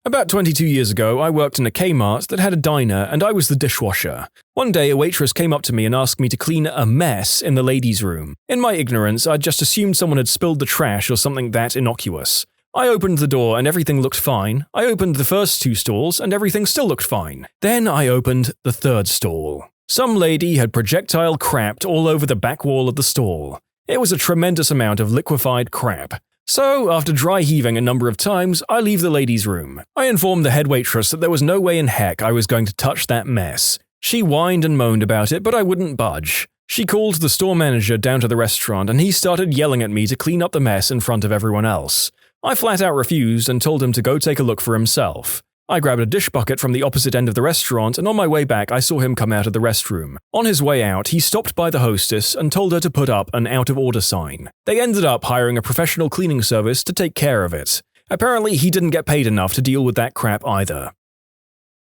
About 22 years ago, I worked in a Kmart that had a diner and I was the dishwasher. One day, a waitress came up to me and asked me to clean a mess in the ladies' room. In my ignorance, I'd just assumed someone had spilled the trash or something that innocuous. I opened the door and everything looked fine. I opened the first 2 stalls and everything still looked fine. Then I opened the 3rd stall. Some lady had projectile crapped all over the back wall of the stall. It was a tremendous amount of liquefied crap. So, after dry heaving a number of times, I leave the ladies' room. I informed the head waitress that there was no way in heck I was going to touch that mess. She whined and moaned about it, but I wouldn't budge. She called the store manager down to the restaurant and he started yelling at me to clean up the mess in front of everyone else. I flat out refused and told him to go take a look for himself. I grabbed a dish bucket from the opposite end of the restaurant and on my way back I saw him come out of the restroom. On his way out, he stopped by the hostess and told her to put up an out-of-order sign. They ended up hiring a professional cleaning service to take care of it. Apparently, he didn't get paid enough to deal with that crap either.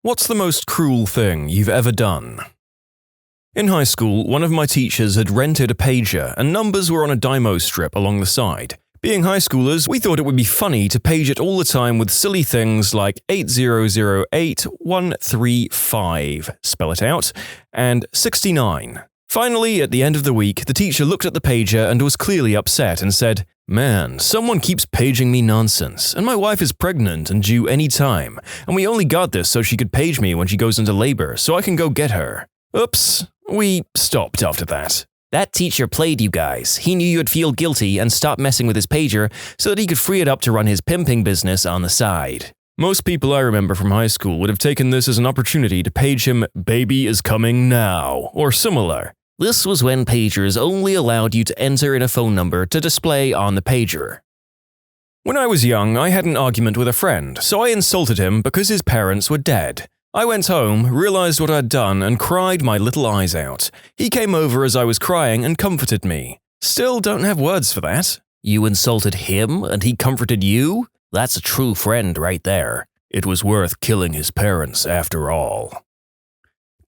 What's the most cruel thing you've ever done? In high school, one of my teachers had rented a pager and numbers were on a dymo strip along the side. Being high schoolers, we thought it would be funny to page it all the time with silly things like 8008135, spell it out, and 69. Finally, at the end of the week, the teacher looked at the pager and was clearly upset and said, "Man, someone keeps paging me nonsense, and my wife is pregnant and due any time, and we only got this so she could page me when she goes into labor so I can go get her." Oops, we stopped after that. That teacher played you guys. He knew you'd feel guilty and stop messing with his pager so that he could free it up to run his pimping business on the side. Most people I remember from high school would have taken this as an opportunity to page him, "Baby is coming now," or similar. This was when pagers only allowed you to enter in a phone number to display on the pager. When I was young, I had an argument with a friend, so I insulted him because his parents were dead. I went home, realized what I'd done, and cried my little eyes out. He came over as I was crying and comforted me. Still don't have words for that. You insulted him and he comforted you? That's a true friend right there. It was worth killing his parents after all.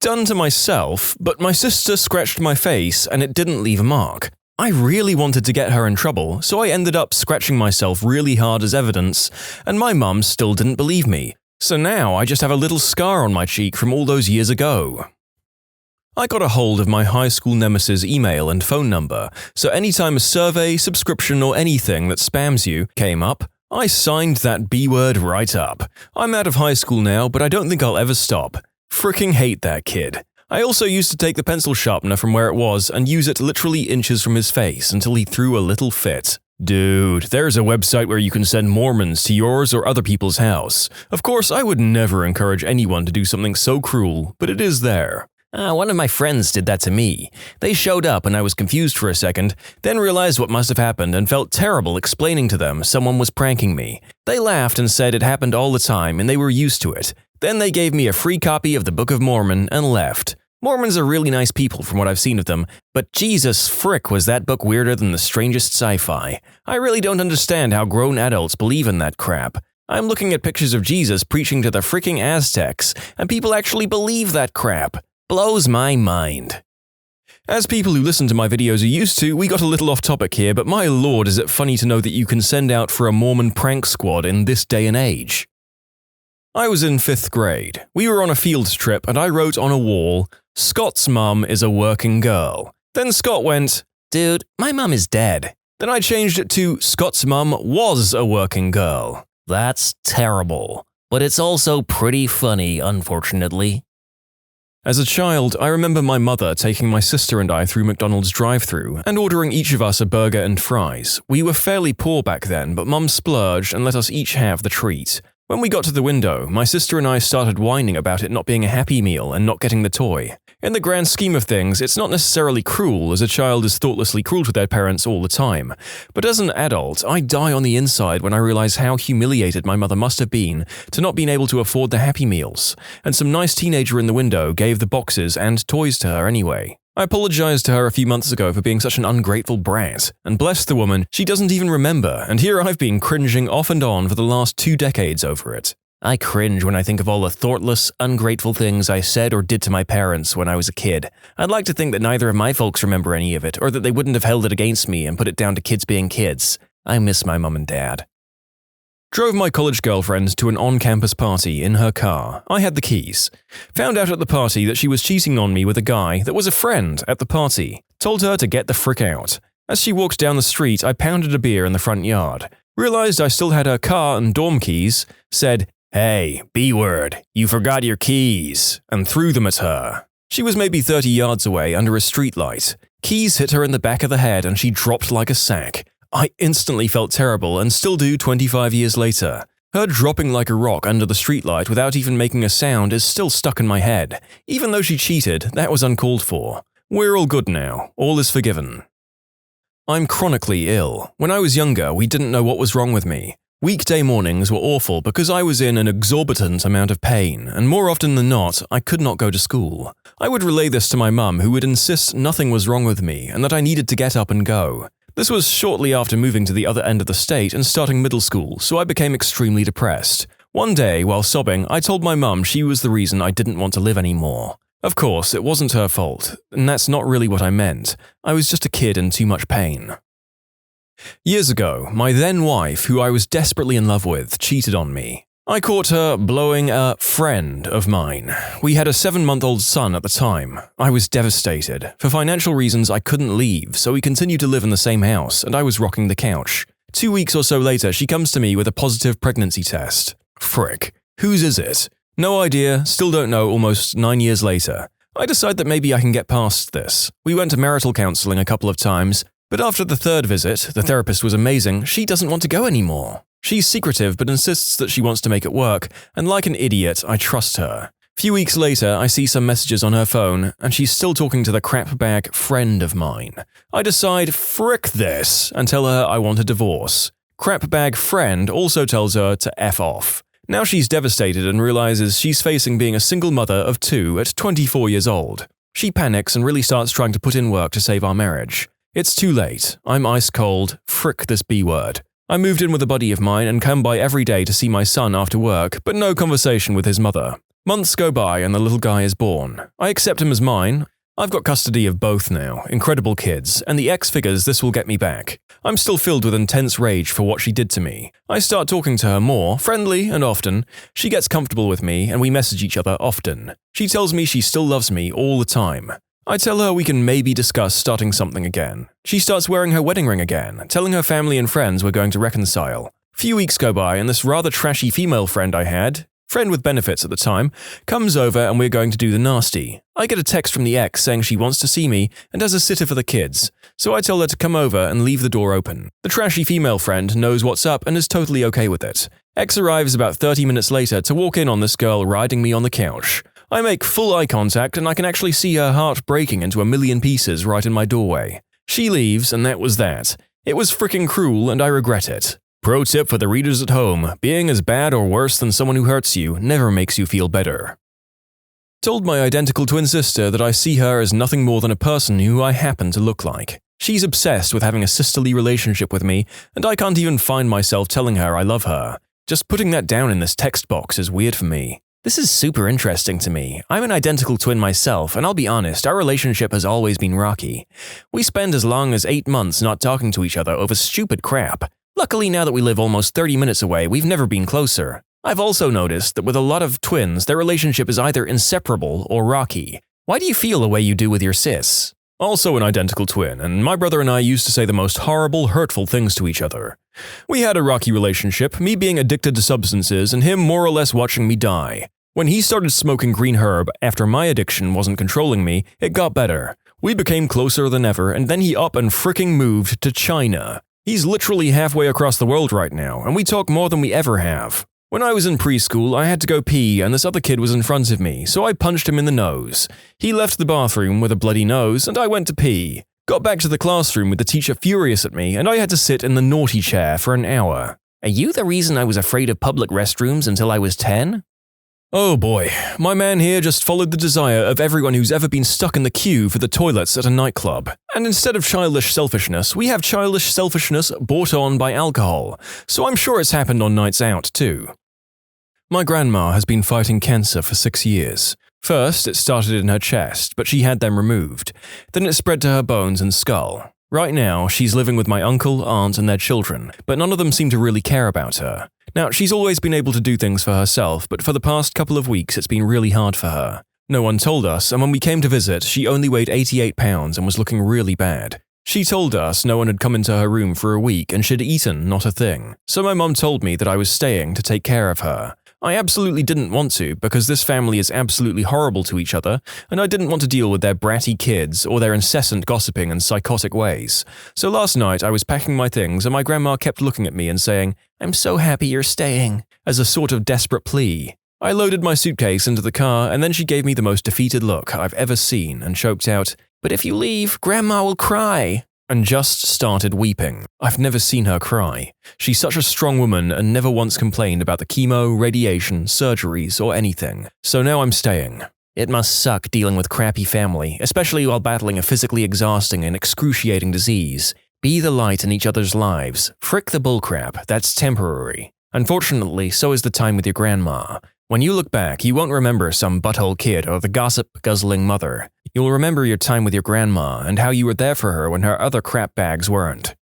Done to myself, but my sister scratched my face and it didn't leave a mark. I really wanted to get her in trouble, so I ended up scratching myself really hard as evidence, and my mum still didn't believe me. So now I just have a little scar on my cheek from all those years ago. I got a hold of my high school nemesis' email and phone number, so anytime a survey, subscription, or anything that spams you came up, I signed that B word right up. I'm out of high school now, but I don't think I'll ever stop. Fricking hate that kid. I also used to take the pencil sharpener from where it was and use it literally inches from his face until he threw a little fit. Dude, there's a website where you can send Mormons to yours or other people's house. Of course, I would never encourage anyone to do something so cruel, but it is there. One of my friends did that to me. They showed up and I was confused for a second, then realized what must have happened and felt terrible explaining to them someone was pranking me. They laughed and said it happened all the time and they were used to it. Then they gave me a free copy of the Book of Mormon and left. Mormons are really nice people from what I've seen of them, but Jesus frick was that book weirder than the strangest sci-fi. I really don't understand how grown adults believe in that crap. I'm looking at pictures of Jesus preaching to the freaking Aztecs, and people actually believe that crap. Blows my mind. As people who listen to my videos are used to, we got a little off topic here, but my lord is it funny to know that you can send out for a Mormon prank squad in this day and age. I was in 5th grade. We were on a field trip and I wrote on a wall, "Scott's mum is a working girl." Then Scott went, "Dude, my mum is dead." Then I changed it to, "Scott's mum was a working girl." That's terrible. But it's also pretty funny, unfortunately. As a child, I remember my mother taking my sister and I through McDonald's drive-thru and ordering each of us a burger and fries. We were fairly poor back then, but Mum splurged and let us each have the treat. When we got to the window, my sister and I started whining about it not being a Happy Meal and not getting the toy. In the grand scheme of things, it's not necessarily cruel, as a child is thoughtlessly cruel to their parents all the time. But as an adult, I die on the inside when I realize how humiliated my mother must have been to not being able to afford the Happy Meals, and some nice teenager in the window gave the boxes and toys to her anyway. I apologized to her a few months ago for being such an ungrateful brat, and bless the woman, she doesn't even remember, and here I've been cringing off and on for the last 2 decades over it. I cringe when I think of all the thoughtless, ungrateful things I said or did to my parents when I was a kid. I'd like to think that neither of my folks remember any of it, or that they wouldn't have held it against me and put it down to kids being kids. I miss my mom and dad. Drove my college girlfriend to an on-campus party in her car. I had the keys. Found out at the party that she was cheating on me with a guy that was a friend at the party. Told her to get the frick out. As she walked down the street, I pounded a beer in the front yard. Realized I still had her car and dorm keys. Said, "Hey, B-word, you forgot your keys," and threw them at her. She was maybe 30 yards away under a streetlight. Keys hit her in the back of the head and she dropped like a sack. I instantly felt terrible and still do 25 years later. Her dropping like a rock under the streetlight without even making a sound is still stuck in my head. Even though she cheated, that was uncalled for. We're all good now. All is forgiven. I'm chronically ill. When I was younger, we didn't know what was wrong with me. Weekday mornings were awful because I was in an exorbitant amount of pain, and more often than not, I could not go to school. I would relay this to my mum, who would insist nothing was wrong with me and that I needed to get up and go. This was shortly after moving to the other end of the state and starting middle school, so I became extremely depressed. One day, while sobbing, I told my mum she was the reason I didn't want to live anymore. Of course, it wasn't her fault, and that's not really what I meant. I was just a kid in too much pain. Years ago, my then wife, who I was desperately in love with, cheated on me. I caught her blowing a friend of mine. We had a 7-month-old son at the time. I was devastated. For financial reasons, I couldn't leave, so we continued to live in the same house, and I was rocking the couch. 2 weeks or so later, she comes to me with a positive pregnancy test. Frick. Whose is it? No idea, still don't know almost 9 years later. I decide that maybe I can get past this. We went to marital counseling a couple of times, but after the 3rd visit, the therapist was amazing, she doesn't want to go anymore. She's secretive but insists that she wants to make it work, and like an idiot, I trust her. Few weeks later, I see some messages on her phone, and she's still talking to the crapbag friend of mine. I decide, frick this, and tell her I want a divorce. Crapbag friend also tells her to F off. Now she's devastated and realizes she's facing being a single mother of 2 at 24 years old. She panics and really starts trying to put in work to save our marriage. It's too late. I'm ice cold. Frick this B-word. I moved in with a buddy of mine and come by every day to see my son after work, but no conversation with his mother. Months go by and the little guy is born. I accept him as mine. I've got custody of both now, incredible kids, and the X figures this will get me back. I'm still filled with intense rage for what she did to me. I start talking to her more, friendly and often. She gets comfortable with me and we message each other often. She tells me she still loves me all the time. I tell her we can maybe discuss starting something again. She starts wearing her wedding ring again, telling her family and friends we're going to reconcile. Few weeks go by and this rather trashy female friend I had, friend with benefits at the time, comes over and we're going to do the nasty. I get a text from the ex saying she wants to see me and has a sitter for the kids, so I tell her to come over and leave the door open. The trashy female friend knows what's up and is totally okay with it. Ex arrives about 30 minutes later to walk in on this girl riding me on the couch. I make full eye contact and I can actually see her heart breaking into a million pieces right in my doorway. She leaves and that was that. It was freaking cruel and I regret it. Pro tip for the readers at home, being as bad or worse than someone who hurts you never makes you feel better. Told my identical twin sister that I see her as nothing more than a person who I happen to look like. She's obsessed with having a sisterly relationship with me and I can't even find myself telling her I love her. Just putting that down in this text box is weird for me. This is super interesting to me. I'm an identical twin myself, and I'll be honest, our relationship has always been rocky. We spend as long as 8 months not talking to each other over stupid crap. Luckily, now that we live almost 30 minutes away, we've never been closer. I've also noticed that with a lot of twins, their relationship is either inseparable or rocky. Why do you feel the way you do with your sis? Also an identical twin, and my brother and I used to say the most horrible, hurtful things to each other. We had a rocky relationship, me being addicted to substances and him more or less watching me die. When he started smoking green herb after my addiction wasn't controlling me, it got better. We became closer than ever, and then he up and fricking moved to China. He's literally halfway across the world right now, and we talk more than we ever have. When I was in preschool, I had to go pee and this other kid was in front of me, so I punched him in the nose. He left the bathroom with a bloody nose and I went to pee. Got back to the classroom with the teacher furious at me and I had to sit in the naughty chair for an hour. Are you the reason I was afraid of public restrooms until I was 10? Oh boy, my man here just followed the desire of everyone who's ever been stuck in the queue for the toilets at a nightclub. And instead of childish selfishness, we have childish selfishness brought on by alcohol, so I'm sure it's happened on nights out too. My grandma has been fighting cancer for 6 years. First, it started in her chest, but she had them removed. Then it spread to her bones and skull. Right now, she's living with my uncle, aunt, and their children, but none of them seem to really care about her. Now, she's always been able to do things for herself, but for the past couple of weeks, it's been really hard for her. No one told us, and when we came to visit, she only weighed 88 pounds and was looking really bad. She told us no one had come into her room for a week and she'd eaten not a thing. So my mum told me that I was staying to take care of her. I absolutely didn't want to because this family is absolutely horrible to each other, and I didn't want to deal with their bratty kids or their incessant gossiping and psychotic ways. So last night I was packing my things and my grandma kept looking at me and saying, "I'm so happy you're staying," as a sort of desperate plea. I loaded my suitcase into the car and then she gave me the most defeated look I've ever seen and choked out, "But if you leave, Grandma will cry," and just started weeping. I've never seen her cry. She's such a strong woman and never once complained about the chemo, radiation, surgeries, or anything. So now I'm staying. It must suck dealing with crappy family, especially while battling a physically exhausting and excruciating disease. Be the light in each other's lives. Frick the bullcrap, that's temporary. Unfortunately, so is the time with your grandma. When you look back, you won't remember some butthole kid or the gossip-guzzling mother. You'll remember your time with your grandma and how you were there for her when her other crap bags weren't.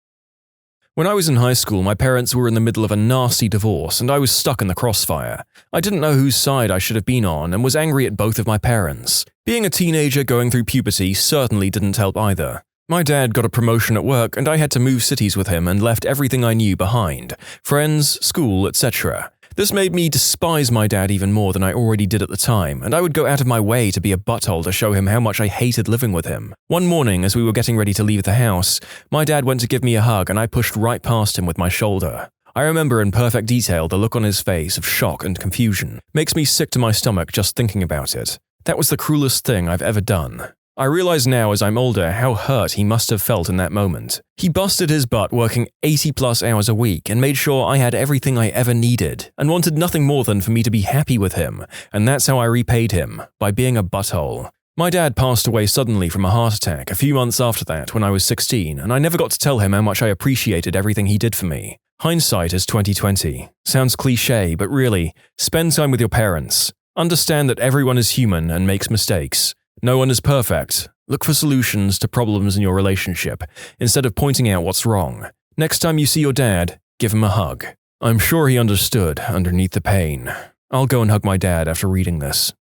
When I was in high school, my parents were in the middle of a nasty divorce and I was stuck in the crossfire. I didn't know whose side I should have been on and was angry at both of my parents. Being a teenager going through puberty certainly didn't help either. My dad got a promotion at work and I had to move cities with him and left everything I knew behind. Friends, school, etc. This made me despise my dad even more than I already did at the time, and I would go out of my way to be a butthole to show him how much I hated living with him. One morning, as we were getting ready to leave the house, my dad went to give me a hug and I pushed right past him with my shoulder. I remember in perfect detail the look on his face of shock and confusion. Makes me sick to my stomach just thinking about it. That was the cruelest thing I've ever done. I realize now as I'm older how hurt he must have felt in that moment. He busted his butt working 80+ hours a week and made sure I had everything I ever needed and wanted nothing more than for me to be happy with him, and that's how I repaid him, by being a butthole. My dad passed away suddenly from a heart attack a few months after that when I was 16, and I never got to tell him how much I appreciated everything he did for me. Hindsight is 20/20. Sounds cliche, but really, spend time with your parents. Understand that everyone is human and makes mistakes. No one is perfect. Look for solutions to problems in your relationship, instead of pointing out what's wrong. Next time you see your dad, give him a hug. I'm sure he understood underneath the pain. I'll go and hug my dad after reading this.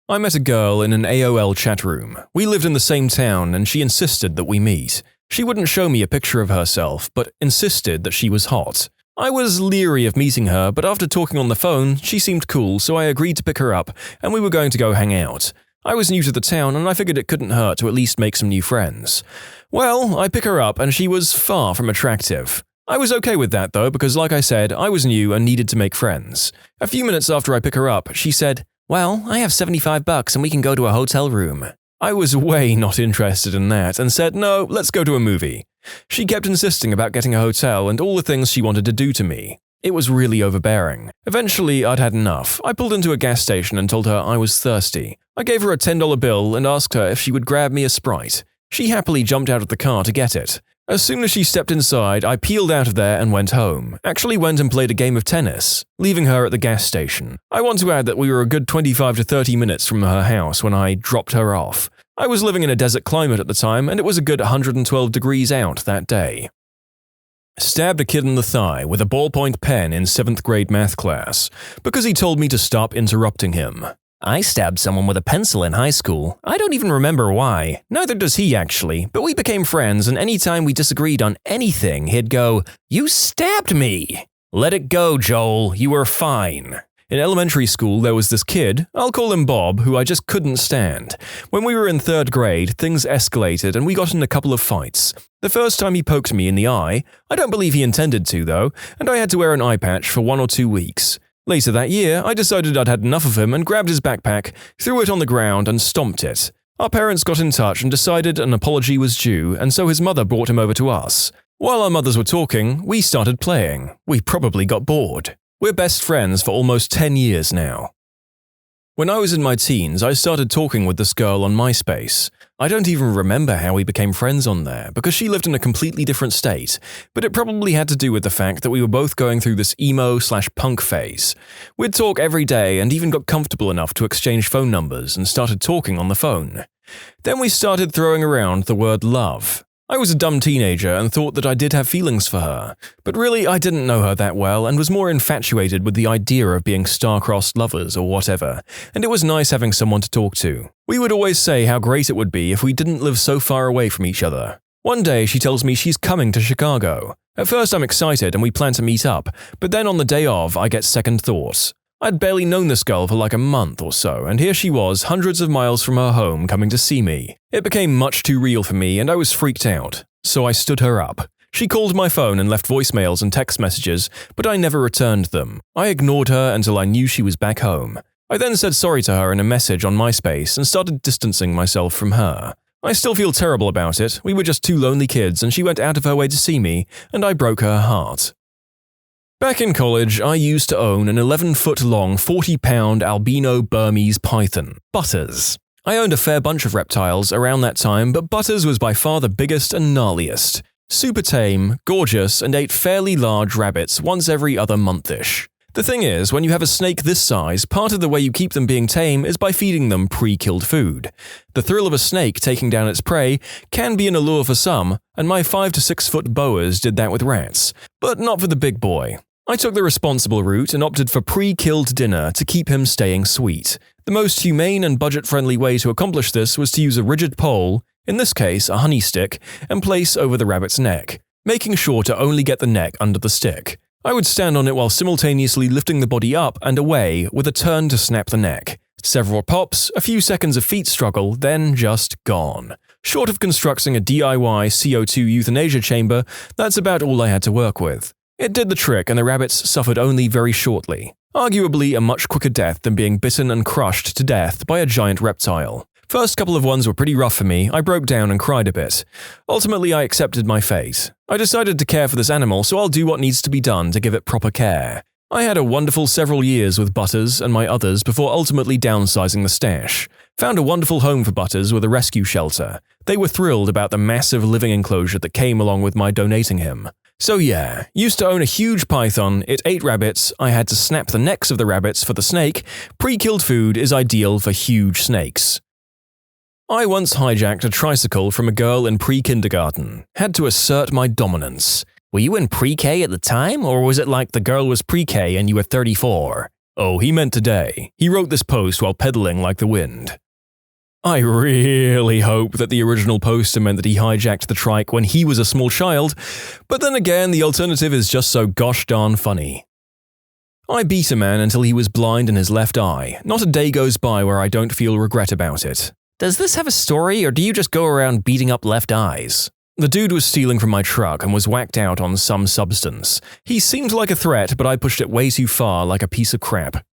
I met a girl in an AOL chat room. We lived in the same town and she insisted that we meet. She wouldn't show me a picture of herself, but insisted that she was hot. I was leery of meeting her, but after talking on the phone, she seemed cool, so I agreed to pick her up, and we were going to go hang out. I was new to the town and I figured it couldn't hurt to at least make some new friends. Well, I pick her up and she was far from attractive. I was okay with that though because like I said, I was new and needed to make friends. A few minutes after I pick her up, she said, "Well, I have $75 and we can go to a hotel room." I was way not interested in that and said, "No, let's go to a movie." She kept insisting about getting a hotel and all the things she wanted to do to me. It was really overbearing. Eventually, I'd had enough. I pulled into a gas station and told her I was thirsty. I gave her a $10 bill and asked her if she would grab me a Sprite. She happily jumped out of the car to get it. As soon as she stepped inside, I peeled out of there and went home. Actually went and played a game of tennis, leaving her at the gas station. I want to add that we were a good 25 to 30 minutes from her house when I dropped her off. I was living in a desert climate at the time and it was a good 112 degrees out that day. Stabbed a kid in the thigh with a ballpoint pen in 7th grade math class because he told me to stop interrupting him. I stabbed someone with a pencil in high school. I don't even remember why. Neither does he actually, but we became friends and anytime we disagreed on anything, he'd go, "You stabbed me!" Let it go, Joel, you were fine. In elementary school, there was this kid, I'll call him Bob, who I just couldn't stand. When we were in 3rd grade, things escalated and we got in a couple of fights. The first time he poked me in the eye, I don't believe he intended to though, and I had to wear an eye patch for 1 or 2 weeks. Later that year, I decided I'd had enough of him and grabbed his backpack, threw it on the ground and stomped it. Our parents got in touch and decided an apology was due, and so his mother brought him over to us. While our mothers were talking, we started playing. We probably got bored. We're best friends for almost 10 years now. When I was in my teens, I started talking with this girl on MySpace. I don't even remember how we became friends on there because she lived in a completely different state, but it probably had to do with the fact that we were both going through this emo/punk phase. We'd talk every day and even got comfortable enough to exchange phone numbers and started talking on the phone. Then we started throwing around the word love. I was a dumb teenager and thought that I did have feelings for her, but really I didn't know her that well and was more infatuated with the idea of being star-crossed lovers or whatever, and it was nice having someone to talk to. We would always say how great it would be if we didn't live so far away from each other. One day she tells me she's coming to Chicago. At first I'm excited and we plan to meet up, but then on the day of I get second thoughts. I'd barely known this girl for like a month or so, and here she was, hundreds of miles from her home, coming to see me. It became much too real for me, and I was freaked out. So I stood her up. She called my phone and left voicemails and text messages, but I never returned them. I ignored her until I knew she was back home. I then said sorry to her in a message on MySpace and started distancing myself from her. I still feel terrible about it. We were just two lonely kids and she went out of her way to see me, and I broke her heart. Back in college, I used to own an 11-foot-long, 40-pound albino Burmese python, Butters. I owned a fair bunch of reptiles around that time, but Butters was by far the biggest and gnarliest. Super tame, gorgeous, and ate fairly large rabbits once every other month-ish. The thing is, when you have a snake this size, part of the way you keep them being tame is by feeding them pre-killed food. The thrill of a snake taking down its prey can be an allure for some, and my 5 to 6 foot boas did that with rats, but not for the big boy. I took the responsible route and opted for pre-killed dinner to keep him staying sweet. The most humane and budget-friendly way to accomplish this was to use a rigid pole, in this case a honey stick, and place over the rabbit's neck, making sure to only get the neck under the stick. I would stand on it while simultaneously lifting the body up and away with a turn to snap the neck. Several pops, a few seconds of feet struggle, then just gone. Short of constructing a DIY CO2 euthanasia chamber, that's about all I had to work with. It did the trick and the rabbits suffered only very shortly. Arguably a much quicker death than being bitten and crushed to death by a giant reptile. First couple of ones were pretty rough for me. I broke down and cried a bit. Ultimately, I accepted my fate. I decided to care for this animal, so I'll do what needs to be done to give it proper care. I had a wonderful several years with Butters and my others before ultimately downsizing the stash. Found a wonderful home for Butters with a rescue shelter. They were thrilled about the massive living enclosure that came along with my donating him. So yeah, used to own a huge python, it ate rabbits, I had to snap the necks of the rabbits for the snake. Pre-killed food is ideal for huge snakes. I once hijacked a tricycle from a girl in pre-kindergarten. Had to assert my dominance. Were you in pre-K at the time, or was it like the girl was pre-K and you were 34? Oh, he meant today. He wrote this post while pedaling like the wind. I really hope that the original poster meant that he hijacked the trike when he was a small child, but then again, the alternative is just so gosh darn funny. I beat a man until he was blind in his left eye. Not a day goes by where I don't feel regret about it. Does this have a story, or do you just go around beating up left eyes? The dude was stealing from my truck and was whacked out on some substance. He seemed like a threat, but I pushed it way too far like a piece of crap.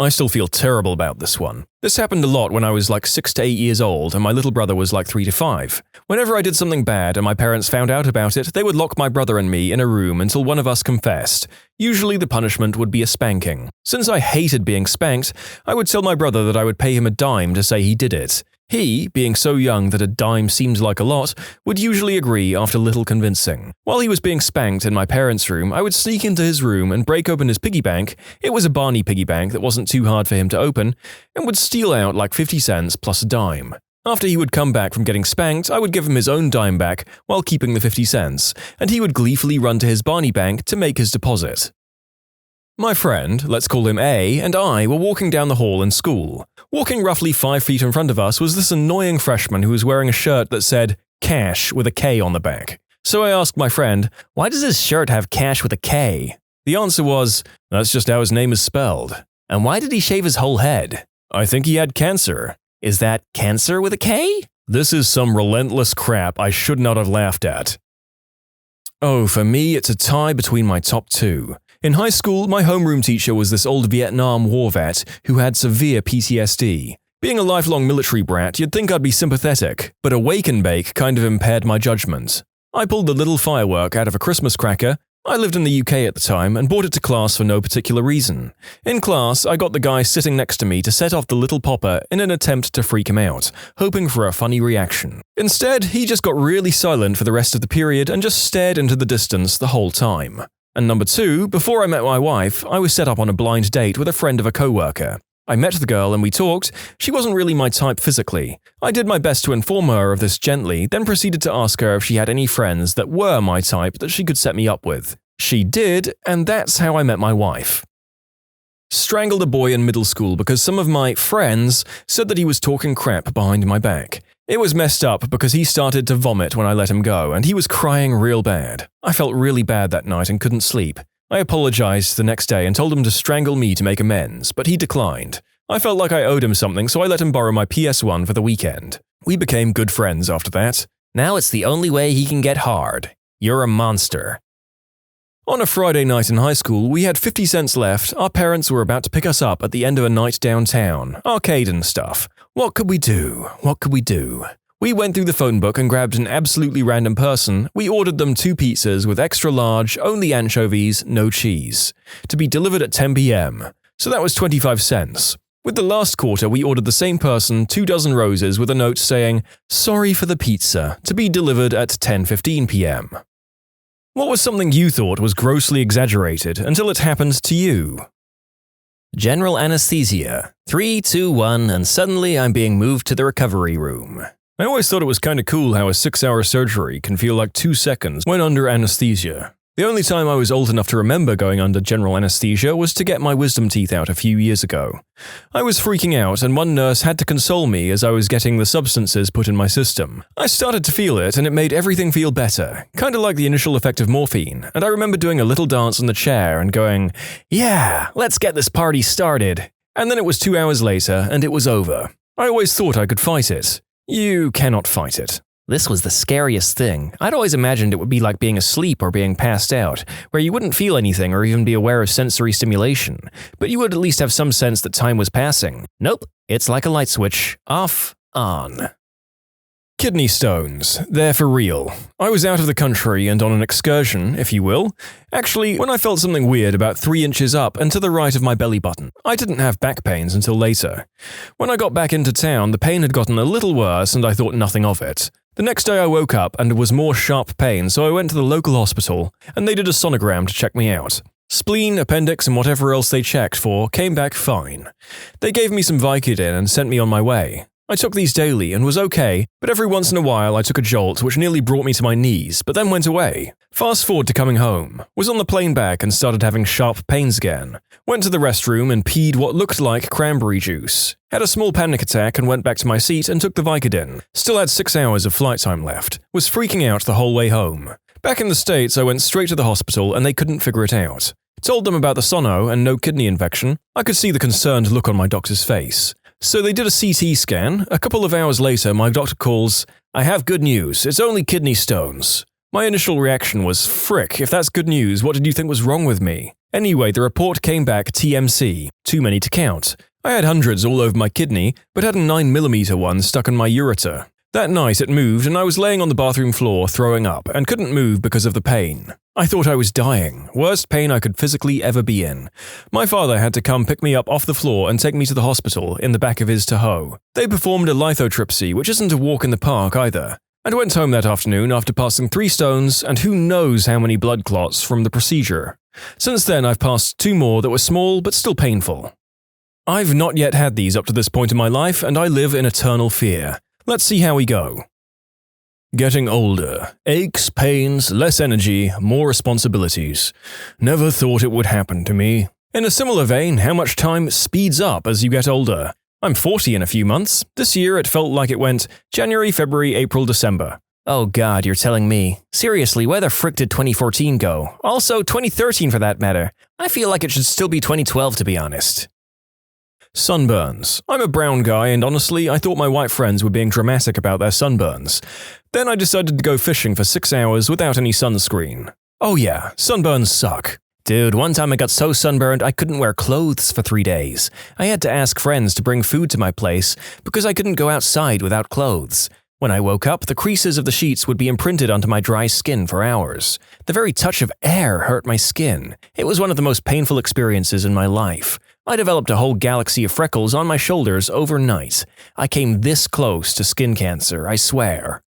I still feel terrible about this one. This happened a lot when I was like 6 to 8 years old and my little brother was like 3 to 5. Whenever I did something bad and my parents found out about it, they would lock my brother and me in a room until one of us confessed. Usually the punishment would be a spanking. Since I hated being spanked, I would tell my brother that I would pay him a dime to say he did it. He, being so young that a dime seemed like a lot, would usually agree after little convincing. While he was being spanked in my parents' room, I would sneak into his room and break open his piggy bank — it was a Barney piggy bank that wasn't too hard for him to open — and would steal out like 50 cents plus a dime. After he would come back from getting spanked, I would give him his own dime back while keeping the 50 cents, and he would gleefully run to his Barney bank to make his deposit. My friend, let's call him A, and I were walking down the hall in school. Walking roughly 5 feet in front of us was this annoying freshman who was wearing a shirt that said "Cash" with a K on the back. So I asked my friend, "Why does his shirt have cash with a K?" The answer was, "That's just how his name is spelled." "And why did he shave his whole head?" "I think he had cancer." "Is that cancer with a K?" This is some relentless crap I should not have laughed at. Oh, for me, it's a tie between my top two. In high school, my homeroom teacher was this old Vietnam War vet who had severe PTSD. Being a lifelong military brat, you'd think I'd be sympathetic, but a wake and bake kind of impaired my judgment. I pulled the little firework out of a Christmas cracker. I lived in the UK at the time and brought it to class for no particular reason. In class, I got the guy sitting next to me to set off the little popper in an attempt to freak him out, hoping for a funny reaction. Instead, he just got really silent for the rest of the period and just stared into the distance the whole time. And number two, before I met my wife, I was set up on a blind date with a friend of a coworker. I met the girl and we talked. She wasn't really my type physically. I did my best to inform her of this gently, then proceeded to ask her if she had any friends that were my type that she could set me up with. She did, and that's how I met my wife. Strangled a boy in middle school because some of my friends said that he was talking crap behind my back. It was messed up because he started to vomit when I let him go, and he was crying real bad. I felt really bad that night and couldn't sleep. I apologized the next day and told him to strangle me to make amends, but he declined. I felt like I owed him something, so I let him borrow my PS1 for the weekend. We became good friends after that. Now it's the only way he can get hard. You're a monster. On a Friday night in high school, we had 50 cents left. Our parents were about to pick us up at the end of a night downtown, arcade and stuff. What could we do? We went through the phone book and grabbed an absolutely random person. We ordered them 2 pizzas with extra large, only anchovies, no cheese, to be delivered at 10 p.m. So that was 25 cents. With the last quarter, we ordered the same person 2 dozen roses with a note saying, "Sorry for the pizza," to be delivered at 10:15 p.m. What was something you thought was grossly exaggerated until it happened to you? General anesthesia. 3, 2, 1, and suddenly I'm being moved to the recovery room. I always thought it was kind of cool how a 6-hour surgery can feel like 2 seconds when under anesthesia. The only time I was old enough to remember going under general anesthesia was to get my wisdom teeth out a few years ago. I was freaking out and one nurse had to console me as I was getting the substances put in my system. I started to feel it and it made everything feel better, kind of like the initial effect of morphine, and I remember doing a little dance on the chair and going, "Yeah, let's get this party started." And then it was 2 hours later and it was over. I always thought I could fight it. You cannot fight it. This was the scariest thing. I'd always imagined it would be like being asleep or being passed out, where you wouldn't feel anything or even be aware of sensory stimulation, but you would at least have some sense that time was passing. Nope, it's like a light switch. Off, on. Kidney stones. They're for real. I was out of the country and on an excursion, if you will. Actually, when I felt something weird about 3 inches up and to the right of my belly button. I didn't have back pains until later. When I got back into town, the pain had gotten a little worse and I thought nothing of it. The next day I woke up and it was more sharp pain, so I went to the local hospital and they did a sonogram to check me out. Spleen, appendix, and whatever else they checked for came back fine. They gave me some Vicodin and sent me on my way. I took these daily and was okay, but every once in a while I took a jolt which nearly brought me to my knees, but then went away. Fast forward to coming home. Was on the plane back and started having sharp pains again. Went to the restroom and peed what looked like cranberry juice. Had a small panic attack and went back to my seat and took the Vicodin. Still had 6 hours of flight time left. Was freaking out the whole way home. Back in the States, I went straight to the hospital and they couldn't figure it out. Told them about the sono and no kidney infection. I could see the concerned look on my doctor's face. So they did a CT scan. A couple of hours later, my doctor calls, "I have good news, it's only kidney stones." My initial reaction was, frick, if that's good news, what did you think was wrong with me? Anyway, the report came back TMC, too many to count. I had hundreds all over my kidney, but had a 9mm one stuck in my ureter. That night it moved and I was laying on the bathroom floor throwing up and couldn't move because of the pain. I thought I was dying, worst pain I could physically ever be in. My father had to come pick me up off the floor and take me to the hospital in the back of his Tahoe. They performed a lithotripsy, which isn't a walk in the park either. I went home that afternoon after passing 3 stones and who knows how many blood clots from the procedure. Since then I've passed 2 more that were small but still painful. I've not yet had these up to this point in my life and I live in eternal fear. Let's see how we go. Getting older. Aches, pains, less energy, more responsibilities. Never thought it would happen to me. In a similar vein, how much time speeds up as you get older. I'm 40 in a few months. This year it felt like it went January, February, April, December. Oh god, you're telling me. Seriously, where the frick did 2014 go? Also, 2013 for that matter. I feel like it should still be 2012 to be honest. Sunburns. I'm a brown guy and honestly, I thought my white friends were being dramatic about their sunburns. Then I decided to go fishing for 6 hours without any sunscreen. Oh yeah, sunburns suck. Dude, one time I got so sunburned I couldn't wear clothes for 3 days. I had to ask friends to bring food to my place because I couldn't go outside without clothes. When I woke up, the creases of the sheets would be imprinted onto my dry skin for hours. The very touch of air hurt my skin. It was one of the most painful experiences in my life. I developed a whole galaxy of freckles on my shoulders overnight. I came this close to skin cancer, I swear.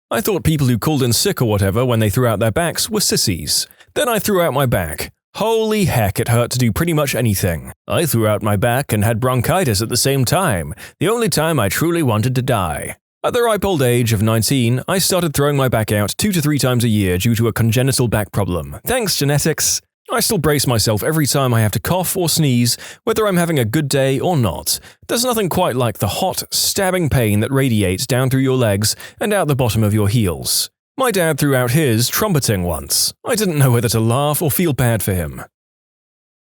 I thought people who called in sick or whatever when they threw out their backs were sissies. Then I threw out my back. Holy heck, it hurt to do pretty much anything. I threw out my back and had bronchitis at the same time, the only time I truly wanted to die. At the ripe old age of 19, I started throwing my back out 2 to 3 times a year due to a congenital back problem. Thanks, genetics. I still brace myself every time I have to cough or sneeze, whether I'm having a good day or not. There's nothing quite like the hot, stabbing pain that radiates down through your legs and out the bottom of your heels. My dad threw out his trumpeting once. I didn't know whether to laugh or feel bad for him.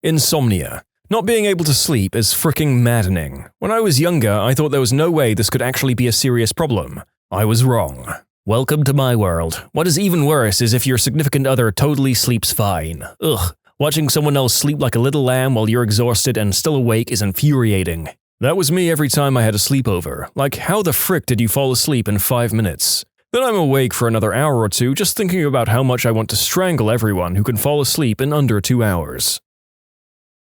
Insomnia. Not being able to sleep is fricking maddening. When I was younger, I thought there was no way this could actually be a serious problem. I was wrong. Welcome to my world. What is even worse is if your significant other totally sleeps fine. Ugh. Watching someone else sleep like a little lamb while you're exhausted and still awake is infuriating. That was me every time I had a sleepover. Like, how the frick did you fall asleep in 5 minutes? Then I'm awake for another hour or two just thinking about how much I want to strangle everyone who can fall asleep in under 2 hours.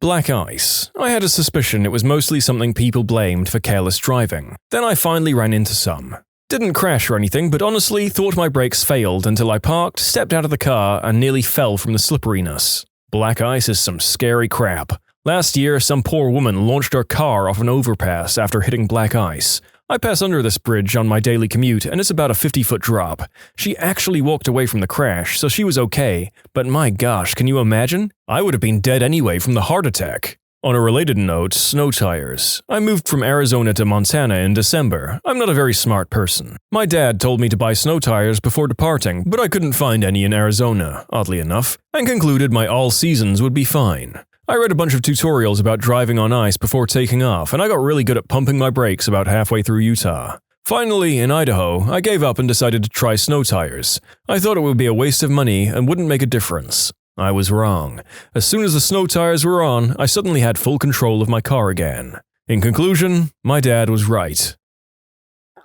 Black ice. I had a suspicion it was mostly something people blamed for careless driving. Then I finally ran into some. Didn't crash or anything, but honestly thought my brakes failed until I parked, stepped out of the car, and nearly fell from the slipperiness. Black ice is some scary crap. Last year, some poor woman launched her car off an overpass after hitting black ice. I pass under this bridge on my daily commute, and it's about a 50-foot drop. She actually walked away from the crash, so she was okay, but my gosh, can you imagine? I would have been dead anyway from the heart attack. On a related note, snow tires. I moved from Arizona to Montana in December. I'm not a very smart person. My dad told me to buy snow tires before departing, but I couldn't find any in Arizona, oddly enough, and concluded my all seasons would be fine. I read a bunch of tutorials about driving on ice before taking off, and I got really good at pumping my brakes about halfway through Utah. Finally, in Idaho, I gave up and decided to try snow tires. I thought it would be a waste of money and wouldn't make a difference. I was wrong. As soon as the snow tires were on, I suddenly had full control of my car again. In conclusion, my dad was right.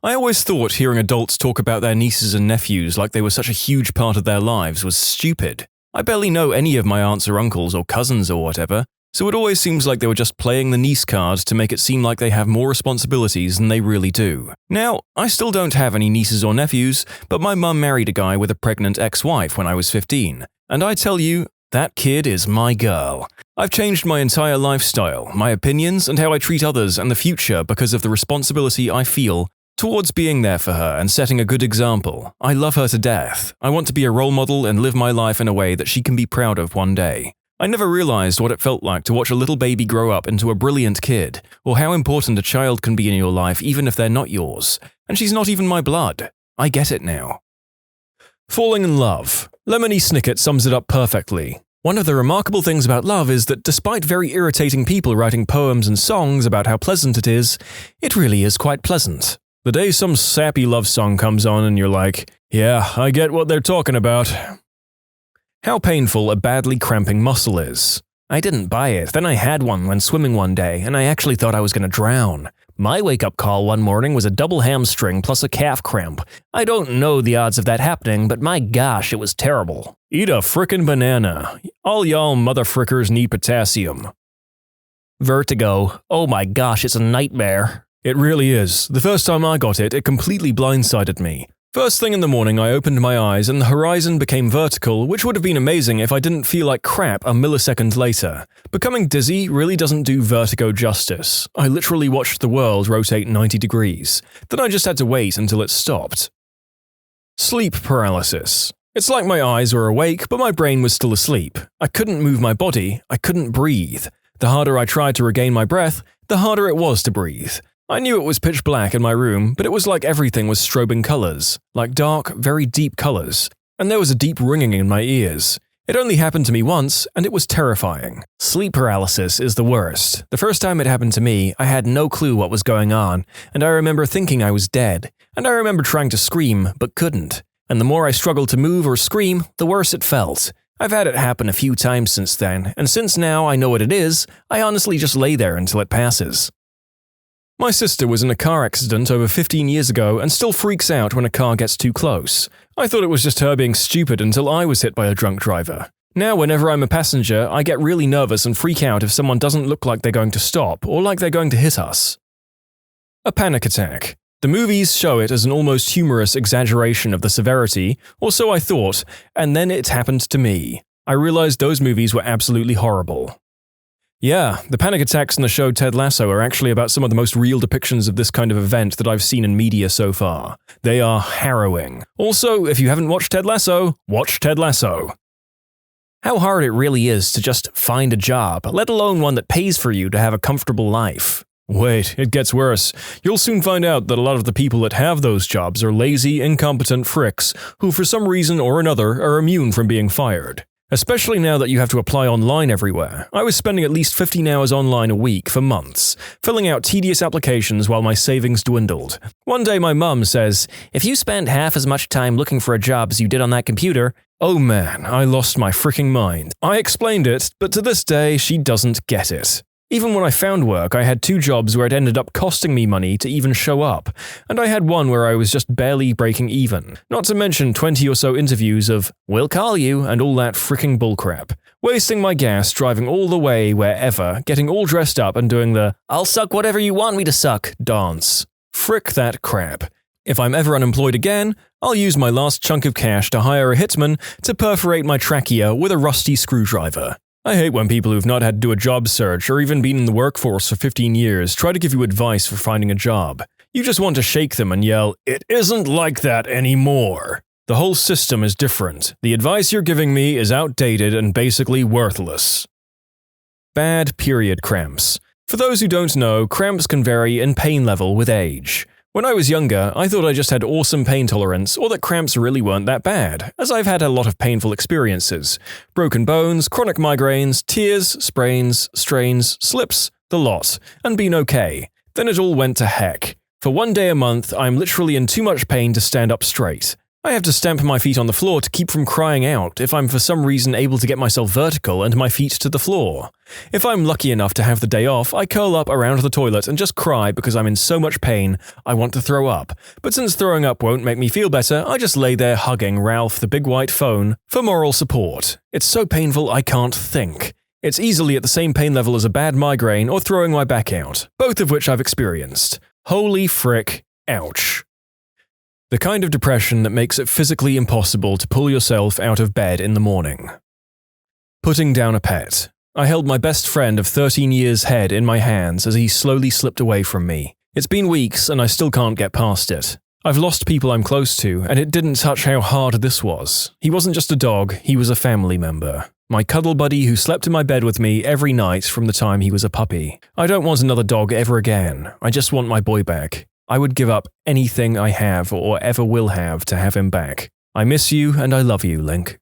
I always thought hearing adults talk about their nieces and nephews like they were such a huge part of their lives was stupid. I barely know any of my aunts or uncles or cousins or whatever, so it always seems like they were just playing the niece card to make it seem like they have more responsibilities than they really do. Now, I still don't have any nieces or nephews, but my mum married a guy with a pregnant ex-wife when I was 15. And I tell you, that kid is my girl. I've changed my entire lifestyle, my opinions, and how I treat others and the future because of the responsibility I feel towards being there for her and setting a good example. I love her to death. I want to be a role model and live my life in a way that she can be proud of one day. I never realized what it felt like to watch a little baby grow up into a brilliant kid, or how important a child can be in your life even if they're not yours. And she's not even my blood. I get it now. Falling in love. Lemony Snicket sums it up perfectly. One of the remarkable things about love is that despite very irritating people writing poems and songs about how pleasant it really is quite pleasant. The day some sappy love song comes on and you're like, yeah, I get what they're talking about. How painful a badly cramping muscle is. I didn't buy it, then I had one when swimming one day, and I actually thought I was going to drown. My wake-up call one morning was a double hamstring plus a calf cramp. I don't know the odds of that happening, but my gosh, it was terrible. Eat a frickin' banana. All y'all motherfrickers need potassium. Vertigo. Oh my gosh, it's a nightmare. It really is. The first time I got it, it completely blindsided me. First thing in the morning, I opened my eyes and the horizon became vertical, which would have been amazing if I didn't feel like crap a millisecond later. Becoming dizzy really doesn't do vertigo justice. I literally watched the world rotate 90 degrees. Then I just had to wait until it stopped. Sleep paralysis. It's like my eyes were awake, but my brain was still asleep. I couldn't move my body. I couldn't breathe. The harder I tried to regain my breath, the harder it was to breathe. I knew it was pitch black in my room, but it was like everything was strobing colors, like dark, very deep colors, and there was a deep ringing in my ears. It only happened to me once, and it was terrifying. Sleep paralysis is the worst. The first time it happened to me, I had no clue what was going on, and I remember thinking I was dead, and I remember trying to scream, but couldn't. And the more I struggled to move or scream, the worse it felt. I've had it happen a few times since then, and since now I know what it is, I honestly just lay there until it passes. My sister was in a car accident over 15 years ago and still freaks out when a car gets too close. I thought it was just her being stupid until I was hit by a drunk driver. Now whenever I'm a passenger, I get really nervous and freak out if someone doesn't look like they're going to stop or like they're going to hit us. A panic attack. The movies show it as an almost humorous exaggeration of the severity, or so I thought, and then it happened to me. I realized those movies were absolutely horrible. Yeah, the panic attacks in the show Ted Lasso are actually about some of the most real depictions of this kind of event that I've seen in media so far. They are harrowing. Also, if you haven't watched Ted Lasso, watch Ted Lasso. How hard it really is to just find a job, let alone one that pays for you to have a comfortable life. Wait, it gets worse. You'll soon find out that a lot of the people that have those jobs are lazy, incompetent fricks who for some reason or another are immune from being fired. Especially now that you have to apply online everywhere. I was spending at least 15 hours online a week for months, filling out tedious applications while my savings dwindled. One day my mum says, "If you spend half as much time looking for a job as you did on that computer..." Oh man, I lost my freaking mind. I explained it, but to this day she doesn't get it. Even when I found work, I had 2 jobs where it ended up costing me money to even show up, and I had one where I was just barely breaking even. Not to mention 20 or so interviews of, "We'll call you," and all that freaking bullcrap. Wasting my gas driving all the way wherever, getting all dressed up and doing the "I'll suck whatever you want me to suck" dance. Frick that crap. If I'm ever unemployed again, I'll use my last chunk of cash to hire a hitman to perforate my trachea with a rusty screwdriver. I hate when people who've not had to do a job search or even been in the workforce for 15 years try to give you advice for finding a job. You just want to shake them and yell, "It isn't like that anymore." The whole system is different. The advice you're giving me is outdated and basically worthless. Bad period cramps. For those who don't know, cramps can vary in pain level with age. When I was younger, I thought I just had awesome pain tolerance or that cramps really weren't that bad, as I've had a lot of painful experiences. Broken bones, chronic migraines, tears, sprains, strains, slips, the lot, and been okay. Then it all went to heck. For one day a month, I'm literally in too much pain to stand up straight. I have to stamp my feet on the floor to keep from crying out if I'm for some reason able to get myself vertical and my feet to the floor. If I'm lucky enough to have the day off, I curl up around the toilet and just cry because I'm in so much pain I want to throw up. But since throwing up won't make me feel better, I just lay there hugging Ralph the big white phone for moral support. It's so painful I can't think. It's easily at the same pain level as a bad migraine or throwing my back out, both of which I've experienced. Holy frick, ouch. The kind of depression that makes it physically impossible to pull yourself out of bed in the morning. Putting down a pet. I held my best friend of 13 years' head in my hands as he slowly slipped away from me. It's been weeks and I still can't get past it. I've lost people I'm close to, and it didn't touch how hard this was. He wasn't just a dog, he was a family member. My cuddle buddy who slept in my bed with me every night from the time he was a puppy. I don't want another dog ever again. I just want my boy back. I would give up anything I have or ever will have to have him back. I miss you and I love you, Link.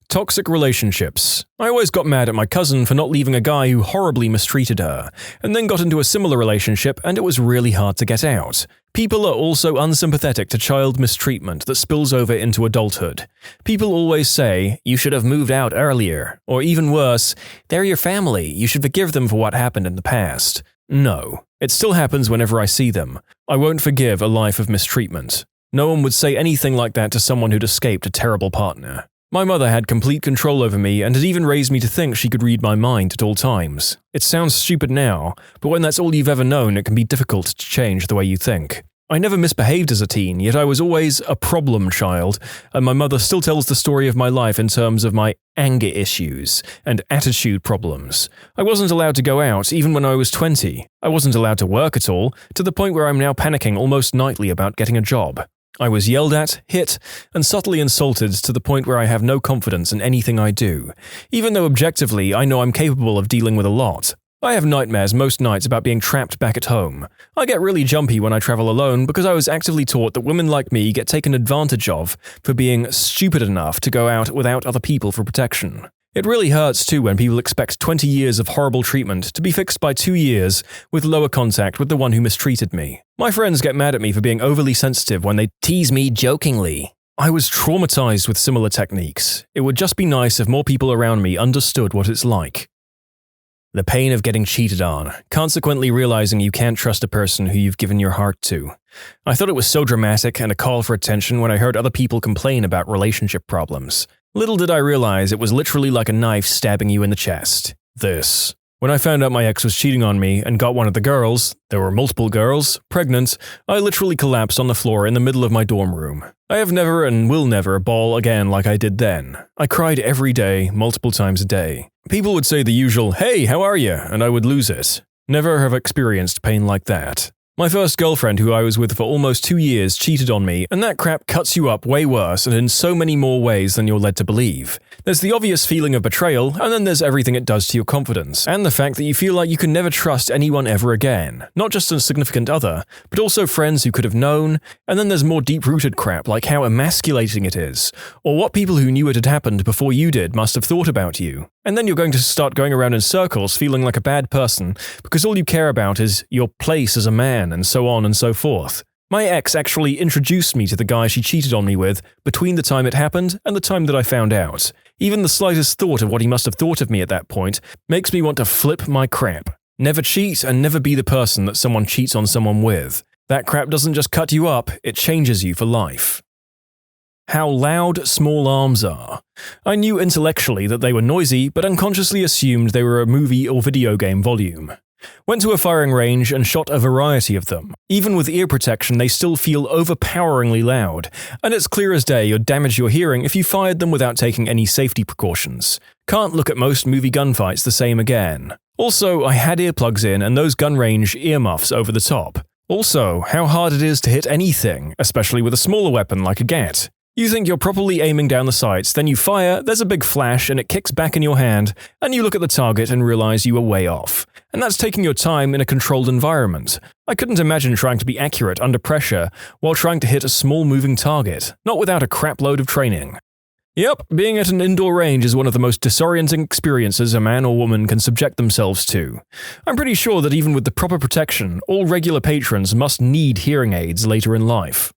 Toxic relationships. I always got mad at my cousin for not leaving a guy who horribly mistreated her, and then got into a similar relationship and it was really hard to get out. People are also unsympathetic to child mistreatment that spills over into adulthood. People always say, "You should have moved out earlier," or even worse, "They're your family, you should forgive them for what happened in the past." No, it still happens whenever I see them. I won't forgive a life of mistreatment. No one would say anything like that to someone who'd escaped a terrible partner. My mother had complete control over me and had even raised me to think she could read my mind at all times. It sounds stupid now, but when that's all you've ever known, it can be difficult to change the way you think. I never misbehaved as a teen, yet I was always a problem child, and my mother still tells the story of my life in terms of my anger issues and attitude problems. I wasn't allowed to go out even when I was 20. I wasn't allowed to work at all, to the point where I'm now panicking almost nightly about getting a job. I was yelled at, hit, and subtly insulted to the point where I have no confidence in anything I do, even though objectively I know I'm capable of dealing with a lot. I have nightmares most nights about being trapped back at home. I get really jumpy when I travel alone because I was actively taught that women like me get taken advantage of for being stupid enough to go out without other people for protection. It really hurts too when people expect 20 years of horrible treatment to be fixed by 2 years with lower contact with the one who mistreated me. My friends get mad at me for being overly sensitive when they tease me jokingly. I was traumatized with similar techniques. It would just be nice if more people around me understood what it's like. The pain of getting cheated on, consequently realizing you can't trust a person who you've given your heart to. I thought it was so dramatic and a call for attention when I heard other people complain about relationship problems. Little did I realize it was literally like a knife stabbing you in the chest. This. When I found out my ex was cheating on me and got one of the girls, there were multiple girls, pregnant, I literally collapsed on the floor in the middle of my dorm room. I have never and will never bawl again like I did then. I cried every day, multiple times a day. People would say the usual, "Hey, how are you?" and I would lose it. Never have experienced pain like that. My first girlfriend, who I was with for almost 2 years, cheated on me, and that crap cuts you up way worse and in so many more ways than you're led to believe. There's the obvious feeling of betrayal, and then there's everything it does to your confidence, and the fact that you feel like you can never trust anyone ever again, not just a significant other, but also friends who could have known, and then there's more deep-rooted crap like how emasculating it is, or what people who knew it had happened before you did must have thought about you. And then you're going to start going around in circles feeling like a bad person because all you care about is your place as a man and so on and so forth. My ex actually introduced me to the guy she cheated on me with between the time it happened and the time that I found out. Even the slightest thought of what he must have thought of me at that point makes me want to flip my crap. Never cheat and never be the person that someone cheats on someone with. That crap doesn't just cut you up, it changes you for life. How loud small arms are. I knew intellectually that they were noisy, but unconsciously assumed they were a movie or video game volume. Went to a firing range and shot a variety of them. Even with ear protection, they still feel overpoweringly loud, and it's clear as day you'd damage your hearing if you fired them without taking any safety precautions. Can't look at most movie gunfights the same again. Also, I had earplugs in and those gun range earmuffs over the top. Also, how hard it is to hit anything, especially with a smaller weapon like a gat. You think you're properly aiming down the sights, then you fire, there's a big flash and it kicks back in your hand, and you look at the target and realize you were way off. And that's taking your time in a controlled environment. I couldn't imagine trying to be accurate under pressure while trying to hit a small moving target, not without a crap load of training. Yep, being at an indoor range is one of the most disorienting experiences a man or woman can subject themselves to. I'm pretty sure that even with the proper protection, all regular patrons must need hearing aids later in life.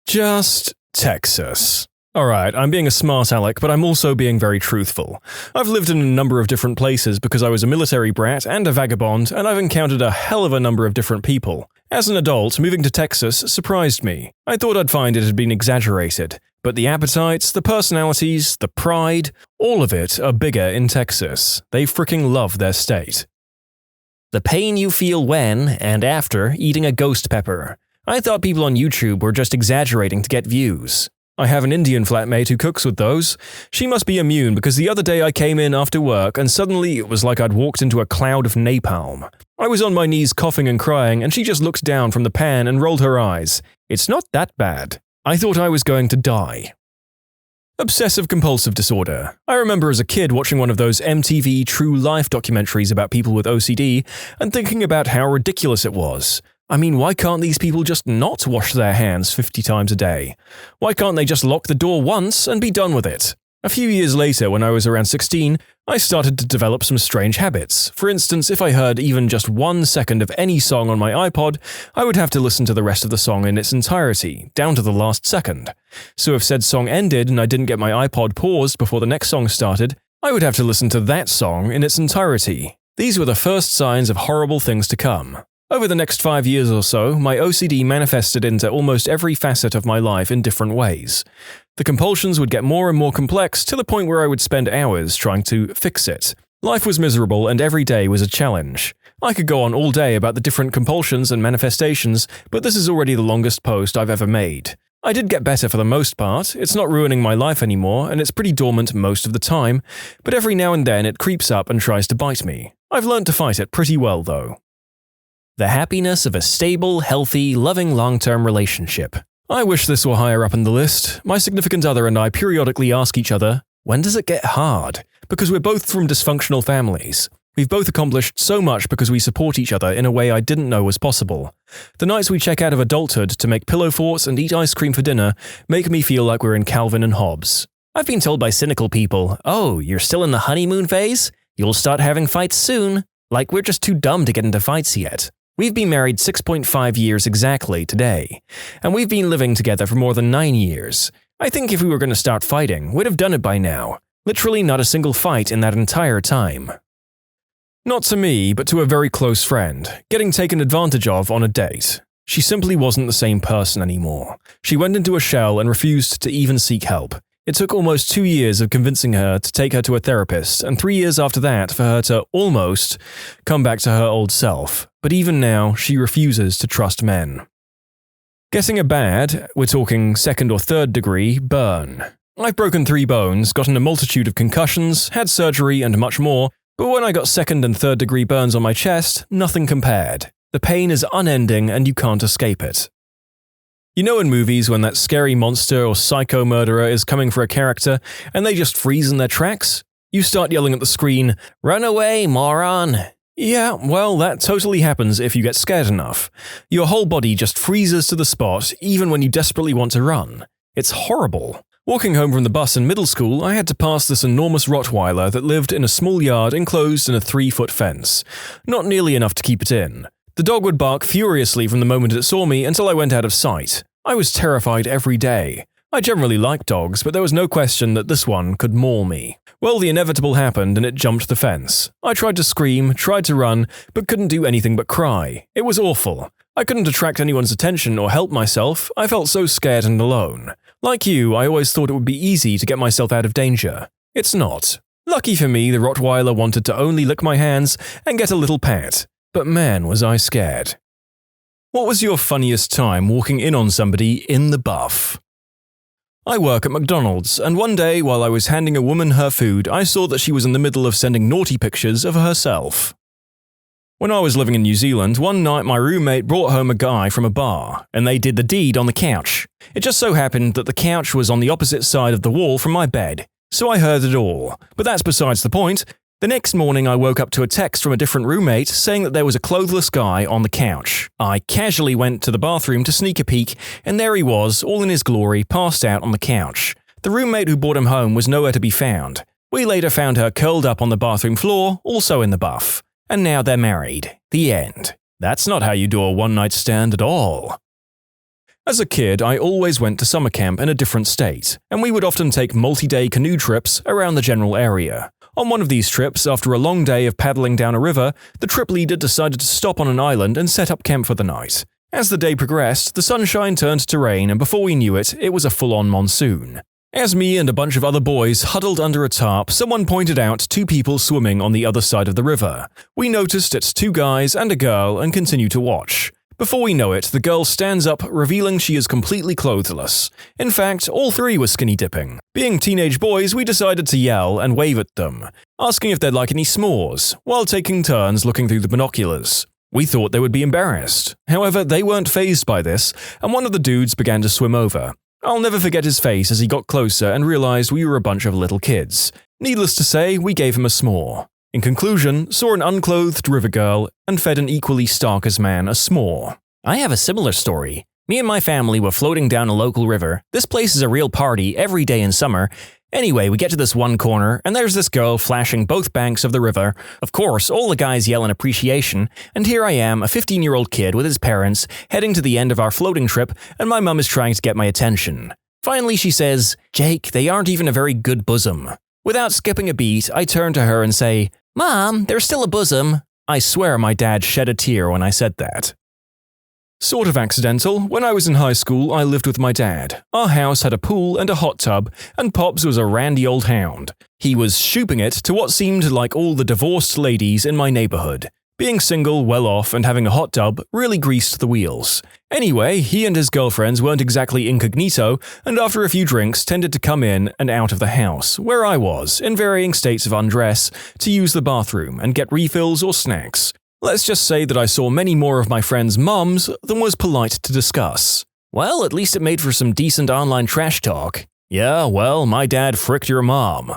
Just Texas. Alright, I'm being a smart aleck, but I'm also being very truthful. I've lived in a number of different places because I was a military brat and a vagabond, and I've encountered a hell of a number of different people. As an adult, moving to Texas surprised me. I thought I'd find it had been exaggerated, but the appetites, the personalities, the pride, all of it are bigger in Texas. They fricking love their state. The pain you feel when and after eating a ghost pepper. I thought people on YouTube were just exaggerating to get views. I have an Indian flatmate who cooks with those. She must be immune because the other day I came in after work and suddenly it was like I'd walked into a cloud of napalm. I was on my knees coughing and crying and she just looked down from the pan and rolled her eyes. It's not that bad. I thought I was going to die. Obsessive-compulsive disorder. I remember as a kid watching one of those MTV True Life documentaries about people with OCD and thinking about how ridiculous it was. I mean, why can't these people just not wash their hands 50 times a day? Why can't they just lock the door once and be done with it? A few years later, when I was around 16, I started to develop some strange habits. For instance, if I heard even just 1 second of any song on my iPod, I would have to listen to the rest of the song in its entirety, down to the last second. So if said song ended and I didn't get my iPod paused before the next song started, I would have to listen to that song in its entirety. These were the first signs of horrible things to come. Over the next 5 years or so, my OCD manifested into almost every facet of my life in different ways. The compulsions would get more and more complex to the point where I would spend hours trying to fix it. Life was miserable and every day was a challenge. I could go on all day about the different compulsions and manifestations, but this is already the longest post I've ever made. I did get better for the most part, it's not ruining my life anymore and it's pretty dormant most of the time, but every now and then it creeps up and tries to bite me. I've learned to fight it pretty well though. The happiness of a stable, healthy, loving long-term relationship. I wish this were higher up in the list. My significant other and I periodically ask each other, when does it get hard? Because we're both from dysfunctional families. We've both accomplished so much because we support each other in a way I didn't know was possible. The nights we check out of adulthood to make pillow forts and eat ice cream for dinner make me feel like we're in Calvin and Hobbes. I've been told by cynical people, oh, you're still in the honeymoon phase? You'll start having fights soon. Like we're just too dumb to get into fights yet. We've been married 6.5 years exactly today, and we've been living together for more than 9 years. I think if we were going to start fighting, we'd have done it by now. Literally not a single fight in that entire time. Not to me, but to a very close friend, getting taken advantage of on a date. She simply wasn't the same person anymore. She went into a shell and refused to even seek help. It took almost 2 years of convincing her to take her to a therapist, and 3 years after that for her to almost come back to her old self. But even now, she refuses to trust men. Getting a bad, we're talking 2nd or 3rd degree, burn. I've broken 3 bones, gotten a multitude of concussions, had surgery and much more, but when I got 2nd and 3rd degree burns on my chest, nothing compared. The pain is unending and you can't escape it. You know in movies when that scary monster or psycho murderer is coming for a character and they just freeze in their tracks? You start yelling at the screen, "Run away, moron!" Yeah, well, that totally happens if you get scared enough. Your whole body just freezes to the spot even when you desperately want to run. It's horrible. Walking home from the bus in middle school, I had to pass this enormous Rottweiler that lived in a small yard enclosed in a 3-foot fence. Not nearly enough to keep it in. The dog would bark furiously from the moment it saw me until I went out of sight. I was terrified every day. I generally like dogs, but there was no question that this one could maul me. Well, the inevitable happened and it jumped the fence. I tried to scream, tried to run, but couldn't do anything but cry. It was awful. I couldn't attract anyone's attention or help myself. I felt so scared and alone. Like you, I always thought it would be easy to get myself out of danger. It's not. Lucky for me, the Rottweiler wanted to only lick my hands and get a little pat. But man, was I scared. What was your funniest time walking in on somebody in the buff? I work at McDonald's, and one day while I was handing a woman her food, I saw that she was in the middle of sending naughty pictures of herself. When I was living in New Zealand, one night my roommate brought home a guy from a bar, and they did the deed on the couch. It just so happened that the couch was on the opposite side of the wall from my bed, so I heard it all. But that's besides the point. The next morning I woke up to a text from a different roommate saying that there was a clothless guy on the couch. I casually went to the bathroom to sneak a peek, and there he was, all in his glory, passed out on the couch. The roommate who brought him home was nowhere to be found. We later found her curled up on the bathroom floor, also in the buff. And now they're married. The end. That's not how you do a one-night stand at all. As a kid, I always went to summer camp in a different state, and we would often take multi-day canoe trips around the general area. On one of these trips, after a long day of paddling down a river, the trip leader decided to stop on an island and set up camp for the night. As the day progressed, the sunshine turned to rain, and before we knew it, it was a full-on monsoon. As me and a bunch of other boys huddled under a tarp, someone pointed out 2 people swimming on the other side of the river. We noticed it's 2 guys and a girl and continue to watch. Before we know it, the girl stands up, revealing she is completely clothless. In fact, all 3 were skinny dipping. Being teenage boys, we decided to yell and wave at them, asking if they'd like any s'mores, while taking turns looking through the binoculars. We thought they would be embarrassed. However, they weren't fazed by this, and one of the dudes began to swim over. I'll never forget his face as he got closer and realized we were a bunch of little kids. Needless to say, we gave him a s'more. In conclusion, saw an unclothed river girl and fed an equally stark-as man a s'more. I have a similar story. Me and my family were floating down a local river. This place is a real party every day in summer. Anyway, we get to this one corner, and there's this girl flashing both banks of the river. Of course, all the guys yell in appreciation, and here I am, a 15-year-old kid with his parents, heading to the end of our floating trip, and my mum is trying to get my attention. Finally, she says, "Jake, they aren't even a very good bosom." Without skipping a beat, I turn to her and say, "Mom, they're still a bosom." I swear my dad shed a tear when I said that. Sort of accidental. When I was in high school, I lived with my dad. Our house had a pool and a hot tub, and Pops was a randy old hound. He was shooping it to what seemed like all the divorced ladies in my neighborhood. Being single, well-off, and having a hot tub really greased the wheels. Anyway, he and his girlfriends weren't exactly incognito, and after a few drinks tended to come in and out of the house, where I was, in varying states of undress, to use the bathroom and get refills or snacks. Let's just say that I saw many more of my friends' mums than was polite to discuss. Well, at least it made for some decent online trash talk. Yeah, well, my dad fricked your mom.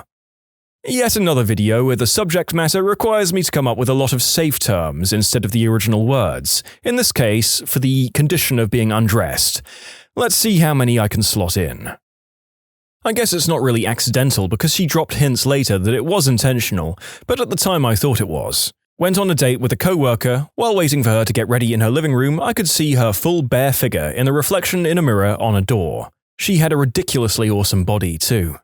Yet another video where the subject matter requires me to come up with a lot of safe terms instead of the original words, in this case, for the condition of being undressed. Let's see how many I can slot in. I guess it's not really accidental because she dropped hints later that it was intentional, but at the time I thought it was. Went on a date with a co-worker. While waiting for her to get ready in her living room, I could see her full bare figure in the reflection in a mirror on a door. She had a ridiculously awesome body, too.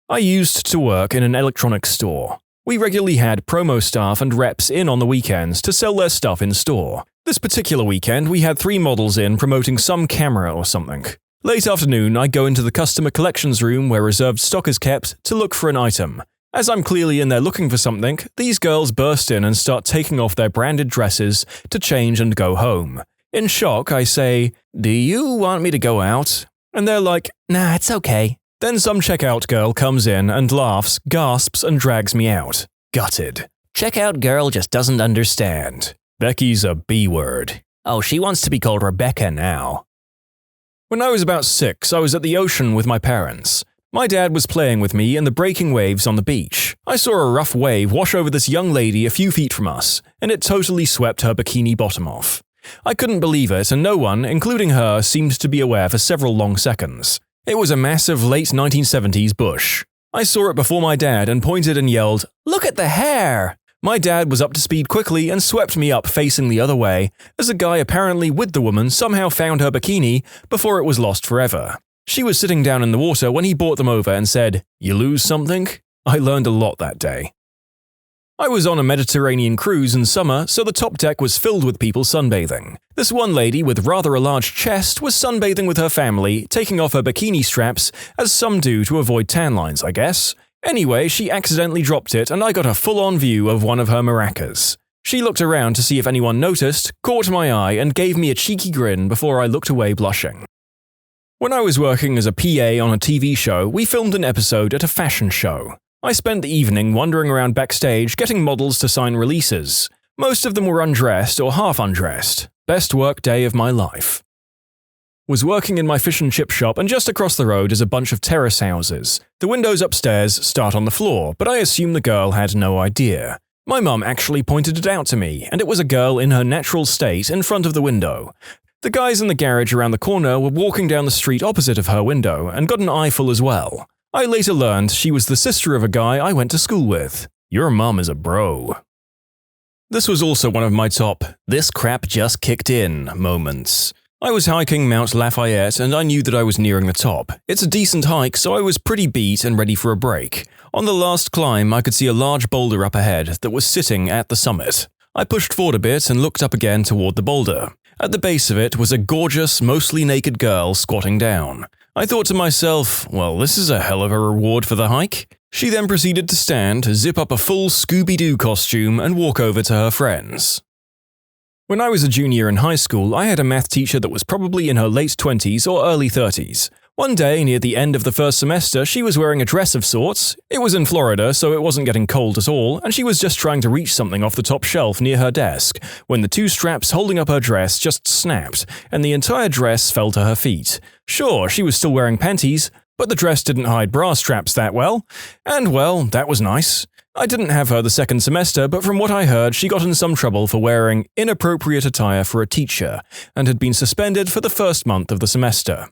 I used to work in an electronics store. We regularly had promo staff and reps in on the weekends to sell their stuff in store. This particular weekend, we had 3 models in promoting some camera or something. Late afternoon, I go into the customer collections room where reserved stock is kept to look for an item. As I'm clearly in there looking for something, these girls burst in and start taking off their branded dresses to change and go home. In shock, I say, "Do you want me to go out?" And they're like, "Nah, it's okay." Then some checkout girl comes in and laughs, gasps, and drags me out. Gutted. Checkout girl just doesn't understand. Becky's a B word. Oh, she wants to be called Rebecca now. When I was about 6, I was at the ocean with my parents. My dad was playing with me in the breaking waves on the beach. I saw a rough wave wash over this young lady a few feet from us, and it totally swept her bikini bottom off. I couldn't believe it, and no one, including her, seemed to be aware for several long seconds. It was a massive late 1970s bush. I saw it before my dad and pointed and yelled, "Look at the hair!" My dad was up to speed quickly and swept me up facing the other way, as a guy apparently with the woman somehow found her bikini before it was lost forever. She was sitting down in the water when he brought them over and said, "You lose something?" I learned a lot that day. I was on a Mediterranean cruise in summer, so the top deck was filled with people sunbathing. This one lady with rather a large chest was sunbathing with her family, taking off her bikini straps, as some do to avoid tan lines, I guess. Anyway, she accidentally dropped it and I got a full-on view of one of her maracas. She looked around to see if anyone noticed, caught my eye and gave me a cheeky grin before I looked away blushing. When I was working as a PA on a TV show, we filmed an episode at a fashion show. I spent the evening wandering around backstage getting models to sign releases. Most of them were undressed or half undressed. Best work day of my life. Was working in my fish and chip shop, and just across the road is a bunch of terrace houses. The windows upstairs start on the floor, but I assume the girl had no idea. My mum actually pointed it out to me, and it was a girl in her natural state in front of the window. The guys in the garage around the corner were walking down the street opposite of her window and got an eyeful as well. I later learned she was the sister of a guy I went to school with. Your mum is a bro. This was also one of my top "this crap just kicked in" moments. I was hiking Mount Lafayette and I knew that I was nearing the top. It's a decent hike, so I was pretty beat and ready for a break. On the last climb, I could see a large boulder up ahead that was sitting at the summit. I pushed forward a bit and looked up again toward the boulder. At the base of it was a gorgeous, mostly naked girl squatting down. I thought to myself, well, this is a hell of a reward for the hike. She then proceeded to stand, zip up a full Scooby-Doo costume, and walk over to her friends. When I was a junior in high school, I had a math teacher that was probably in her late 20s or early 30s. One day, near the end of the first semester, she was wearing a dress of sorts. It was in Florida, so it wasn't getting cold at all, and she was just trying to reach something off the top shelf near her desk, when the two straps holding up her dress just snapped, and the entire dress fell to her feet. Sure, she was still wearing panties, but the dress didn't hide bra straps that well. And well, that was nice. I didn't have her the second semester, but from what I heard, she got in some trouble for wearing inappropriate attire for a teacher, and had been suspended for the first month of the semester.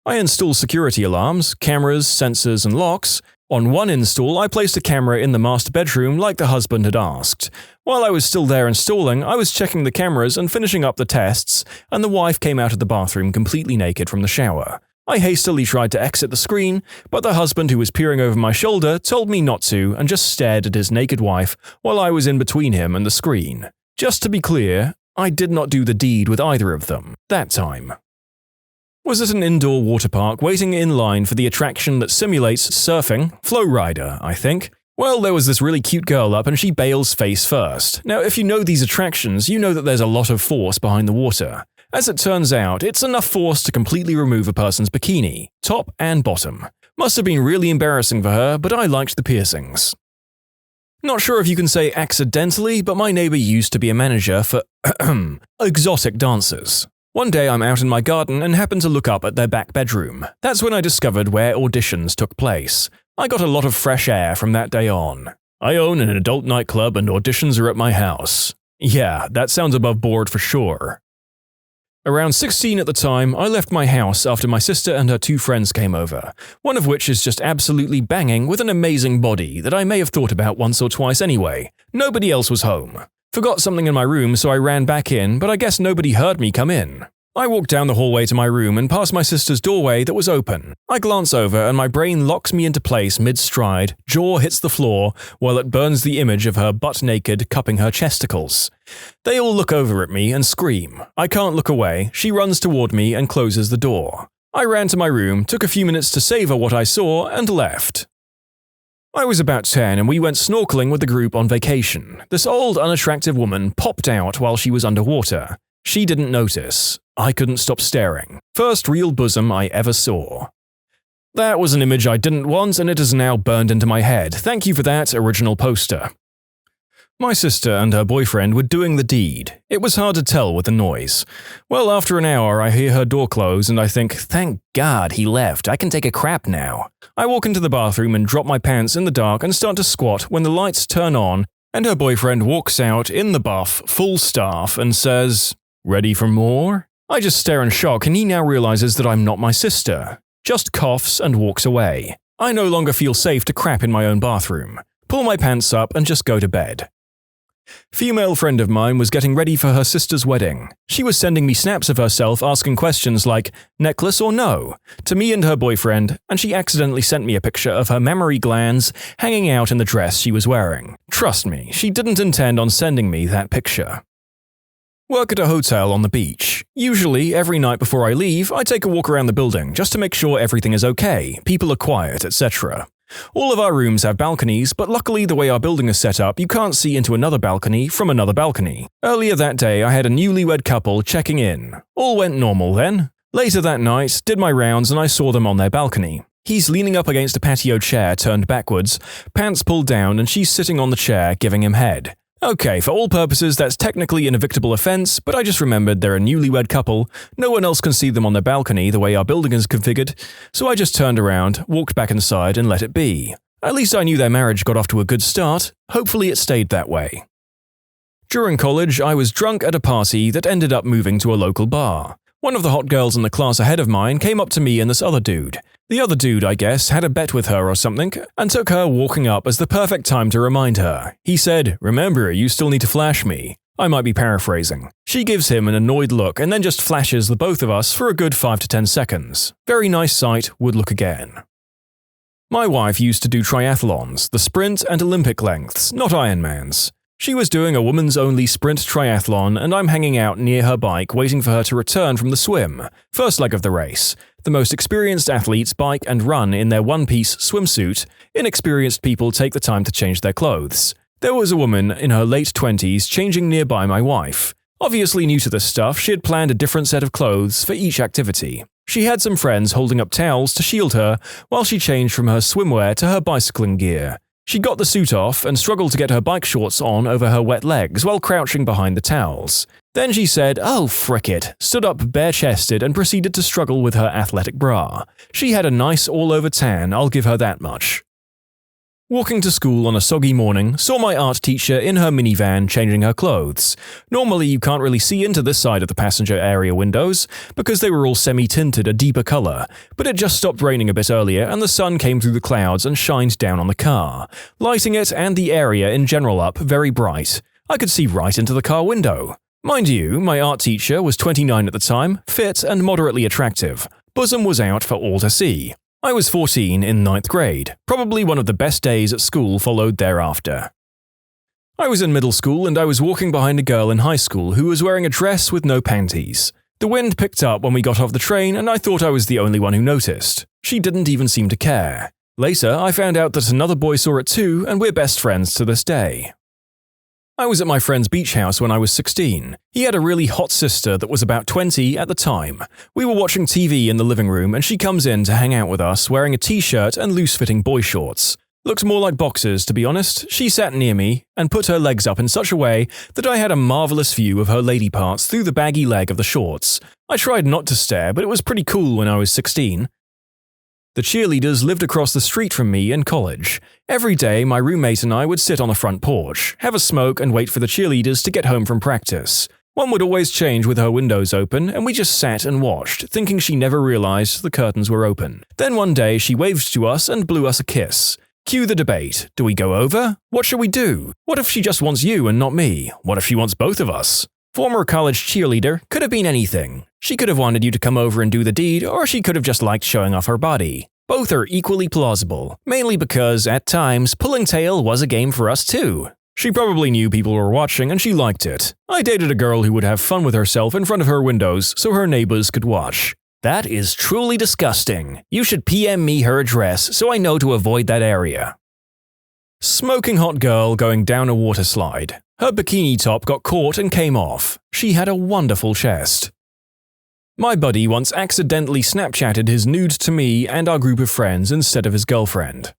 I installed security alarms, cameras, sensors, and locks. On one install, I placed a camera in the master bedroom like the husband had asked. While I was still there installing, I was checking the cameras and finishing up the tests, and the wife came out of the bathroom completely naked from the shower. I hastily tried to exit the screen, but the husband who was peering over my shoulder told me not to and just stared at his naked wife while I was in between him and the screen. Just to be clear, I did not do the deed with either of them that time. Was at an indoor water park waiting in line for the attraction that simulates surfing, Flow Rider, I think. Well, there was this really cute girl up and she bails face first. Now, if you know these attractions, you know that there's a lot of force behind the water. As it turns out, it's enough force to completely remove a person's bikini, top and bottom. Must have been really embarrassing for her, but I liked the piercings. Not sure if you can say accidentally, but my neighbor used to be a manager for exotic dancers. One day I'm out in my garden and happened to look up at their back bedroom. That's when I discovered where auditions took place. I got a lot of fresh air from that day on. I own an adult nightclub and auditions are at my house. Yeah, that sounds above board for sure. Around 16 at the time, I left my house after my sister and her two friends came over, one of which is just absolutely banging with an amazing body that I may have thought about once or twice anyway. Nobody else was home. Forgot something in my room, so I ran back in, but I guess nobody heard me come in. I walked down the hallway to my room and past my sister's doorway that was open. I glance over and my brain locks me into place mid-stride, jaw hits the floor, while it burns the image of her butt-naked cupping her chesticles. They all look over at me and scream. I can't look away. She runs toward me and closes the door. I ran to my room, took a few minutes to savor what I saw, and left. I was about 10 and we went snorkeling with the group on vacation. This old, unattractive woman popped out while she was underwater. She didn't notice. I couldn't stop staring. First real bosom I ever saw. That was an image I didn't want and it is now burned into my head. Thank you for that, original poster. My sister and her boyfriend were doing the deed. It was hard to tell with the noise. Well, after an hour, I hear her door close and I think, thank God he left, I can take a crap now. I walk into the bathroom and drop my pants in the dark and start to squat when the lights turn on and her boyfriend walks out in the buff, full staff, and says, "Ready for more?" I just stare in shock and he now realizes that I'm not my sister. Just coughs and walks away. I no longer feel safe to crap in my own bathroom. Pull my pants up and just go to bed. Female friend of mine was getting ready for her sister's wedding. She was sending me snaps of herself asking questions like, necklace or no, to me and her boyfriend, and she accidentally sent me a picture of her mammary glands hanging out in the dress she was wearing. Trust me, she didn't intend on sending me that picture. Work at a hotel on the beach. Usually, every night before I leave, I take a walk around the building just to make sure everything is okay, people are quiet, etc. All of our rooms have balconies, but luckily the way our building is set up, you can't see into another balcony from another balcony. Earlier that day, I had a newlywed couple checking in. All went normal then. Later that night, did my rounds and I saw them on their balcony. He's leaning up against a patio chair turned backwards, pants pulled down, and she's sitting on the chair giving him head. Okay, for all purposes, that's technically an evictable offense, but I just remembered they're a newlywed couple, no one else can see them on their balcony the way our building is configured, so I just turned around, walked back inside, and let it be. At least I knew their marriage got off to a good start, hopefully it stayed that way. During college, I was drunk at a party that ended up moving to a local bar. One of the hot girls in the class ahead of mine came up to me and this other dude. The other dude, I guess, had a bet with her or something, and took her walking up as the perfect time to remind her. He said, "Remember, you still need to flash me." I might be paraphrasing. She gives him an annoyed look and then just flashes the both of us for a good 5 to 10 seconds. Very nice sight, would look again. My wife used to do triathlons, the sprint and Olympic lengths, not Ironmans. She was doing a women's-only sprint triathlon and I'm hanging out near her bike waiting for her to return from the swim, first leg of the race. The most experienced athletes bike and run in their one-piece swimsuit. Inexperienced people take the time to change their clothes. There was a woman in her late 20s changing nearby my wife. Obviously new to this stuff, she had planned a different set of clothes for each activity. She had some friends holding up towels to shield her while she changed from her swimwear to her bicycling gear. She got the suit off and struggled to get her bike shorts on over her wet legs while crouching behind the towels. Then she said, "Oh, frick it," stood up bare-chested and proceeded to struggle with her athletic bra. She had a nice all-over tan, I'll give her that much. Walking to school on a soggy morning, saw my art teacher in her minivan changing her clothes. Normally you can't really see into this side of the passenger area windows, because they were all semi-tinted a deeper color, but it just stopped raining a bit earlier and the sun came through the clouds and shined down on the car, lighting it and the area in general up very bright. I could see right into the car window. Mind you, my art teacher was 29 at the time, fit and moderately attractive. Bosom was out for all to see. I was 14 in 9th grade. Probably one of the best days at school followed thereafter. I was in middle school and I was walking behind a girl in high school who was wearing a dress with no panties. The wind picked up when we got off the train and I thought I was the only one who noticed. She didn't even seem to care. Later, I found out that another boy saw it too and we're best friends to this day. I was at my friend's beach house when I was 16. He had a really hot sister that was about 20 at the time. We were watching TV in the living room and she comes in to hang out with us wearing a t-shirt and loose-fitting boy shorts. Looked more like boxers, to be honest. She sat near me and put her legs up in such a way that I had a marvelous view of her lady parts through the baggy leg of the shorts. I tried not to stare, but it was pretty cool when I was 16. The cheerleaders lived across the street from me in college. Every day, my roommate and I would sit on the front porch, have a smoke and wait for the cheerleaders to get home from practice. One would always change with her windows open, and we just sat and watched, thinking she never realized the curtains were open. Then one day, she waved to us and blew us a kiss. Cue the debate. Do we go over? What should we do? What if she just wants you and not me? What if she wants both of us? Former college cheerleader could have been anything. She could have wanted you to come over and do the deed, or she could have just liked showing off her body. Both are equally plausible, mainly because, at times, pulling tail was a game for us too. She probably knew people were watching and she liked it. I dated a girl who would have fun with herself in front of her windows so her neighbors could watch. That is truly disgusting. You should PM me her address so I know to avoid that area. Smoking hot girl going down a water slide. Her bikini top got caught and came off. She had a wonderful chest. My buddy once accidentally Snapchatted his nude to me and our group of friends instead of his girlfriend.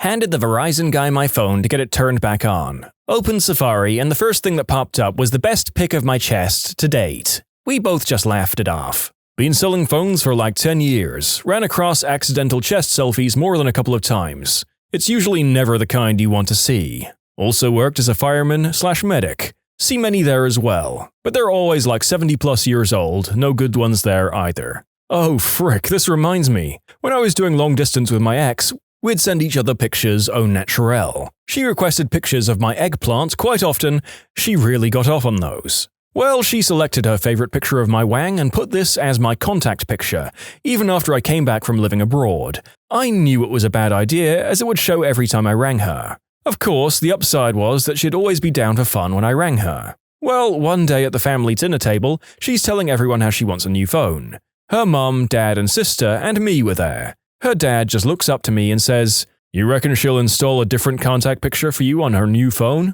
Handed the Verizon guy my phone to get it turned back on. Opened Safari, and the first thing that popped up was the best pic of my chest to date. We both just laughed it off. Been selling phones for like 10 years. Ran across accidental chest selfies more than a couple of times. It's usually never the kind you want to see. Also worked as a fireman/medic. See many there as well. But they're always like 70+ years old, no good ones there either. Oh frick, this reminds me. When I was doing long distance with my ex, we'd send each other pictures au naturel. She requested pictures of my eggplant quite often. She really got off on those. Well, she selected her favorite picture of my wang and put this as my contact picture, even after I came back from living abroad. I knew it was a bad idea, as it would show every time I rang her. Of course, the upside was that she'd always be down for fun when I rang her. Well, one day at the family dinner table, she's telling everyone how she wants a new phone. Her mum, dad, and sister, and me were there. Her dad just looks up to me and says, "You reckon she'll install a different contact picture for you on her new phone?"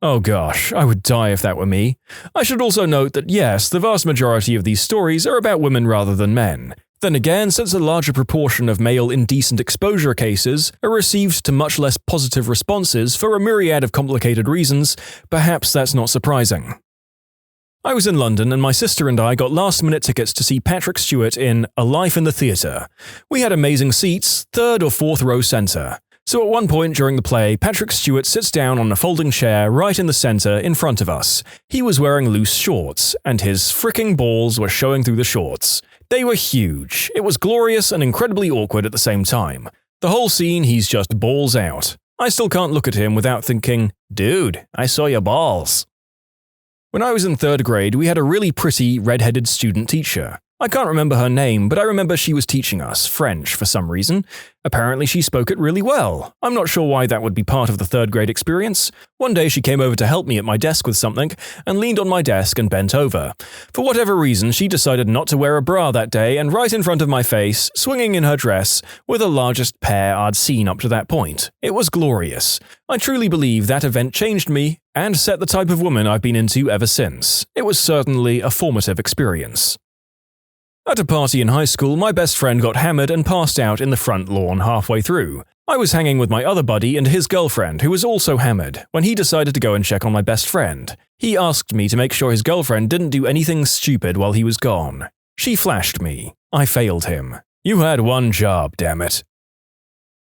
Oh gosh, I would die if that were me. I should also note that yes, the vast majority of these stories are about women rather than men. Then again, since a larger proportion of male indecent exposure cases are received to much less positive responses for a myriad of complicated reasons, perhaps that's not surprising. I was in London and my sister and I got last-minute tickets to see Patrick Stewart in A Life in the Theatre. We had amazing seats, 3rd or 4th row centre. So at one point during the play, Patrick Stewart sits down on a folding chair right in the centre in front of us. He was wearing loose shorts, and his fricking balls were showing through the shorts. They were huge. It was glorious and incredibly awkward at the same time. The whole scene, he's just balls out. I still can't look at him without thinking, "Dude, I saw your balls." When I was in 3rd grade, we had a really pretty, red-headed student teacher. I can't remember her name, but I remember she was teaching us French for some reason. Apparently she spoke it really well. I'm not sure why that would be part of the 3rd grade experience. One day she came over to help me at my desk with something, and leaned on my desk and bent over. For whatever reason, she decided not to wear a bra that day, and right in front of my face, swinging in her dress, were the largest pair I'd seen up to that point. It was glorious. I truly believe that event changed me, and set the type of woman I've been into ever since. It was certainly a formative experience. At a party in high school, my best friend got hammered and passed out in the front lawn halfway through. I was hanging with my other buddy and his girlfriend, who was also hammered, when he decided to go and check on my best friend. He asked me to make sure his girlfriend didn't do anything stupid while he was gone. She flashed me. I failed him. "You had one job, damn it."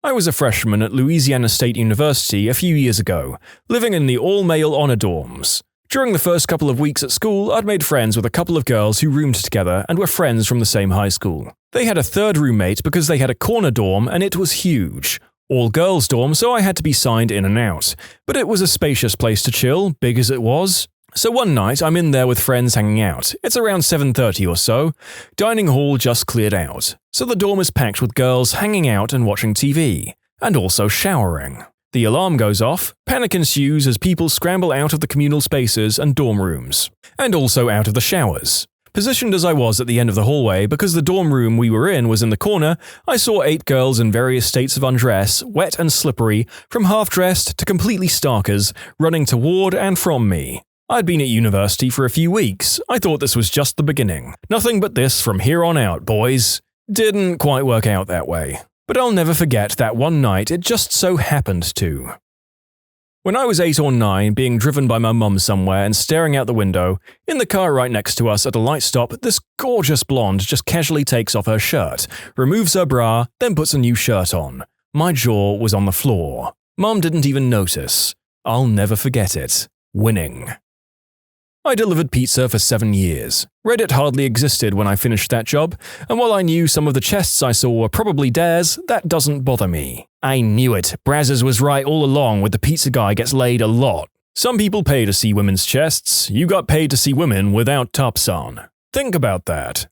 I was a freshman at Louisiana State University a few years ago, living in the all-male honor dorms. During the first couple of weeks at school, I'd made friends with a couple of girls who roomed together and were friends from the same high school. They had a third roommate because they had a corner dorm and it was huge. All-girls dorm, so I had to be signed in and out. But it was a spacious place to chill, big as it was. So one night, I'm in there with friends hanging out. It's around 7:30 or so. Dining hall just cleared out. So the dorm is packed with girls hanging out and watching TV. And also showering. The alarm goes off, panic ensues as people scramble out of the communal spaces and dorm rooms, and also out of the showers. Positioned as I was at the end of the hallway because the dorm room we were in was in the corner, I saw 8 girls in various states of undress, wet and slippery, from half-dressed to completely starkers, running toward and from me. I'd been at university for a few weeks. I thought this was just the beginning. Nothing but this from here on out, boys. Didn't quite work out that way. But I'll never forget that one night it just so happened to. When I was 8 or 9, being driven by my mum somewhere and staring out the window, in the car right next to us at a light stop, this gorgeous blonde just casually takes off her shirt, removes her bra, then puts a new shirt on. My jaw was on the floor. Mum didn't even notice. I'll never forget it. Winning. I delivered pizza for 7 years. Reddit hardly existed when I finished that job, and while I knew some of the chests I saw were probably dares, that doesn't bother me. I knew it. Brazzers was right all along with the pizza guy gets laid a lot. Some people pay to see women's chests. You got paid to see women without tops on. Think about that.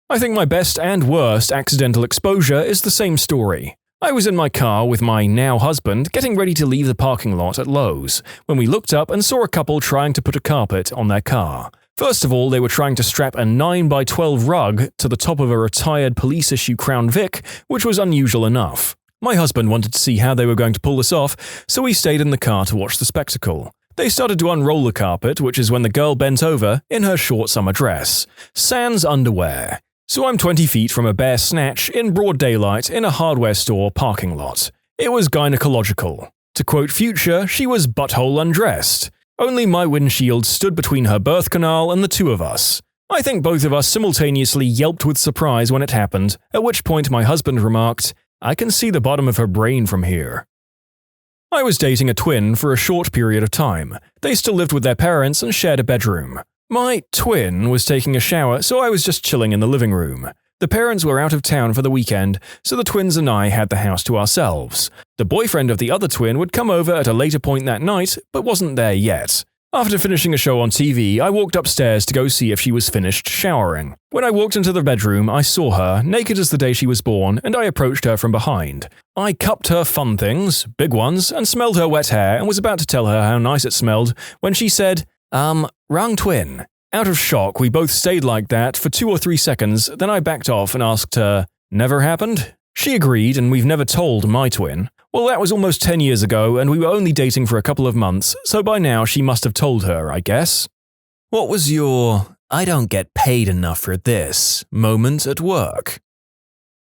I think my best and worst accidental exposure is the same story. I was in my car with my now husband getting ready to leave the parking lot at Lowe's when we looked up and saw a couple trying to put a carpet on their car. First of all, they were trying to strap a 9x12 rug to the top of a retired police-issue Crown Vic, which was unusual enough. My husband wanted to see how they were going to pull this off, so we stayed in the car to watch the spectacle. They started to unroll the carpet, which is when the girl bent over in her short summer dress. Sans underwear. So I'm 20 feet from a bare snatch in broad daylight in a hardware store parking lot. It was gynecological. To quote Future, she was butthole undressed. Only my windshield stood between her birth canal and the two of us. I think both of us simultaneously yelped with surprise when it happened, at which point my husband remarked, "I can see the bottom of her brain from here." I was dating a twin for a short period of time. They still lived with their parents and shared a bedroom. My twin was taking a shower, so I was just chilling in the living room. The parents were out of town for the weekend, so the twins and I had the house to ourselves. The boyfriend of the other twin would come over at a later point that night, but wasn't there yet. After finishing a show on TV, I walked upstairs to go see if she was finished showering. When I walked into the bedroom, I saw her, naked as the day she was born, and I approached her from behind. I cupped her fun things, big ones, and smelled her wet hair and was about to tell her how nice it smelled when she said, wrong twin. Out of shock, we both stayed like that for 2 or 3 seconds, then I backed off and asked her, "Never happened?" She agreed, and we've never told my twin. Well, that was almost 10 years ago, and we were only dating for a couple of months, so by now she must have told her, I guess. What was your "I don't get paid enough for this" moment at work?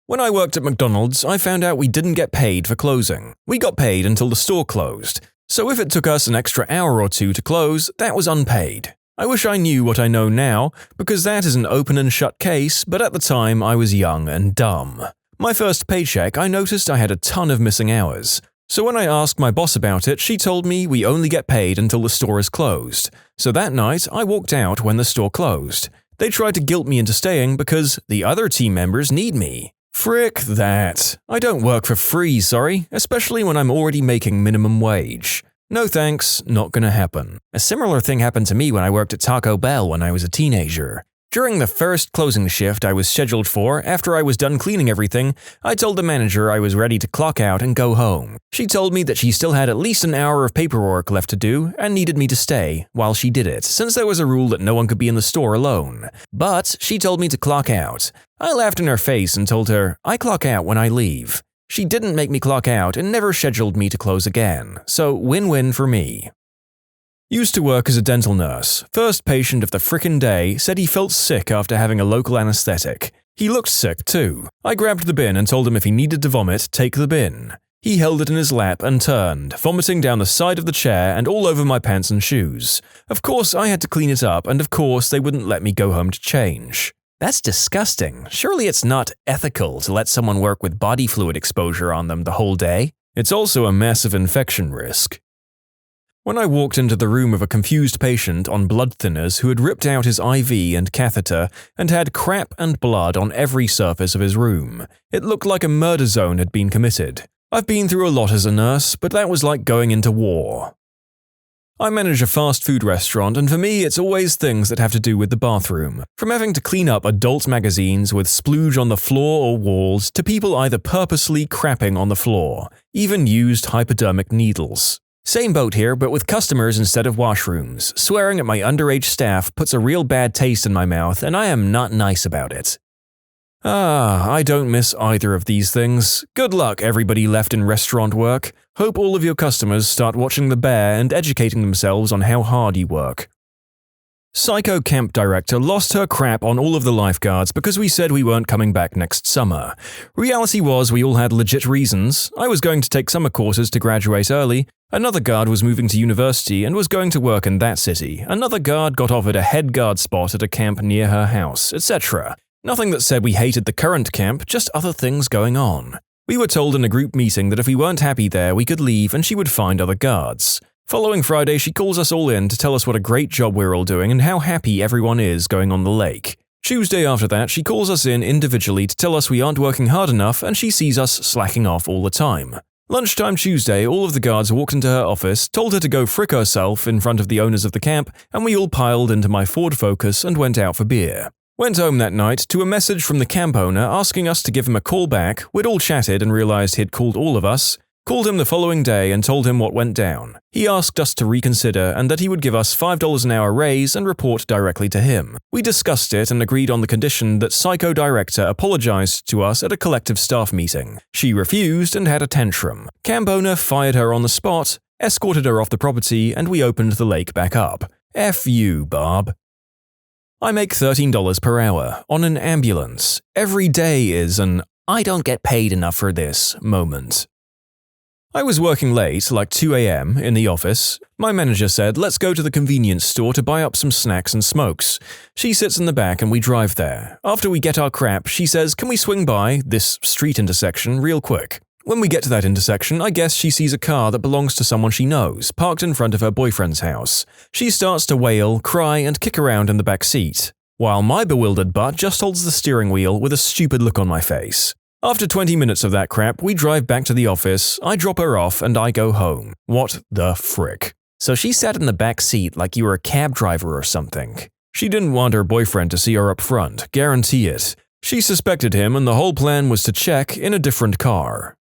When I worked at McDonald's, I found out we didn't get paid for closing. We got paid until the store closed. So if it took us an extra hour or two to close, that was unpaid. I wish I knew what I know now, because that is an open and shut case, but at the time I was young and dumb. My first paycheck, I noticed I had a ton of missing hours. So when I asked my boss about it, she told me we only get paid until the store is closed. So that night, I walked out when the store closed. They tried to guilt me into staying because the other team members need me. Frick that. I don't work for free, sorry, especially when I'm already making minimum wage. No thanks, not gonna happen. A similar thing happened to me when I worked at Taco Bell when I was a teenager. During the first closing shift I was scheduled for, after I was done cleaning everything, I told the manager I was ready to clock out and go home. She told me that she still had at least an hour of paperwork left to do and needed me to stay while she did it, since there was a rule that no one could be in the store alone. But she told me to clock out. I laughed in her face and told her, "I clock out when I leave." She didn't make me clock out and never scheduled me to close again, so win-win for me. Used to work as a dental nurse. First patient of the frickin' day said he felt sick after having a local anesthetic. He looked sick too. I grabbed the bin and told him if he needed to vomit, take the bin. He held it in his lap and turned, vomiting down the side of the chair and all over my pants and shoes. Of course, I had to clean it up, and of course, they wouldn't let me go home to change. That's disgusting. Surely it's not ethical to let someone work with body fluid exposure on them the whole day. It's also a massive infection risk. When I walked into the room of a confused patient on blood thinners who had ripped out his IV and catheter and had crap and blood on every surface of his room, it looked like a murder zone had been committed. I've been through a lot as a nurse, but that was like going into war. I manage a fast food restaurant, and for me it's always things that have to do with the bathroom. From having to clean up adult magazines with splooge on the floor or walls to people either purposely crapping on the floor, even used hypodermic needles. Same boat here, but with customers instead of washrooms. Swearing at my underage staff puts a real bad taste in my mouth, and I am not nice about it. I don't miss either of these things. Good luck, everybody left in restaurant work. Hope all of your customers start watching The Bear and educating themselves on how hard you work. Psycho camp director lost her crap on all of the lifeguards because we said we weren't coming back next summer. Reality was we all had legit reasons. I was going to take summer courses to graduate early. Another guard was moving to university and was going to work in that city. Another guard got offered a head guard spot at a camp near her house, etc. Nothing that said we hated the current camp, just other things going on. We were told in a group meeting that if we weren't happy there, we could leave and she would find other guards. Following Friday, she calls us all in to tell us what a great job we're all doing and how happy everyone is going on the lake. Tuesday after that, she calls us in individually to tell us we aren't working hard enough and she sees us slacking off all the time. Lunchtime Tuesday, all of the guards walked into her office, told her to go frick herself in front of the owners of the camp, and we all piled into my Ford Focus and went out for beer. Went home that night to a message from the camp owner asking us to give him a call back. We'd all chatted and realized he'd called all of us. Called him the following day and told him what went down. He asked us to reconsider and that he would give us $5 an hour raise and report directly to him. We discussed it and agreed on the condition that Psycho Director apologized to us at a collective staff meeting. She refused and had a tantrum. Camp owner fired her on the spot, escorted her off the property, and we opened the lake back up. F you, Bob. I make $13 per hour on an ambulance. Every day is an "I don't get paid enough for this" moment. I was working late, like 2 a.m., in the office. My manager said, let's go to the convenience store to buy up some snacks and smokes. She sits in the back and we drive there. After we get our crap, she says, can we swing by this street intersection real quick? When we get to that intersection, I guess she sees a car that belongs to someone she knows, parked in front of her boyfriend's house. She starts to wail, cry, and kick around in the back seat, while my bewildered butt just holds the steering wheel with a stupid look on my face. After 20 minutes of that crap, we drive back to the office, I drop her off, and I go home. What the frick? So she sat in the back seat like you were a cab driver or something. She didn't want her boyfriend to see her up front, guarantee it. She suspected him and the whole plan was to check in a different car.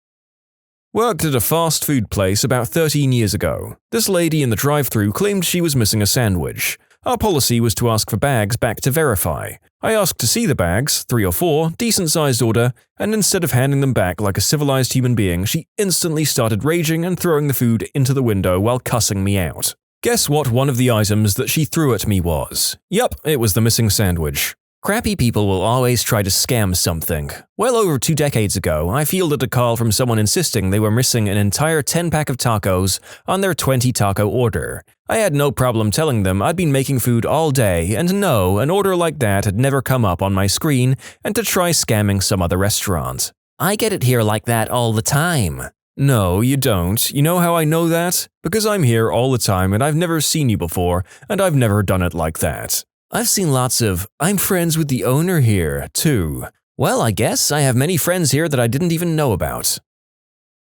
Worked at a fast food place about 13 years ago. This lady in the drive-thru claimed she was missing a sandwich. Our policy was to ask for bags back to verify. I asked to see the bags, 3 or 4, decent-sized order, and instead of handing them back like a civilized human being, she instantly started raging and throwing the food into the window while cussing me out. Guess what one of the items that she threw at me was? Yup, it was the missing sandwich. Crappy people will always try to scam something. Well over 2 decades ago, I fielded a call from someone insisting they were missing an entire 10-pack of tacos on their 20-taco order. I had no problem telling them I'd been making food all day and no, an order like that had never come up on my screen and to try scamming some other restaurant. I get it here like that all the time. No, you don't. You know how I know that? Because I'm here all the time and I've never seen you before and I've never done it like that. I've seen lots of, I'm friends with the owner here, too. Well, I guess I have many friends here that I didn't even know about.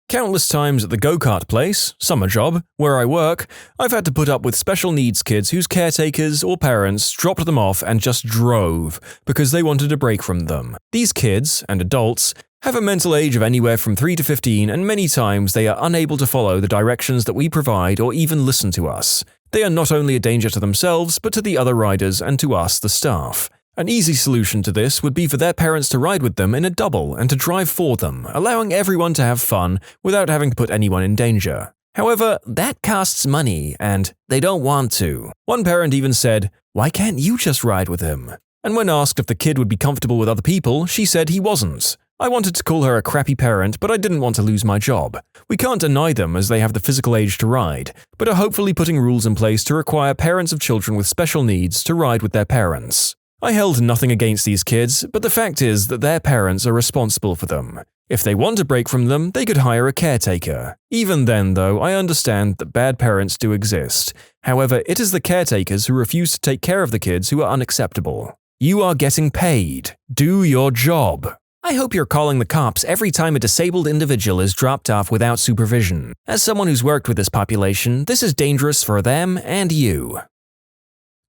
Countless times at the go-kart place, summer job, where I work, I've had to put up with special needs kids whose caretakers or parents dropped them off and just drove because they wanted a break from them. These kids, and adults, have a mental age of anywhere from 3 to 15 and many times they are unable to follow the directions that we provide or even listen to us. They are not only a danger to themselves, but to the other riders and to us, the staff. An easy solution to this would be for their parents to ride with them in a double and to drive for them, allowing everyone to have fun without having to put anyone in danger. However, that costs money, and they don't want to. One parent even said, "Why can't you just ride with him?" And when asked if the kid would be comfortable with other people, she said he wasn't. I wanted to call her a crappy parent, but I didn't want to lose my job. We can't deny them as they have the physical age to ride, but are hopefully putting rules in place to require parents of children with special needs to ride with their parents. I held nothing against these kids, but the fact is that their parents are responsible for them. If they want a break from them, they could hire a caretaker. Even then, though, I understand that bad parents do exist. However, it is the caretakers who refuse to take care of the kids who are unacceptable. You are getting paid. Do your job. I hope you're calling the cops every time a disabled individual is dropped off without supervision. As someone who's worked with this population, this is dangerous for them and you.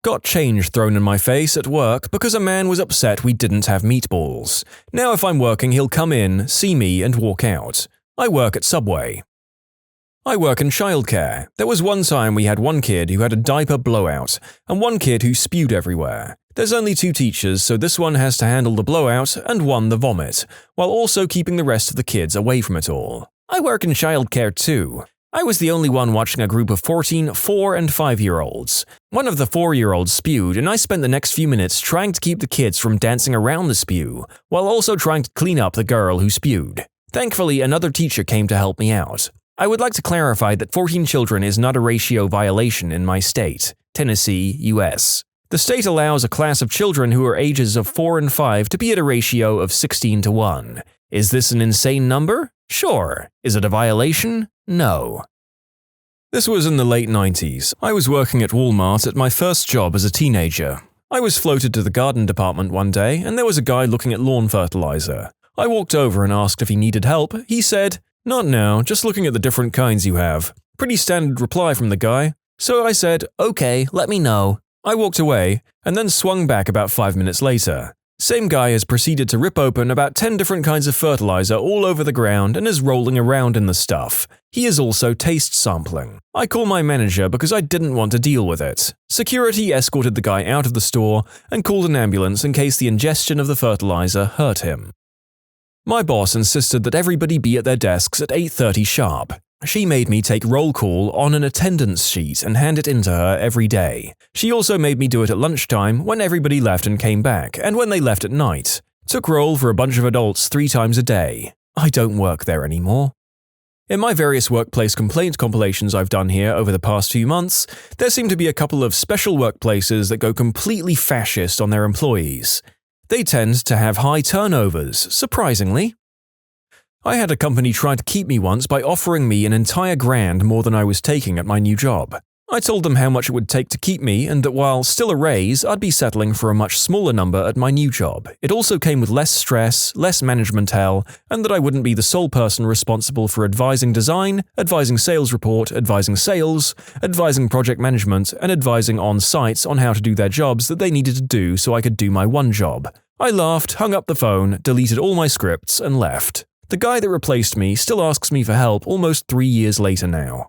Got change thrown in my face at work because a man was upset we didn't have meatballs. Now if I'm working, he'll come in, see me, and walk out. I work at Subway. I work in childcare. There was one time we had one kid who had a diaper blowout and one kid who spewed everywhere. There's only 2 teachers, so this one has to handle the blowout and one the vomit, while also keeping the rest of the kids away from it all. I work in childcare too. I was the only one watching a group of 14 4- and 5-year-olds. One of the 4-year-olds spewed, and I spent the next few minutes trying to keep the kids from dancing around the spew, while also trying to clean up the girl who spewed. Thankfully, another teacher came to help me out. I would like to clarify that 14 children is not a ratio violation in my state, Tennessee, US. The state allows a class of children who are ages of 4 and 5 to be at a ratio of 16 to 1. Is this an insane number? Sure. Is it a violation? No. This was in the late 90s. I was working at Walmart at my first job as a teenager. I was floated to the garden department one day and there was a guy looking at lawn fertilizer. I walked over and asked if he needed help. He said, "Not now, just looking at the different kinds you have." Pretty standard reply from the guy. So I said, "Okay, let me know." I walked away and then swung back about 5 minutes later. Same guy has proceeded to rip open about 10 different kinds of fertilizer all over the ground and is rolling around in the stuff. He is also taste sampling. I call my manager because I didn't want to deal with it. Security escorted the guy out of the store and called an ambulance in case the ingestion of the fertilizer hurt him. My boss insisted that everybody be at their desks at 8:30 sharp. She made me take roll call on an attendance sheet and hand it in to her every day. She also made me do it at lunchtime when everybody left and came back, and when they left at night. Took roll for a bunch of adults 3 times a day. I don't work there anymore. In my various workplace complaint compilations I've done here over the past few months, there seem to be a couple of special workplaces that go completely fascist on their employees. They tend to have high turnovers, surprisingly. I had a company try to keep me once by offering me an entire grand more than I was taking at my new job. I told them how much it would take to keep me and that while still a raise, I'd be settling for a much smaller number at my new job. It also came with less stress, less management hell, and that I wouldn't be the sole person responsible for advising design, advising sales report, advising sales, advising project management, and advising on sites on how to do their jobs that they needed to do so I could do my one job. I laughed, hung up the phone, deleted all my scripts, and left. The guy that replaced me still asks me for help almost 3 years later now.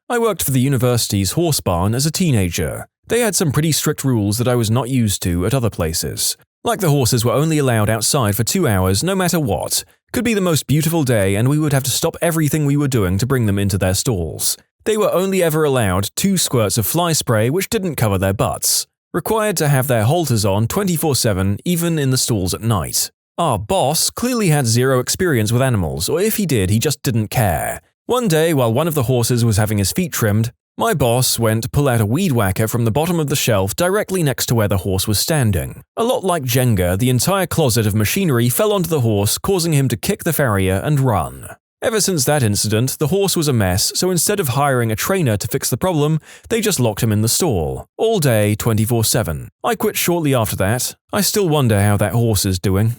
I worked for the university's horse barn as a teenager. They had some pretty strict rules that I was not used to at other places. Like the horses were only allowed outside for 2 hours no matter what. Could be the most beautiful day and we would have to stop everything we were doing to bring them into their stalls. They were only ever allowed 2 squirts of fly spray which didn't cover their butts. Required to have their halters on 24/7 even in the stalls at night. Our boss clearly had zero experience with animals, or if he did, he just didn't care. One day, while one of the horses was having his feet trimmed, my boss went to pull out a weed whacker from the bottom of the shelf directly next to where the horse was standing. A lot like Jenga, the entire closet of machinery fell onto the horse, causing him to kick the farrier and run. Ever since that incident, the horse was a mess, so instead of hiring a trainer to fix the problem, they just locked him in the stall, all day 24/7. I quit shortly after that. I still wonder how that horse is doing.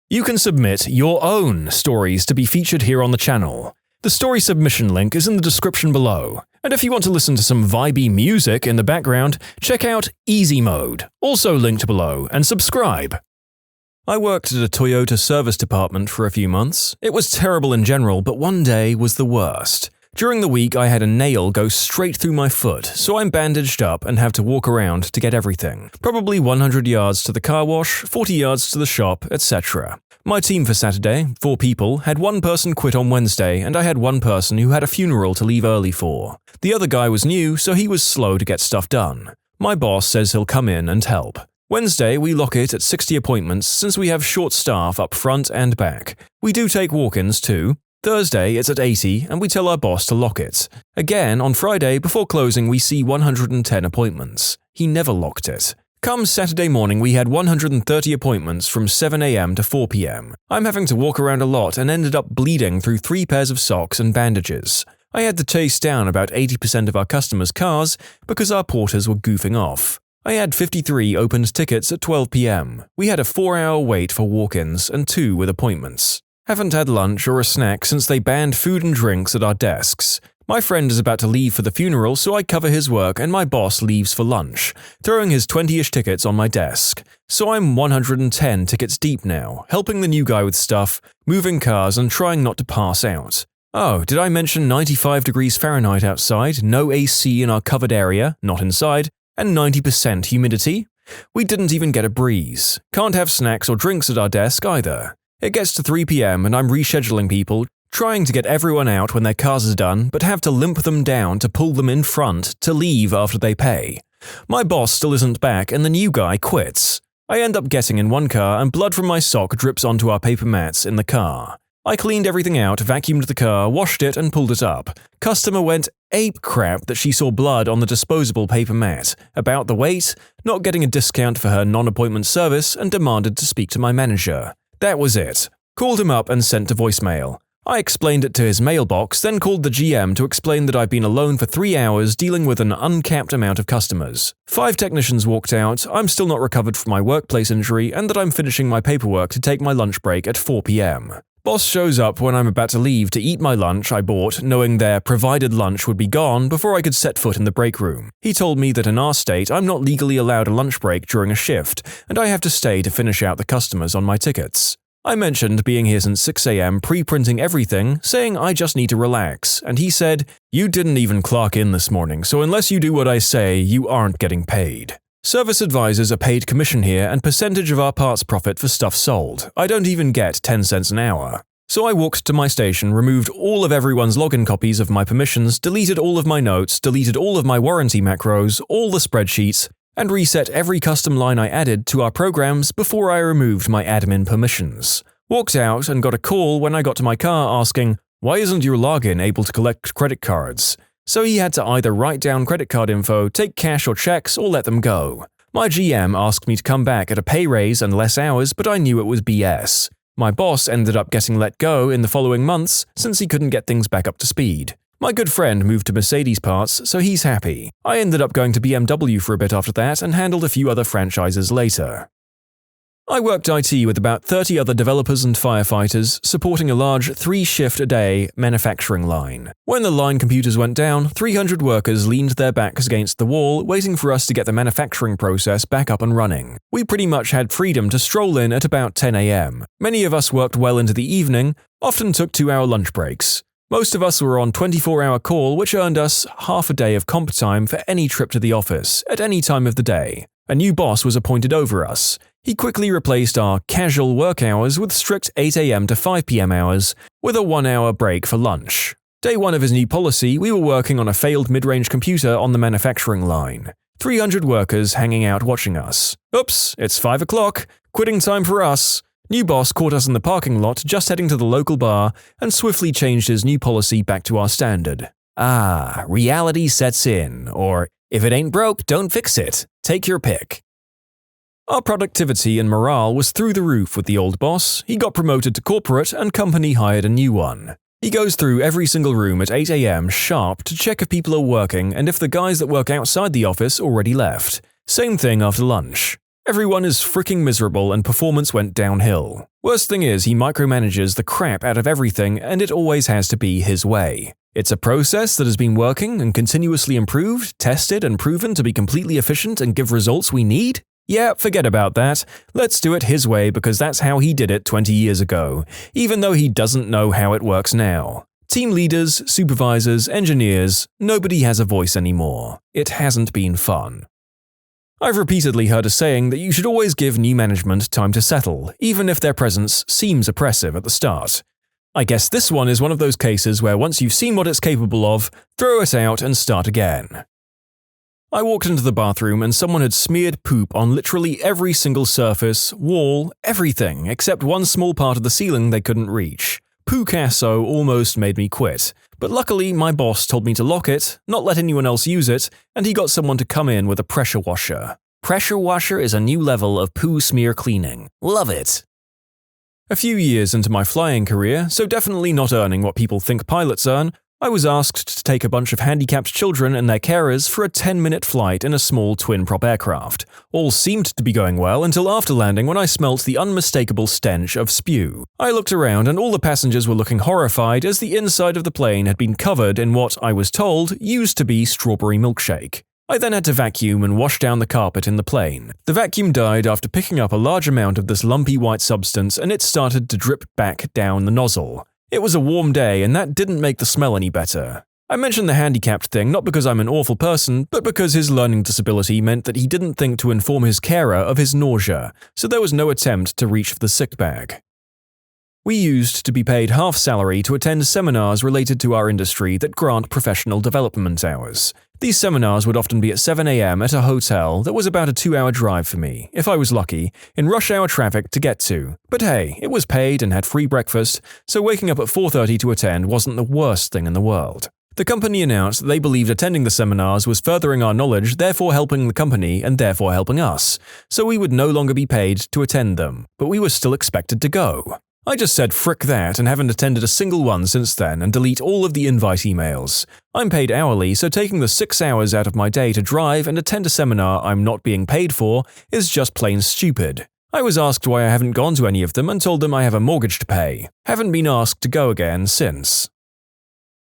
You can submit your own stories to be featured here on the channel. The story submission link is in the description below, and if you want to listen to some vibey music in the background, check out easymode, also linked below, and subscribe. I worked at a Toyota service department for a few months. It was terrible in general, but one day was the worst. During the week, I had a nail go straight through my foot, so I'm bandaged up and have to walk around to get everything. Probably 100 yards to the car wash, 40 yards to the shop, etc. My team for Saturday, 4 people, had one person quit on Wednesday and I had one person who had a funeral to leave early for. The other guy was new, so he was slow to get stuff done. My boss says he'll come in and help. Wednesday, we lock it at 60 appointments since we have short staff up front and back. We do take walk-ins too. Thursday, it's at 80 and we tell our boss to lock it. Again, on Friday, before closing, we see 110 appointments. He never locked it. Come Saturday morning, we had 130 appointments from 7 AM to 4 PM. I'm having to walk around a lot and ended up bleeding through 3 pairs of socks and bandages. I had to chase down about 80% of our customers' cars because our porters were goofing off. I had 53 opened tickets at 12 PM. We had a 4-hour wait for walk-ins and 2 with appointments. Haven't had lunch or a snack since they banned food and drinks at our desks. My friend is about to leave for the funeral, so I cover his work and my boss leaves for lunch, throwing his 20-ish tickets on my desk. So I'm 110 tickets deep now, helping the new guy with stuff, moving cars and trying not to pass out. Oh, did I mention 95 degrees Fahrenheit outside, no AC in our covered area, not inside, and 90% humidity? We didn't even get a breeze. Can't have snacks or drinks at our desk either. It gets to 3 PM and I'm rescheduling people, trying to get everyone out when their cars are done, but have to limp them down to pull them in front to leave after they pay. My boss still isn't back and the new guy quits. I end up getting in one car and blood from my sock drips onto our paper mats in the car. I cleaned everything out, vacuumed the car, washed it and pulled it up. Customer went ape crap that she saw blood on the disposable paper mat, about the wait, not getting a discount for her non-appointment service and demanded to speak to my manager. That was it. Called him up and sent to voicemail. I explained it to his mailbox, then called the GM to explain that I've been alone for 3 hours dealing with an uncapped amount of customers. 5 technicians walked out, I'm still not recovered from my workplace injury, and that I'm finishing my paperwork to take my lunch break at 4 PM. Boss shows up when I'm about to leave to eat my lunch I bought, knowing their provided lunch would be gone before I could set foot in the break room. He told me that in our state I'm not legally allowed a lunch break during a shift, and I have to stay to finish out the customers on my tickets. I mentioned being here since 6 AM pre-printing everything, saying I just need to relax, and he said, "You didn't even clock in this morning, so unless you do what I say, you aren't getting paid." Service advisors are paid commission here and percentage of our parts profit for stuff sold. I don't even get 10 cents an hour. So I walked to my station, removed all of everyone's login copies of my permissions, deleted all of my notes, deleted all of my warranty macros, all the spreadsheets, and reset every custom line I added to our programs before I removed my admin permissions. Walked out and got a call when I got to my car asking, Why isn't your login able to collect credit cards? So he had to either write down credit card info, take cash or checks, or let them go. My GM asked me to come back at a pay raise and less hours, but I knew it was BS. My boss ended up getting let go in the following months since he couldn't get things back up to speed. My good friend moved to Mercedes parts, so he's happy. I ended up going to BMW for a bit after that and handled a few other franchises later. I worked IT with about 30 other developers and firefighters, supporting a large 3-shift-a-day manufacturing line. When the line computers went down, 300 workers leaned their backs against the wall, waiting for us to get the manufacturing process back up and running. We pretty much had freedom to stroll in at about 10 a.m. Many of us worked well into the evening, often took 2-hour lunch breaks. Most of us were on 24-hour call, which earned us half a day of comp time for any trip to the office, at any time of the day. A new boss was appointed over us. He quickly replaced our casual work hours with strict 8 a.m. to 5 p.m. hours, with a 1-hour break for lunch. Day 1 of his new policy, we were working on a failed mid-range computer on the manufacturing line. 300 workers hanging out watching us. Oops, it's 5 o'clock. Quitting time for us. New boss caught us in the parking lot just heading to the local bar and swiftly changed his new policy back to our standard. Reality sets in, or if it ain't broke, don't fix it. Take your pick. Our productivity and morale was through the roof with the old boss. He got promoted to corporate and company hired a new one. He goes through every single room at 8 a.m. sharp to check if people are working and if the guys that work outside the office already left. Same thing after lunch. Everyone is freaking miserable and performance went downhill. Worst thing is he micromanages the crap out of everything and it always has to be his way. It's a process that has been working and continuously improved, tested and proven to be completely efficient and give results we need? Yeah, forget about that. Let's do it his way because that's how he did it 20 years ago, even though he doesn't know how it works now. Team leaders, supervisors, engineers, nobody has a voice anymore. It hasn't been fun. I've repeatedly heard a saying that you should always give new management time to settle, even if their presence seems oppressive at the start. I guess this one is one of those cases where once you've seen what it's capable of, throw it out and start again. I walked into the bathroom and someone had smeared poop on literally every single surface, wall, everything, except one small part of the ceiling they couldn't reach. Poo-casso almost made me quit, but luckily my boss told me to lock it, not let anyone else use it, and he got someone to come in with a pressure washer. Pressure washer is a new level of poo smear cleaning. Love it. A few years into my flying career, so definitely not earning what people think pilots earn, I was asked to take a bunch of handicapped children and their carers for a 10-minute flight in a small twin-prop aircraft. All seemed to be going well until after landing when I smelt the unmistakable stench of spew. I looked around and all the passengers were looking horrified as the inside of the plane had been covered in what, I was told, used to be strawberry milkshake. I then had to vacuum and wash down the carpet in the plane. The vacuum died after picking up a large amount of this lumpy white substance and it started to drip back down the nozzle. It was a warm day and that didn't make the smell any better. I mentioned the handicapped thing not because I'm an awful person, but because his learning disability meant that he didn't think to inform his carer of his nausea, so there was no attempt to reach for the sick bag. We used to be paid half salary to attend seminars related to our industry that grant professional development hours. These seminars would often be at 7 a.m. at a hotel that was about a 2-hour drive for me, if I was lucky, in rush hour traffic to get to. But hey, it was paid and had free breakfast, so waking up at 4:30 to attend wasn't the worst thing in the world. The company announced that they believed attending the seminars was furthering our knowledge, therefore helping the company and therefore helping us, so we would no longer be paid to attend them, but we were still expected to go. I just said frick that and haven't attended a single one since then and delete all of the invite emails. I'm paid hourly, so taking the 6 hours out of my day to drive and attend a seminar I'm not being paid for is just plain stupid. I was asked why I haven't gone to any of them and told them I have a mortgage to pay. Haven't been asked to go again since.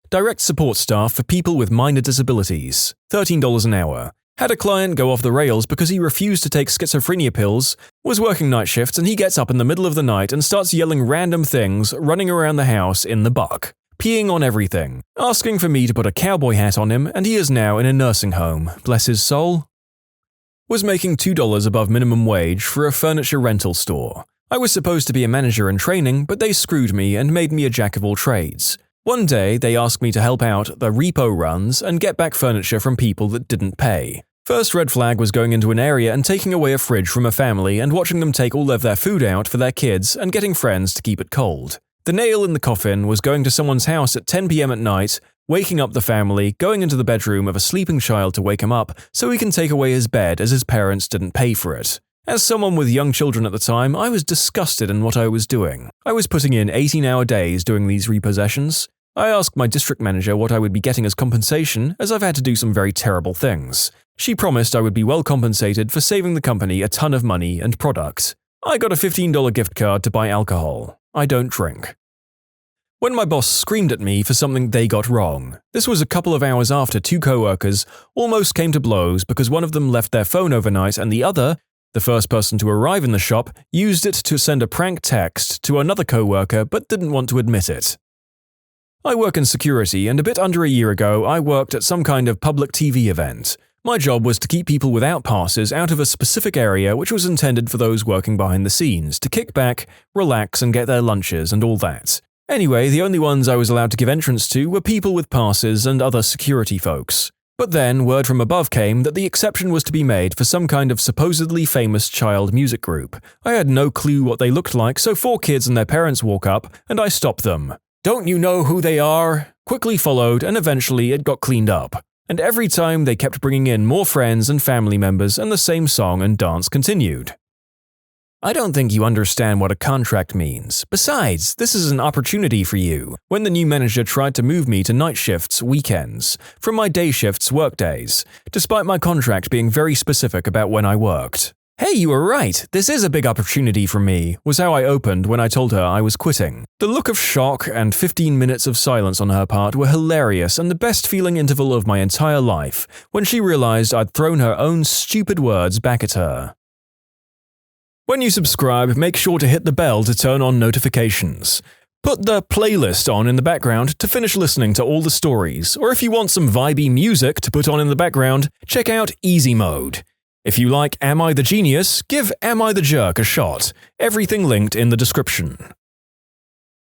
Direct support staff for people with minor disabilities, $13 an hour. Had a client go off the rails because he refused to take schizophrenia pills, was working night shifts and he gets up in the middle of the night and starts yelling random things, running around the house in the buck, peeing on everything, asking for me to put a cowboy hat on him, and he is now in a nursing home, bless his soul. Was making $2 above minimum wage for a furniture rental store. I was supposed to be a manager in training, but they screwed me and made me a jack of all trades. One day, they asked me to help out the repo runs and get back furniture from people that didn't pay. First red flag was going into an area and taking away a fridge from a family and watching them take all of their food out for their kids and getting friends to keep it cold. The nail in the coffin was going to someone's house at 10 p.m. at night, waking up the family, going into the bedroom of a sleeping child to wake him up so he can take away his bed as his parents didn't pay for it. As someone with young children at the time, I was disgusted in what I was doing. I was putting in 18-hour days doing these repossessions. I asked my district manager what I would be getting as compensation, as I've had to do some very terrible things. She promised I would be well compensated for saving the company a ton of money and product. I got a $15 gift card to buy alcohol. I don't drink. When my boss screamed at me for something they got wrong, this was a couple of hours after two co-workers almost came to blows because one of them left their phone overnight and the other, the first person to arrive in the shop, used it to send a prank text to another co-worker but didn't want to admit it. I work in security, and a bit under a year ago, I worked at some kind of public TV event. My job was to keep people without passes out of a specific area which was intended for those working behind the scenes, to kick back, relax, and get their lunches and all that. Anyway, the only ones I was allowed to give entrance to were people with passes and other security folks. But then, word from above came that the exception was to be made for some kind of supposedly famous child music group. I had no clue what they looked like, so 4 kids and their parents walk up, and I stop them. "Don't you know who they are?" quickly followed, and eventually it got cleaned up. And every time they kept bringing in more friends and family members, and the same song and dance continued. I don't think you understand what a contract means. Besides, this is an opportunity for you. When the new manager tried to move me to night shifts, weekends, from my day shifts, workdays, despite my contract being very specific about when I worked. "Hey, you were right. This is a big opportunity for me," was how I opened when I told her I was quitting. The look of shock and 15 minutes of silence on her part were hilarious and the best feeling interval of my entire life when she realized I'd thrown her own stupid words back at her. When you subscribe, make sure to hit the bell to turn on notifications. Put the playlist on in the background to finish listening to all the stories, or if you want some vibey music to put on in the background, check out easymode. If you like Am I the Genius, give Am I the Jerk a shot. Everything linked in the description.